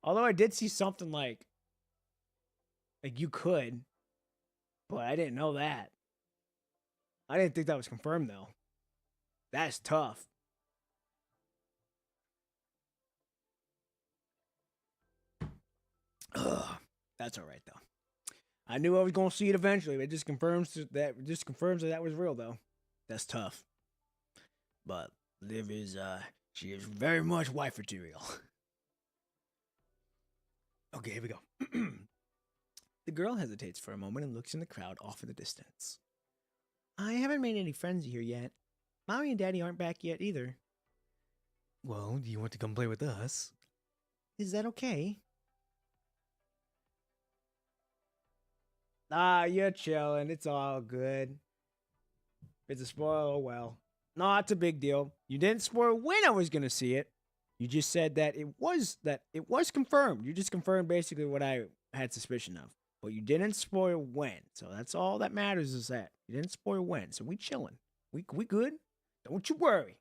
Although I did see something like you could, but I didn't know that. I didn't think that was confirmed though. That's tough. Ugh, that's all right though. I knew I was gonna see it eventually. But it just confirms that was real though. That's tough. But Liv is she is very much wife material. Okay, here we go. The girl hesitates for a moment and looks in the crowd off in the distance. I haven't made any friends here yet. Mommy and Daddy aren't back yet either. Well, do you want to come play with us? Is that okay? You're chilling. It's all good. If it's a spoiler, oh well. No, it's a big deal. You didn't spoil when I was gonna see it. You just said that it was confirmed. You just confirmed basically what I had suspicion of. But you didn't spoil when. So that's all that matters is that. You didn't spoil when. So we chilling. We good. Don't you worry.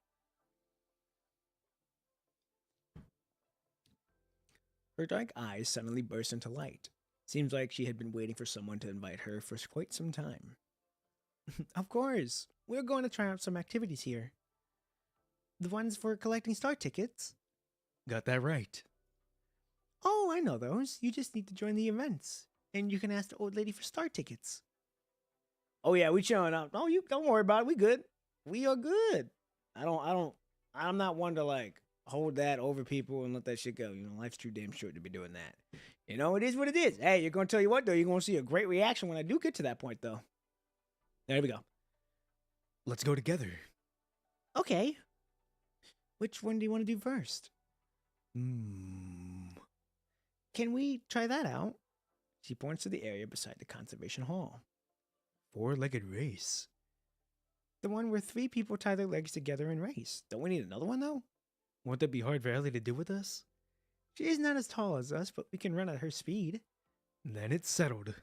Her dark eyes suddenly burst into light. Seems like she had been waiting for someone to invite her for quite some time. Of course. We're going to try out some activities here. The ones for collecting star tickets? Got that right. Oh, I know those. You just need to join the events. And you can ask the old lady for star tickets. Oh yeah, we showing up. Oh, you don't worry about it. We good. We are good. I'm not one to like hold that over people and let that shit go. You know, life's too damn short to be doing that. You know, it is what it is. Hey, you're gonna tell you what though, you're gonna see a great reaction when I do get to that point though. There we go. Let's go together. Okay. Which one do you want to do first? Can we try that out? She points to the area beside the conservation hall. Four-legged race. The one where 3 people tie their legs together and race. Don't we need another one, though? Won't that be hard for Ellie to do with us? She is not as tall as us, but we can run at her speed. Then it's settled.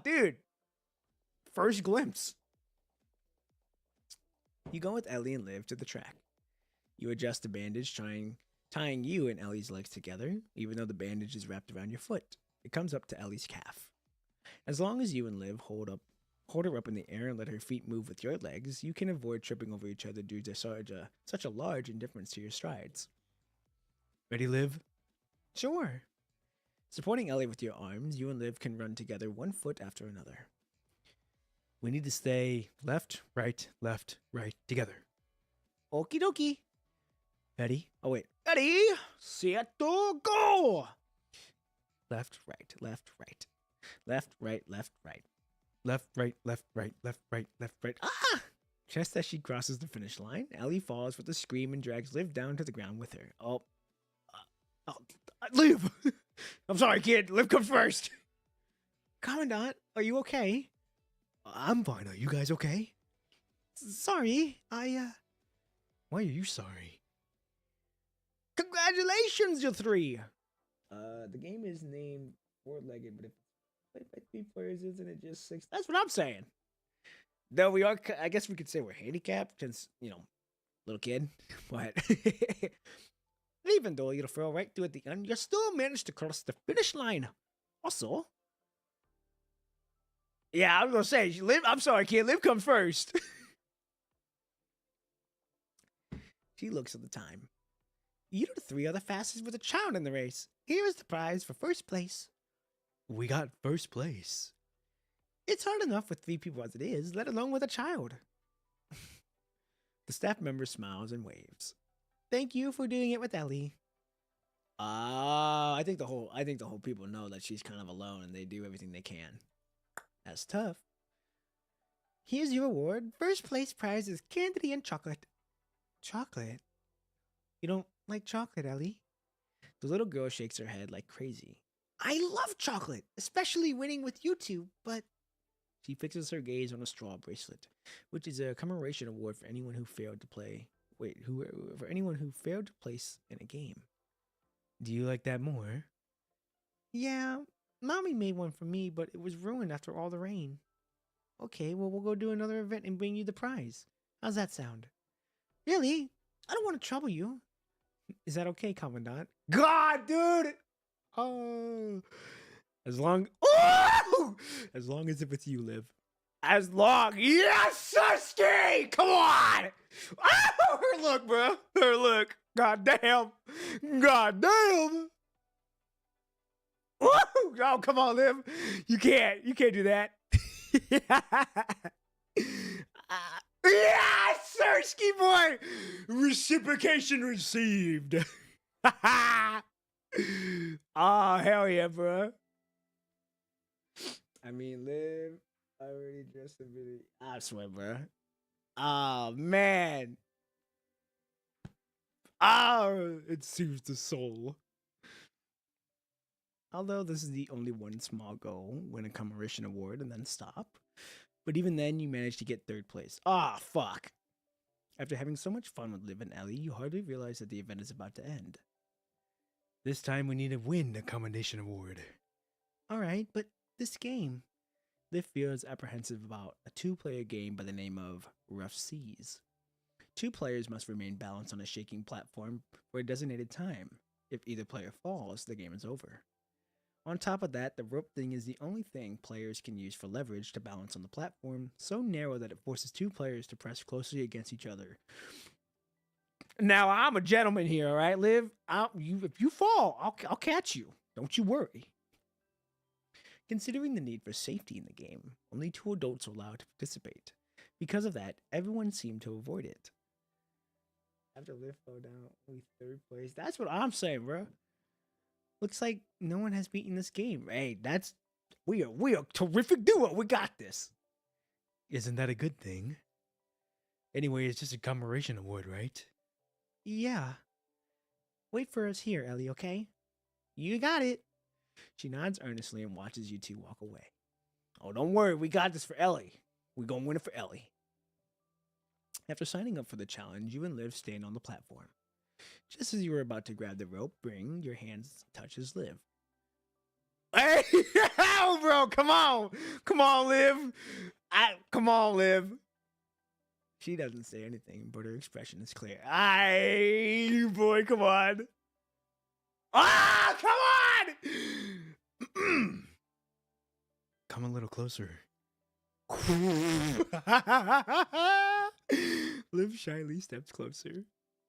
Dude. First glimpse. You go with Ellie and Liv to the track. You adjust the bandage, tying you and Ellie's legs together, even though the bandage is wrapped around your foot. It comes up to Ellie's calf. As long as you and Liv hold her up in the air and let her feet move with your legs, you can avoid tripping over each other due to such a large indifference to your strides. Ready, Liv? Sure. Supporting Ellie with your arms, you and Liv can run together one foot after another. We need to stay left, right, together. Okie dokie. Ready? Oh, wait. Ready, set, go! Left, right, left, right. Left, right, left, right. Left, right, left, right, left, right, left, right. Ah! Just as she crosses the finish line, Ellie falls with a scream and drags Liv down to the ground with her. Liv! I'm sorry, kid. Liv comes first. Commandant, are you okay? I'm fine. Are you guys okay? Sorry, Why are you sorry? Congratulations, you 3! The game is named Four-Legged, but if played by 3 players, isn't it just 6? That's what I'm saying. Though we are, I guess we could say we're handicapped, since, little kid. But And even though you fell right through at the end, you still managed to cross the finish line. Also, yeah, I was gonna say, Liv. I'm sorry, kid. Liv comes first. She looks at the time. You the three are the fastest with a child in the race. Here is the prize for first place. We got first place. It's hard enough with 3 people as it is, let alone with a child. The staff member smiles and waves. Thank you for doing it with Ellie. I think the whole people know that she's kind of alone and they do everything they can. That's tough. Here's your award. First place prize is candy and chocolate. Chocolate? You don't like chocolate, Ellie? The little girl shakes her head like crazy. I love chocolate, especially winning with you two, but... She fixes her gaze on a straw bracelet, which is a commemoration award for anyone who failed to play... for anyone who failed to place in a game. Do you like that more? Yeah, Mommy made one for me, but it was ruined after all the rain. Okay, well, we'll go do another event and bring you the prize. How's that sound? Really? I don't want to trouble you. Is that okay, Commandant? God, dude! Oh, as long as it's with you, Liv. As long, yes, Sirski! Come on! Oh, her look, bro. Her look. God damn. God damn. Woo! Oh, come on, Liv. You can't do that. Yeah, Sirski boy! Reciprocation received. Oh, hell yeah, bro. I mean, Liv, I already dressed a bit. I swear, bro. Oh, man. Oh, it soothes the soul. Although this is the only one small goal, win a commemoration award and then stop. But even then, you managed to get 3rd place. Ah, fuck. After having so much fun with Liv and Ellie, you hardly realize that the event is about to end. This time we need to win the commendation award. Alright, but this game. Liv feels apprehensive about a 2-player game by the name of Rough Seas. 2 players must remain balanced on a shaking platform for a designated time. If either player falls, the game is over. On top of that, the rope thing is the only thing players can use for leverage to balance on the platform, so narrow that it forces 2 players to press closely against each other. Now, I'm a gentleman here, all right, Liv? If you fall, I'll catch you. Don't you worry. Considering the need for safety in the game, only 2 adults are allowed to participate. Because of that, everyone seemed to avoid it. After Liv fell down, only 3rd place. That's what I'm saying, bro. Looks like no one has beaten this game. Hey, we are a terrific duo. We got this. Isn't that a good thing? Anyway, it's just a commemoration award, right? Yeah. Wait for us here, Ellie, okay? You got it. She nods earnestly and watches you 2 walk away. Oh, don't worry. We got this for Ellie. We're gonna win it for Ellie. After signing up for the challenge, you and Liv stand on the platform. Just as you were about to grab the rope, your hands touches Liv. Hey, oh, bro, come on, Liv. Come on, Liv. She doesn't say anything, but her expression is clear. Aye, boy, come on. Ah, come on. Come a little closer. Liv shyly steps closer.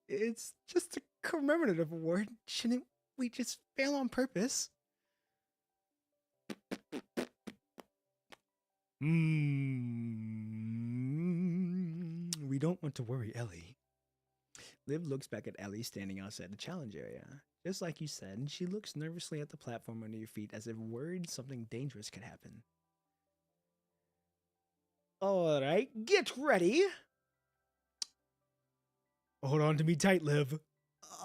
It's just a commemorative award. Shouldn't we just fail on purpose? We don't want to worry Ellie. Liv looks back at Ellie standing outside the challenge area. Just like you said, she looks nervously at the platform under your feet as if worried something dangerous could happen. Alright, get ready. Hold on to me tight, Liv.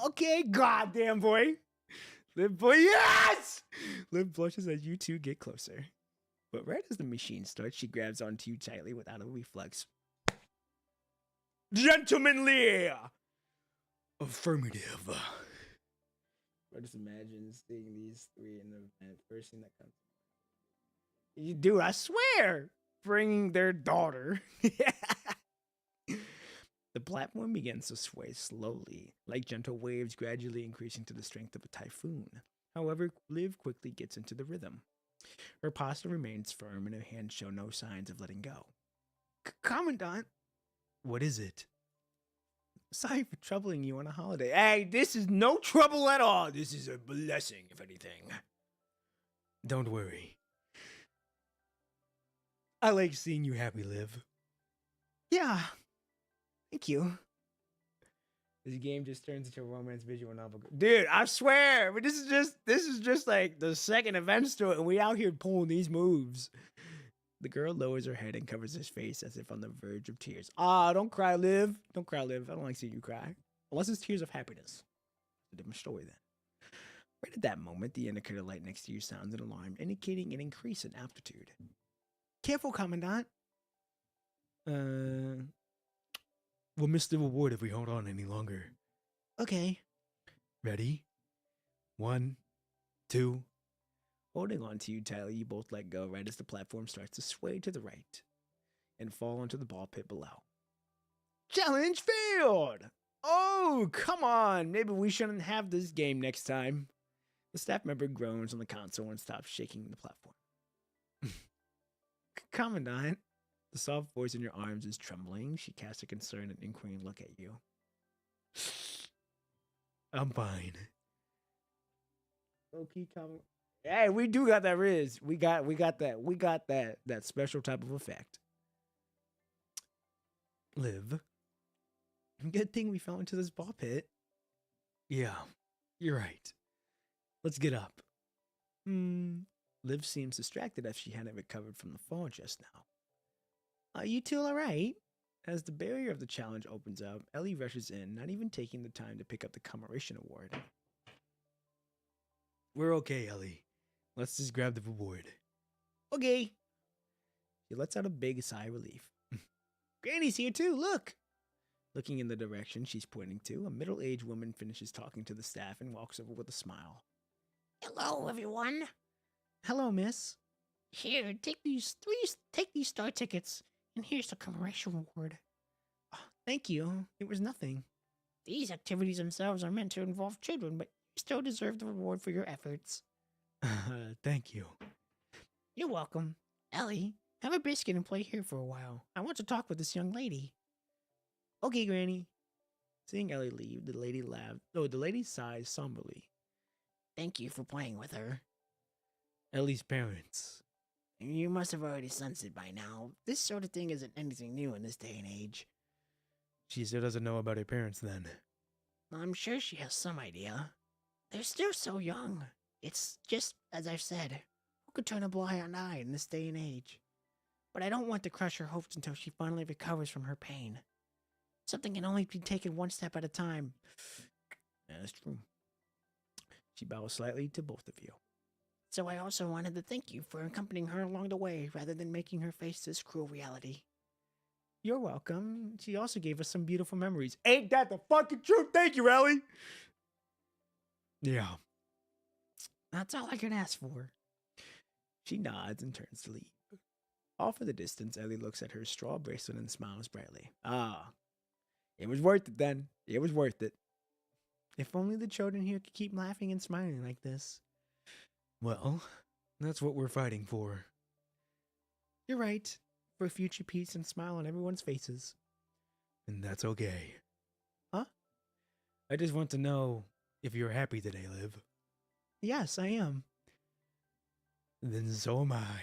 Okay, goddamn boy. Liv, boy, yes! Liv blushes as you 2 get closer. But right as the machine starts, she grabs onto you tightly without a reflex. Gentlemanly! Affirmative. I just imagine seeing these 3 in the event. First thing that comes. You do, I swear! Bringing their daughter. The platform begins to sway slowly, like gentle waves gradually increasing to the strength of a typhoon. However, Liv quickly gets into the rhythm. Her posture remains firm and her hands show no signs of letting go. Commandant! What is it? Sorry for troubling you on a holiday. Hey, this is no trouble at all. This is a blessing, if anything. Don't worry. I like seeing you happy, Liv. Yeah. Thank you. This game just turns into a romance visual novel. Dude, I swear, but this is just like the second event to it, and we out here pulling these moves. The girl lowers her head and covers his face as if on the verge of tears. Ah, don't cry, Liv. Don't cry, Liv. I don't like seeing you cry. Unless it's tears of happiness. It's a different story then. Right at that moment, the indicator light next to you sounds an alarm, indicating an increase in altitude. Careful, Commandant. We'll miss the reward if we hold on any longer. Okay. Ready? 1, 2. Holding on to you tightly, you both let go right as the platform starts to sway to the right and fall into the ball pit below. Challenge failed! Oh, come on! Maybe we shouldn't have this game next time. The staff member groans on the console and stops shaking the platform. Commandant, the soft voice in your arms is trembling. She casts a concerned and inquiring look at you. I'm fine. Okay, come. Hey, we do got that Riz. We got that special type of effect. Liv. Good thing we fell into this ball pit. Yeah, you're right. Let's get up. Liv seems distracted as she hadn't recovered from the fall just now. Are you two alright? As the barrier of the challenge opens up, Ellie rushes in, not even taking the time to pick up the commemoration award. We're okay, Ellie. Let's just grab the reward. Okay. She lets out a big sigh of relief. Granny's here too, look! Looking in the direction she's pointing to, a middle-aged woman finishes talking to the staff and walks over with a smile. Hello, everyone. Hello, miss. Here, take these star tickets, and here's the commemoration award. Oh, thank you. It was nothing. These activities themselves are meant to involve children, but you still deserve the reward for your efforts. Thank you. You're welcome. Ellie, have a biscuit and play here for a while. I want to talk with this young lady. Okay, Granny. Seeing Ellie leave, the lady laughed. Oh, the lady sighed somberly. Thank you for playing with her. Ellie's parents. You must have already sensed it by now. This sort of thing isn't anything new in this day and age. She still doesn't know about her parents then. I'm sure she has some idea. They're still so young. It's just, as I've said, who could turn a blind eye in this day and age? But I don't want to crush her hopes until she finally recovers from her pain. Something can only be taken one step at a time. That's true. She bows slightly to both of you. So I also wanted to thank you for accompanying her along the way rather than making her face this cruel reality. You're welcome. She also gave us some beautiful memories. Ain't that the fucking truth? Thank you, Ellie. Yeah. That's all I can ask for. She nods and turns to leave. Off in the distance, Ellie looks at her straw bracelet and smiles brightly. Ah, it was worth it then. It was worth it. If only the children here could keep laughing and smiling like this. Well, that's what we're fighting for. You're right. For future peace and smile on everyone's faces. And that's okay. Huh? I just want to know if you're happy today, Liv. Yes, I am. Then so am I.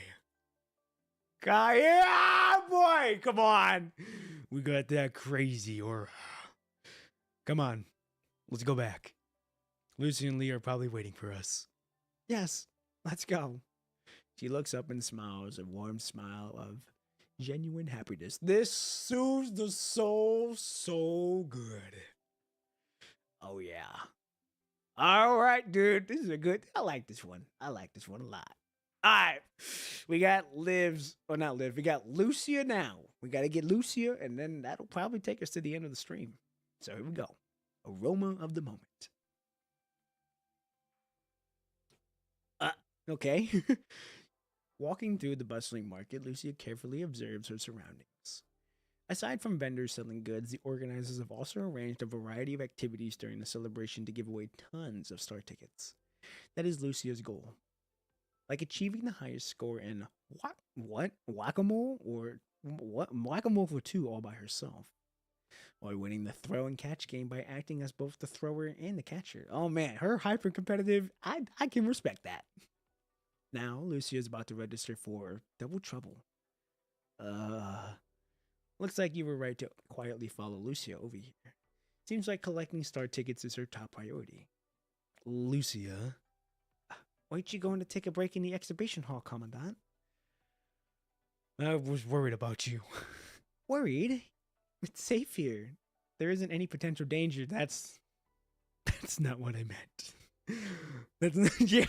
God, yeah, boy! Come on! We got that crazy aura. Come on. Let's go back. Lucy and Lee are probably waiting for us. Yes, let's go. She looks up and smiles, a warm smile of genuine happiness. This soothes the soul so good. Oh, yeah. All right, dude. This is a good. I like this one. I like this one a lot. All right. We got Liv's, or not Liv. We got Lucia now. We got to get Lucia, and then that'll probably take us to the end of the stream. So here we go. Aroma of the moment. Okay. Walking through the bustling market, Lucia carefully observes her surroundings. Aside from vendors selling goods, the organizers have also arranged a variety of activities during the celebration to give away tons of star tickets. That is Lucia's goal. Like achieving the highest score in whack-a-mole or whack-a-mole for two all by herself. Or winning the throw and catch game by acting as both the thrower and the catcher. Oh man, her hyper competitive, I can respect that. Now, Lucia is about to register for Double Trouble. Looks like you were right to quietly follow Lucia over here. Seems like collecting star tickets is her top priority. Lucia? Weren't you going to take a break in the exhibition hall, Commandant? I was worried about you. Worried? It's safe here. There isn't any potential danger. That's not what I meant. That's not, yeah.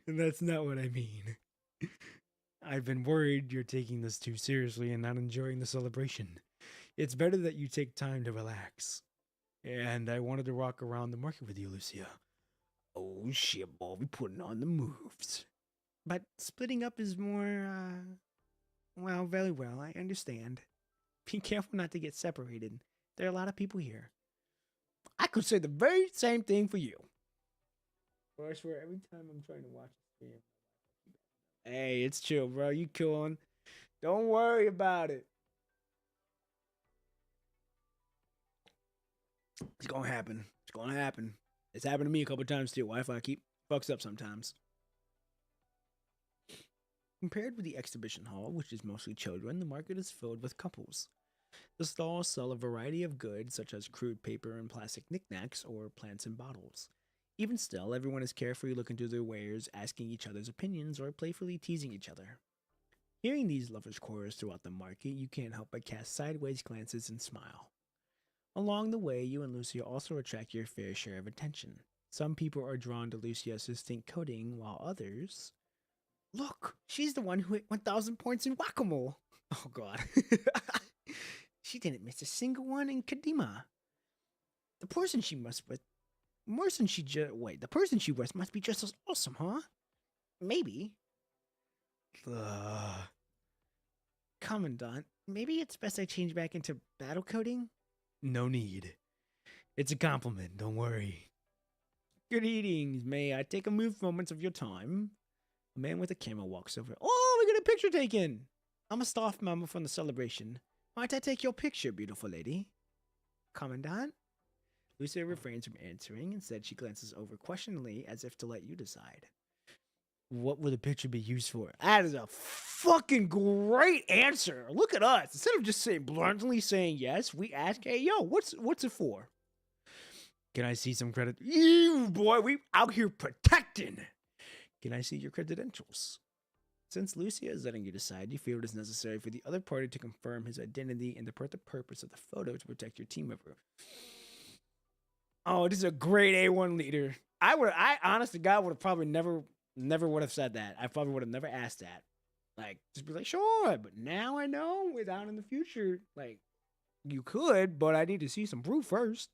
That's not what I mean. I've been worried you're taking this too seriously and not enjoying the celebration. It's better that you take time to relax. And I wanted to walk around the market with you, Lucia. Oh shit, boy, we putting on the moves. But splitting up is more, well, very well, I understand. Be careful not to get separated. There are a lot of people here. I could say the very same thing for you. Well, I swear, every time I'm trying to watch a stream, hey, it's chill, bro. You killing. Don't worry about it. It's gonna happen. It's gonna happen. It's happened to me a couple times too. Wi-Fi keep fucks up sometimes. Compared with the exhibition hall, which is mostly children, the market is filled with couples. The stalls sell a variety of goods such as crude paper and plastic knickknacks or plants and bottles. Even still, everyone is carefully looking through their wares, asking each other's opinions or playfully teasing each other. Hearing these lovers' quarrels throughout the market, you can't help but cast sideways glances and smile. Along the way, you and Lucia also attract your fair share of attention. Some people are drawn to Lucia's distinct coding, while others... Look, she's the one who hit 1,000 points in Whack-A-Mole. Oh god. She didn't miss a single one in Kadima. The person she with must be just as awesome, huh? Maybe. Commandant, maybe it's best I change back into battle coding? No need. It's a compliment, don't worry. Good evenings. May I take a moments of your time? A man with a camera walks over. Oh, we got a picture taken! I'm a staff member from the celebration. Might I take your picture, beautiful lady? Commandant? Lucia refrains from answering. Instead, she glances over questioningly as if to let you decide. What would the picture be used for? That is a fucking great answer. Look at us. Instead of just bluntly saying yes, we ask, hey, yo, what's it for? Can I see some credit? You boy, we out here protecting. Can I see your credentials? Since Lucia is letting you decide, you feel it is necessary for the other party to confirm his identity and the purpose of the photo to protect your team member. Oh, this is a great A1 leader. I honest to God would have probably never would have said that. I probably would have never asked that. Like, just be like, sure, but now I know without in the future. Like, you could, but I need to see some proof first.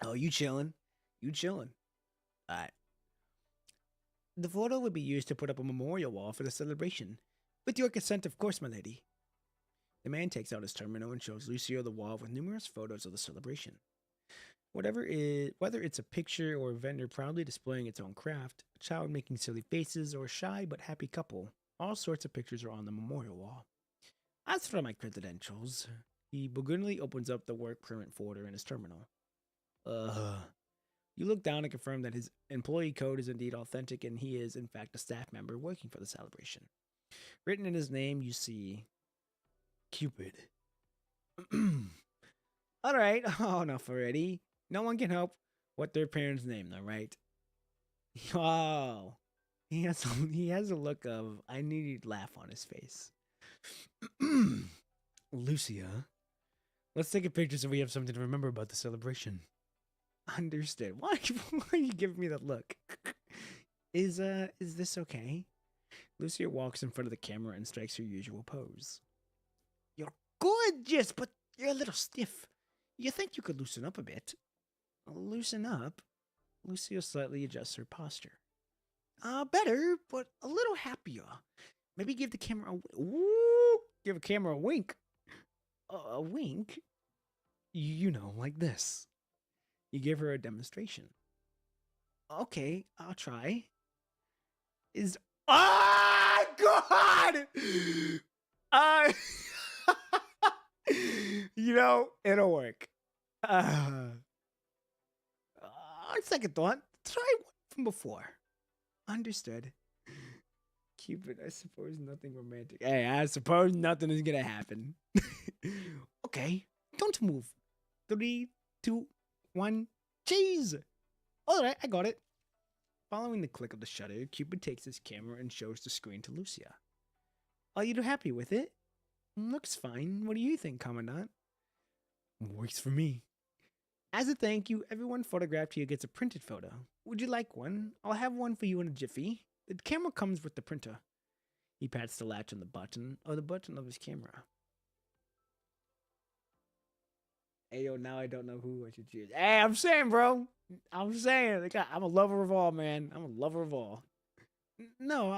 Oh, you chilling. You chilling. All right. The photo would be used to put up a memorial wall for the celebration. With your consent, of course, my lady. The man takes out his terminal and shows Lucia the wall with numerous photos of the celebration. Whether it's a picture or a vendor proudly displaying its own craft, a child making silly faces, or a shy but happy couple, all sorts of pictures are on the memorial wall. As for my credentials, he begrudgingly opens up the work permit folder in his terminal. You look down and confirm that his employee code is indeed authentic and he is, in fact, a staff member working for the celebration. Written in his name, you see Cupid. Alright, oh, enough already. No one can help what their parents name, though, right? Oh, he has a look of I need to laugh on his face. Lucia, let's take a picture so we have something to remember about the celebration. Understood. Why are you giving me that look? Is this okay? Lucia walks in front of the camera and strikes her usual pose. You're gorgeous, but you're a little stiff. You think you could loosen up a bit? Loosen up? Lucia slightly adjusts her posture. Better, but a little happier. Maybe give the camera ooh, give a camera a wink. A wink? You know, like this. You give her a demonstration. Okay, I'll try. Is oh God! Uh, you know, it'll work. On second thought, try one from before. Understood. Cupid, I suppose nothing romantic. Hey, I suppose nothing is gonna happen. Okay, don't move. 3, 2, 1, cheese! Alright, I got it. Following the click of the shutter, Cupid takes his camera and shows the screen to Lucia. Are you happy with it? Looks fine. What do you think, Commandant? Works for me. As a thank you, everyone photographed here gets a printed photo. Would you like one? I'll have one for you in a jiffy. The camera comes with the printer. He pats the latch on the button of his camera. Ayo, now I don't know who I should choose. Hey, I'm saying, bro. I'm saying. Like, I'm a lover of all, man. I'm a lover of all. No,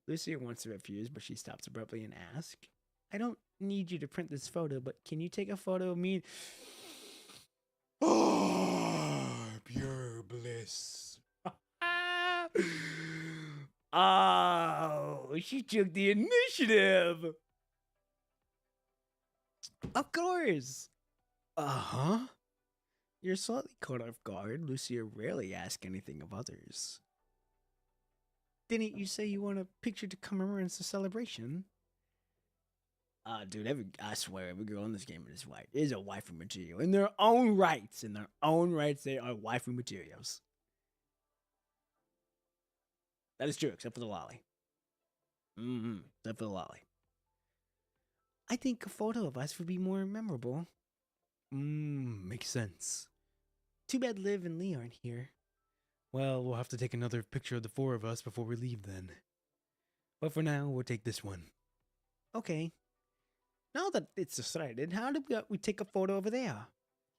Lucia wants to refuse, but she stops abruptly and asks, I don't need you to print this photo, but can you take a photo of me? Oh, pure bliss. Oh, she took the initiative. Of course. Uh-huh. You're slightly caught off guard. Lucia rarely asks anything of others. Didn't you say you want a picture to commemorate the celebration? Dude, I swear, every girl in this game is a waifu material. In their own rights, they are waifu materials. That is true, except for the lolly. Except for the lolly. I think a photo of us would be more memorable. Makes sense. Too bad Liv and Lee aren't here. Well, we'll have to take another picture of the 4 of us before we leave then. But for now, we'll take this one. Okay. Now that it's decided, how do we take a photo over there?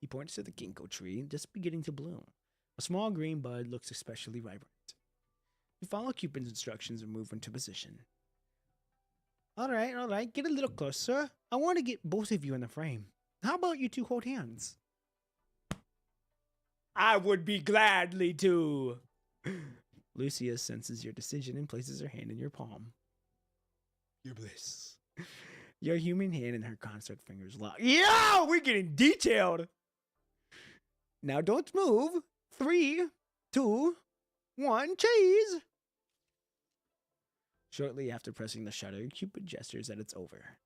He points to the ginkgo tree, just beginning to bloom. A small green bud looks especially vibrant. You follow Cupid's instructions and move into position. Alright, get a little closer. I want to get both of you in the frame. How about you two hold hands? I would be gladly to. Lucia senses your decision and places her hand in your palm. Your bliss. Your human hand and her construct fingers lock. Yeah, we're getting detailed. Now don't move. 3, 2, 1, cheese. Shortly after pressing the shutter, Cupid gestures that it's over.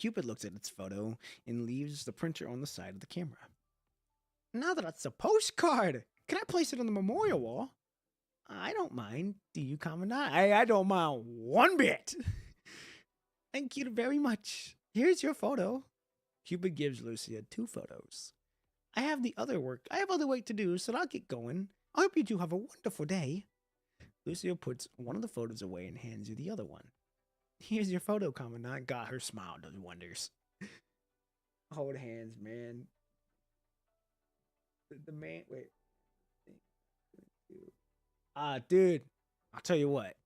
Cupid looks at its photo and leaves the printer on the side of the camera. Now that it's a postcard, can I place it on the memorial wall? I don't mind. Do you, Commandant? I don't mind one bit. Thank you very much. Here's your photo. Cupid gives Lucia 2 photos. I have other work to do, so I'll get going. I hope you two have a wonderful day. Lucia puts one of the photos away and hands you the other one. Here's your photo, Commandant. God, her smile does wonders. Hold hands, man. The man, wait. Dude, I'll tell you what.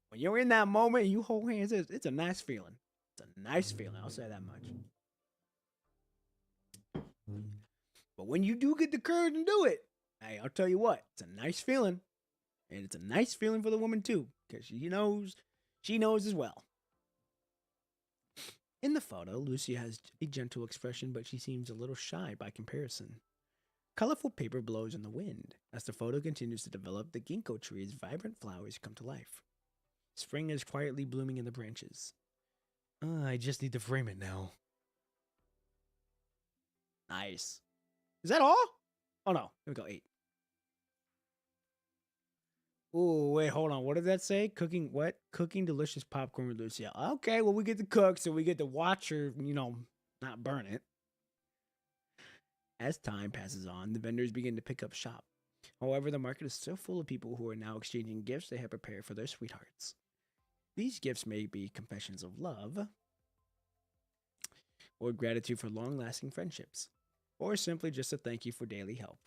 When you're in that moment, you hold hands, it's a nice feeling. It's a nice feeling, I'll say that much. But when you do get the courage and do it, hey, I'll tell you what, it's a nice feeling. And it's a nice feeling for the woman too, because she knows as well. In the photo, Lucia has a gentle expression, but she seems a little shy by comparison. Colorful paper blows in the wind. As the photo continues to develop, the ginkgo tree's vibrant flowers come to life. Spring is quietly blooming in the branches. I just need to frame it now. Nice. Is that all? Oh no, here we go, 8. Oh, wait, hold on. What did that say? Cooking what? Cooking delicious popcorn with Lucia. Okay, well, we get to cook, so we get to watch her, not burn it. As time passes on, the vendors begin to pick up shop. However, the market is still full of people who are now exchanging gifts they have prepared for their sweethearts. These gifts may be confessions of love, or gratitude for long-lasting friendships, or simply just a thank you for daily help.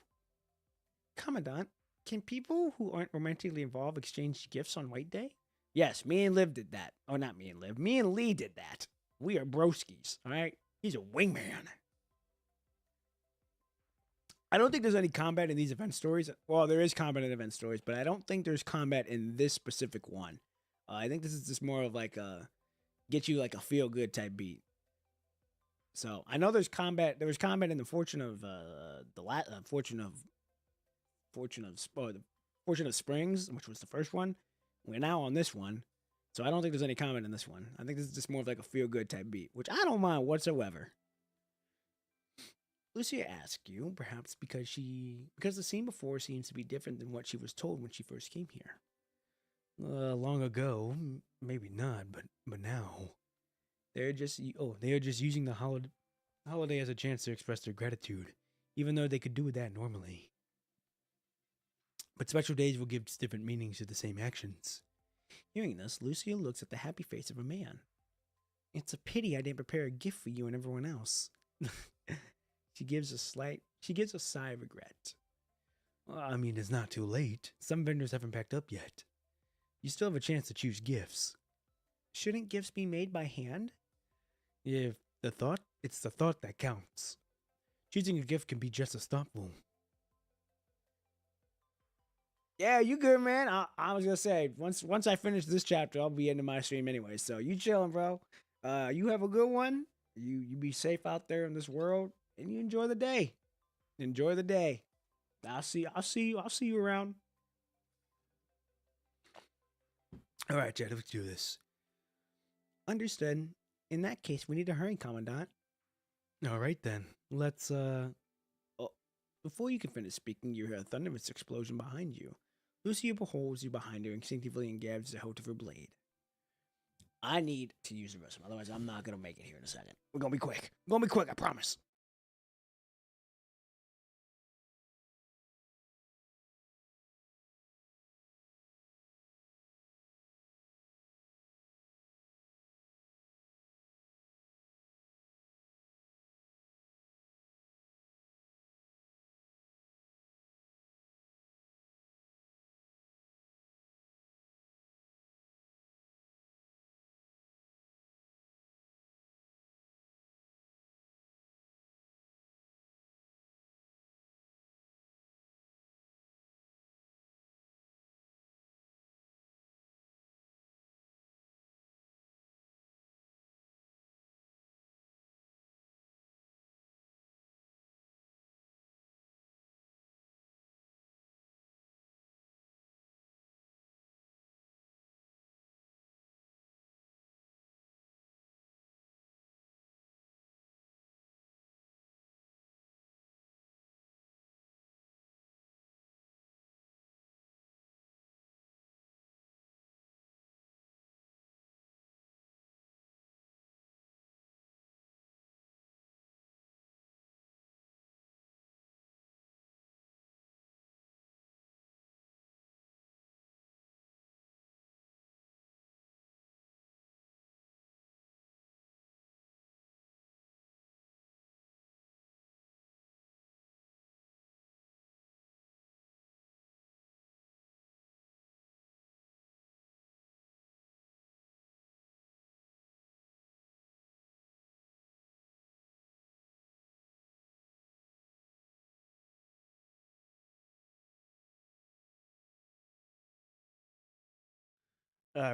Commandant, Can people who aren't romantically involved exchange gifts on White Day? Yes, me and Liv did that. Oh, not me and Liv. Me and Lee did that. We are broskies, all right? He's a wingman. I don't think there's any combat in these event stories. Well, there is combat in event stories, but I don't think there's combat in this specific one. I think this is just more of like a get you like a feel good type beat. So I know there's combat. There was combat in the Fortune of Fortune of Springs, which was the first one. We're now on this one, so I don't think there's any combat in this one. I think this is just more of like a feel good type beat, which I don't mind whatsoever. Lucia asks you, perhaps because the scene before seems to be different than what she was told when she first came here. Long ago, maybe not, but now they are just using the holiday as a chance to express their gratitude, even though they could do that normally. But special days will give different meanings to the same actions. Hearing this, Lucia looks at the happy face of a man. It's a pity I didn't prepare a gift for you and everyone else. She gives a sigh of regret. Well, I mean, it's not too late. Some vendors haven't packed up yet. You still have a chance to choose gifts. Shouldn't gifts be made by hand? It's the thought that counts. Choosing a gift can be just as thoughtful. Yeah, you good, man. I was gonna say once I finish this chapter, I'll be into my stream anyway. So you chilling, bro. You have a good one. You be safe out there in this world, and you enjoy the day. Enjoy the day. I'll see you around. All right, Jed, let's do this. Understood. In that case, we need to hurry, Commandant. All right then. Let's before you can finish speaking, you hear a thunderous explosion behind you. Lucia beholds you behind her instinctively and grabs the hilt of her blade. I need to use the restroom, otherwise I'm not gonna make it here in a second. We're gonna be quick. I promise.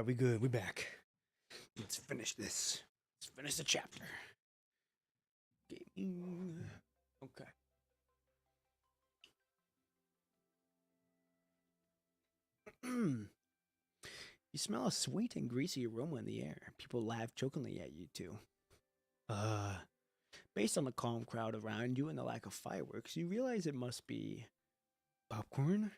We good. We back. Let's finish this. Let's finish the chapter. Gaming. Okay. You smell a sweet and greasy aroma in the air. People laugh jokingly at you too. Based on the calm crowd around you and the lack of fireworks, you realize it must be popcorn.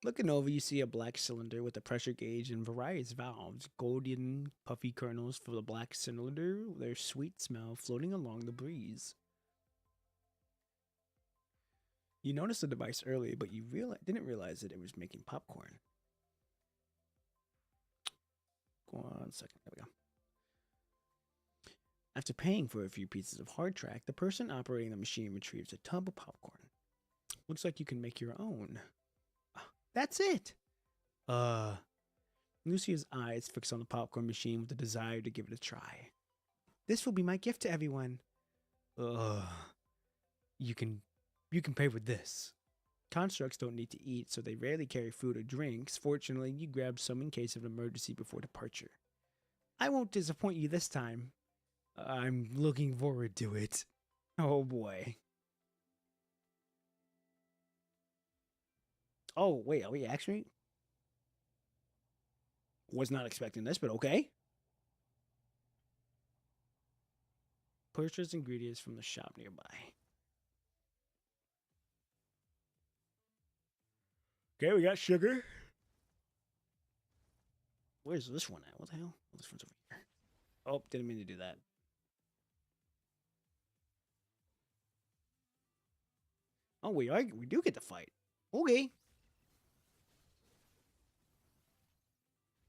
Looking over, you see a black cylinder with a pressure gauge and various valves. Golden, puffy kernels fill the black cylinder, their sweet smell floating along the breeze. You noticed the device earlier, but you didn't realize that it was making popcorn. Go on a second. There we go. After paying for a few pieces of hardtack, the person operating the machine retrieves a tub of popcorn. Looks like you can make your own. That's it. Lucia's eyes fixed on the popcorn machine with a desire to give it a try. This will be my gift to everyone. Ugh. You can pay with this. Constructs don't need to eat, so they rarely carry food or drinks. Fortunately, you grab some in case of an emergency before departure. I won't disappoint you this time. I'm looking forward to it. Oh boy. Oh, wait, are we actually? Was not expecting this, but okay. Purchase ingredients from the shop nearby. Okay, we got sugar. Where's this one at? What the hell? Oh, this one's over here. Oh, didn't mean to do that. Oh, we do get to fight. Okay.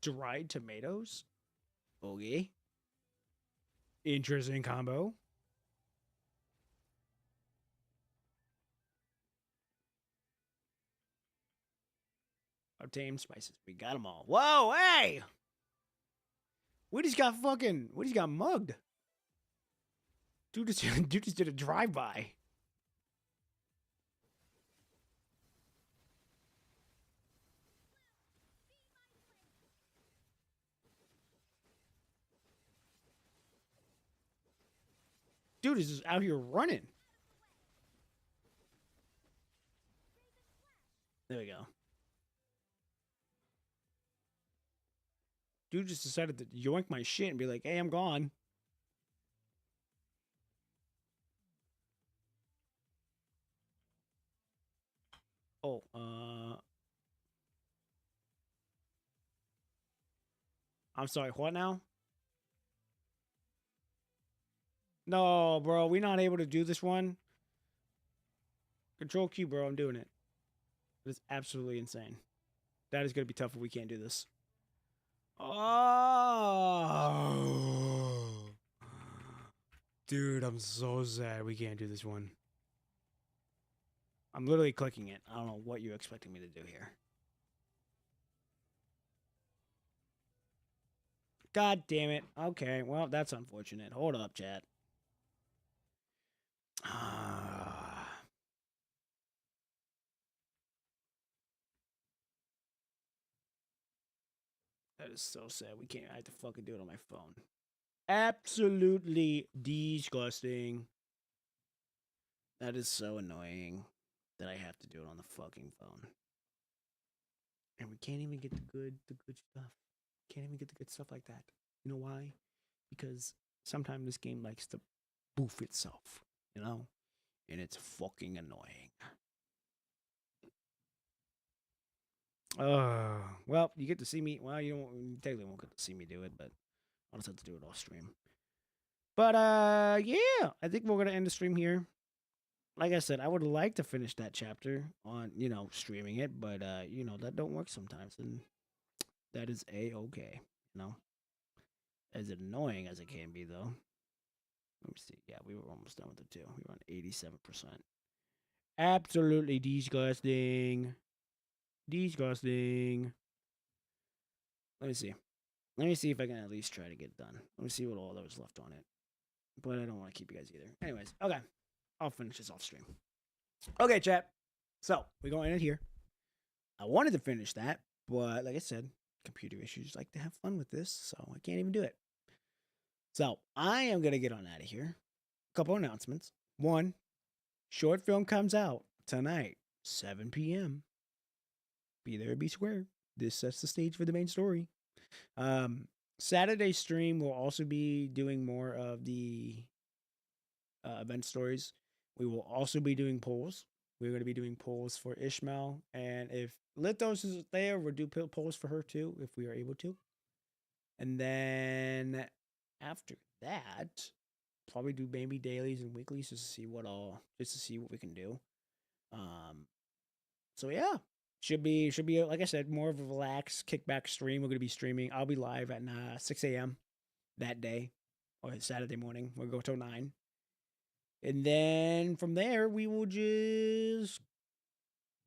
Dried tomatoes. Okay. Interesting combo. Obtain spices. We got them all. Whoa, hey! We just got mugged. Dude just did a drive-by. Dude is just out here running. There we go. Dude just decided to yoink my shit and be like, hey, I'm gone. Oh, I'm sorry, what now? No, bro, we're not able to do this one. Control Q, bro, I'm doing it. It's absolutely insane. That is going to be tough if we can't do this. Oh. Dude, I'm so sad we can't do this one. I'm literally clicking it. I don't know what you're expecting me to do here. God damn it. Okay, well, that's unfortunate. Hold up, chat. That is so sad. We can't. I have to fucking do it on my phone. Absolutely disgusting. That is so annoying that I have to do it on the fucking phone. And we can't even get the good stuff. Can't even get the good stuff like that. You know why? Because sometimes this game likes to boof itself, you know? And it's fucking annoying. Well, you get to see me. Well, you technically won't get to see me do it, but I'll just have to do it off stream. But yeah, I think we're gonna end the stream here. Like I said, I would like to finish that chapter on, streaming it, but that don't work sometimes, and that is a-okay, as annoying as it can be, though. Let me see. Yeah, we were almost done with it too. We were on 87%. Absolutely disgusting. Disgusting. Let me see. Let me see if I can at least try to get it done. Let me see what all there was left on it. But I don't want to keep you guys either. Anyways, okay. I'll finish this off stream. Okay, chat. So, we're going to end it here. I wanted to finish that, but like I said, computer issues like to have fun with this, so I can't even do it. So, I am going to get on out of here. A couple announcements. One, short film comes out tonight, 7 p.m. Be there, be square. This sets the stage for the main story. Saturday stream will also be doing more of the event stories. We will also be doing polls. We're going to be doing polls for Ishmael, and if Lithos is there, we'll do polls for her too, if we are able to. And then after that, probably do maybe dailies and weeklies just to see what we can do. So yeah, should be like I said, more of a relaxed kickback stream. We're going to be streaming. I'll be live at 6 a.m. that day, or Saturday morning. We'll go till 9. And then from there, we will just,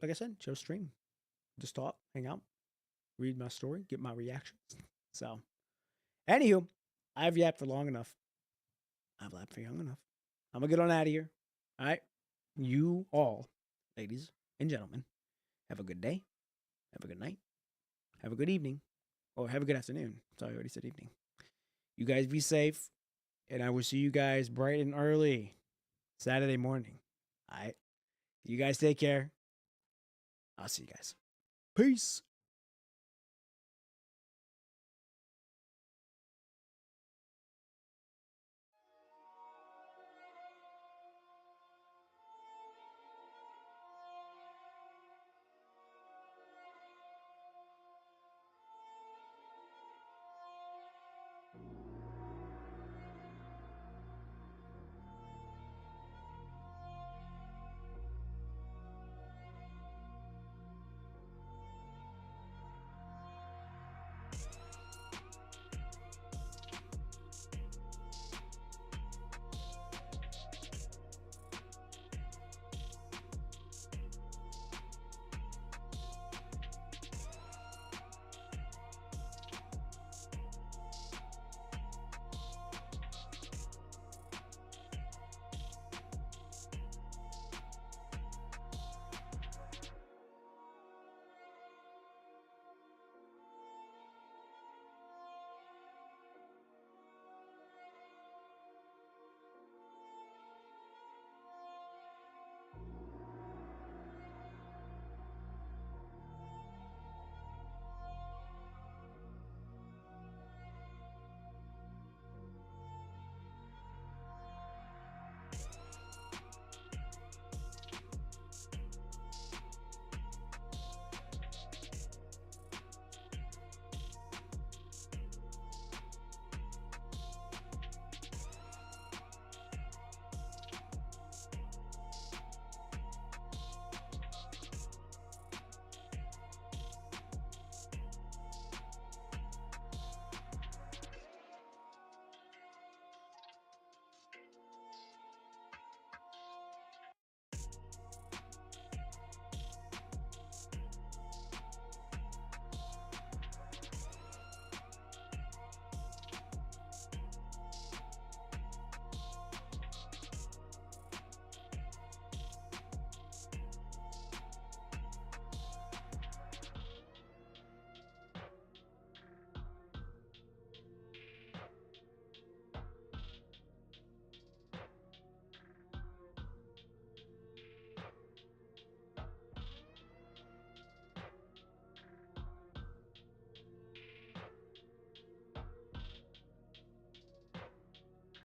like I said, just stream. just talk, hang out, read my story, get my reactions. So, anywho, I've yapped for long enough. I've lapped for long enough. I'm gonna get on out of here. All right. You all, ladies and gentlemen, have a good day. Have a good night. Have a good evening. Or have a good afternoon. Sorry, I already said evening. You guys be safe. And I will see you guys bright and early Saturday morning. All right. You guys take care. I'll see you guys. Peace.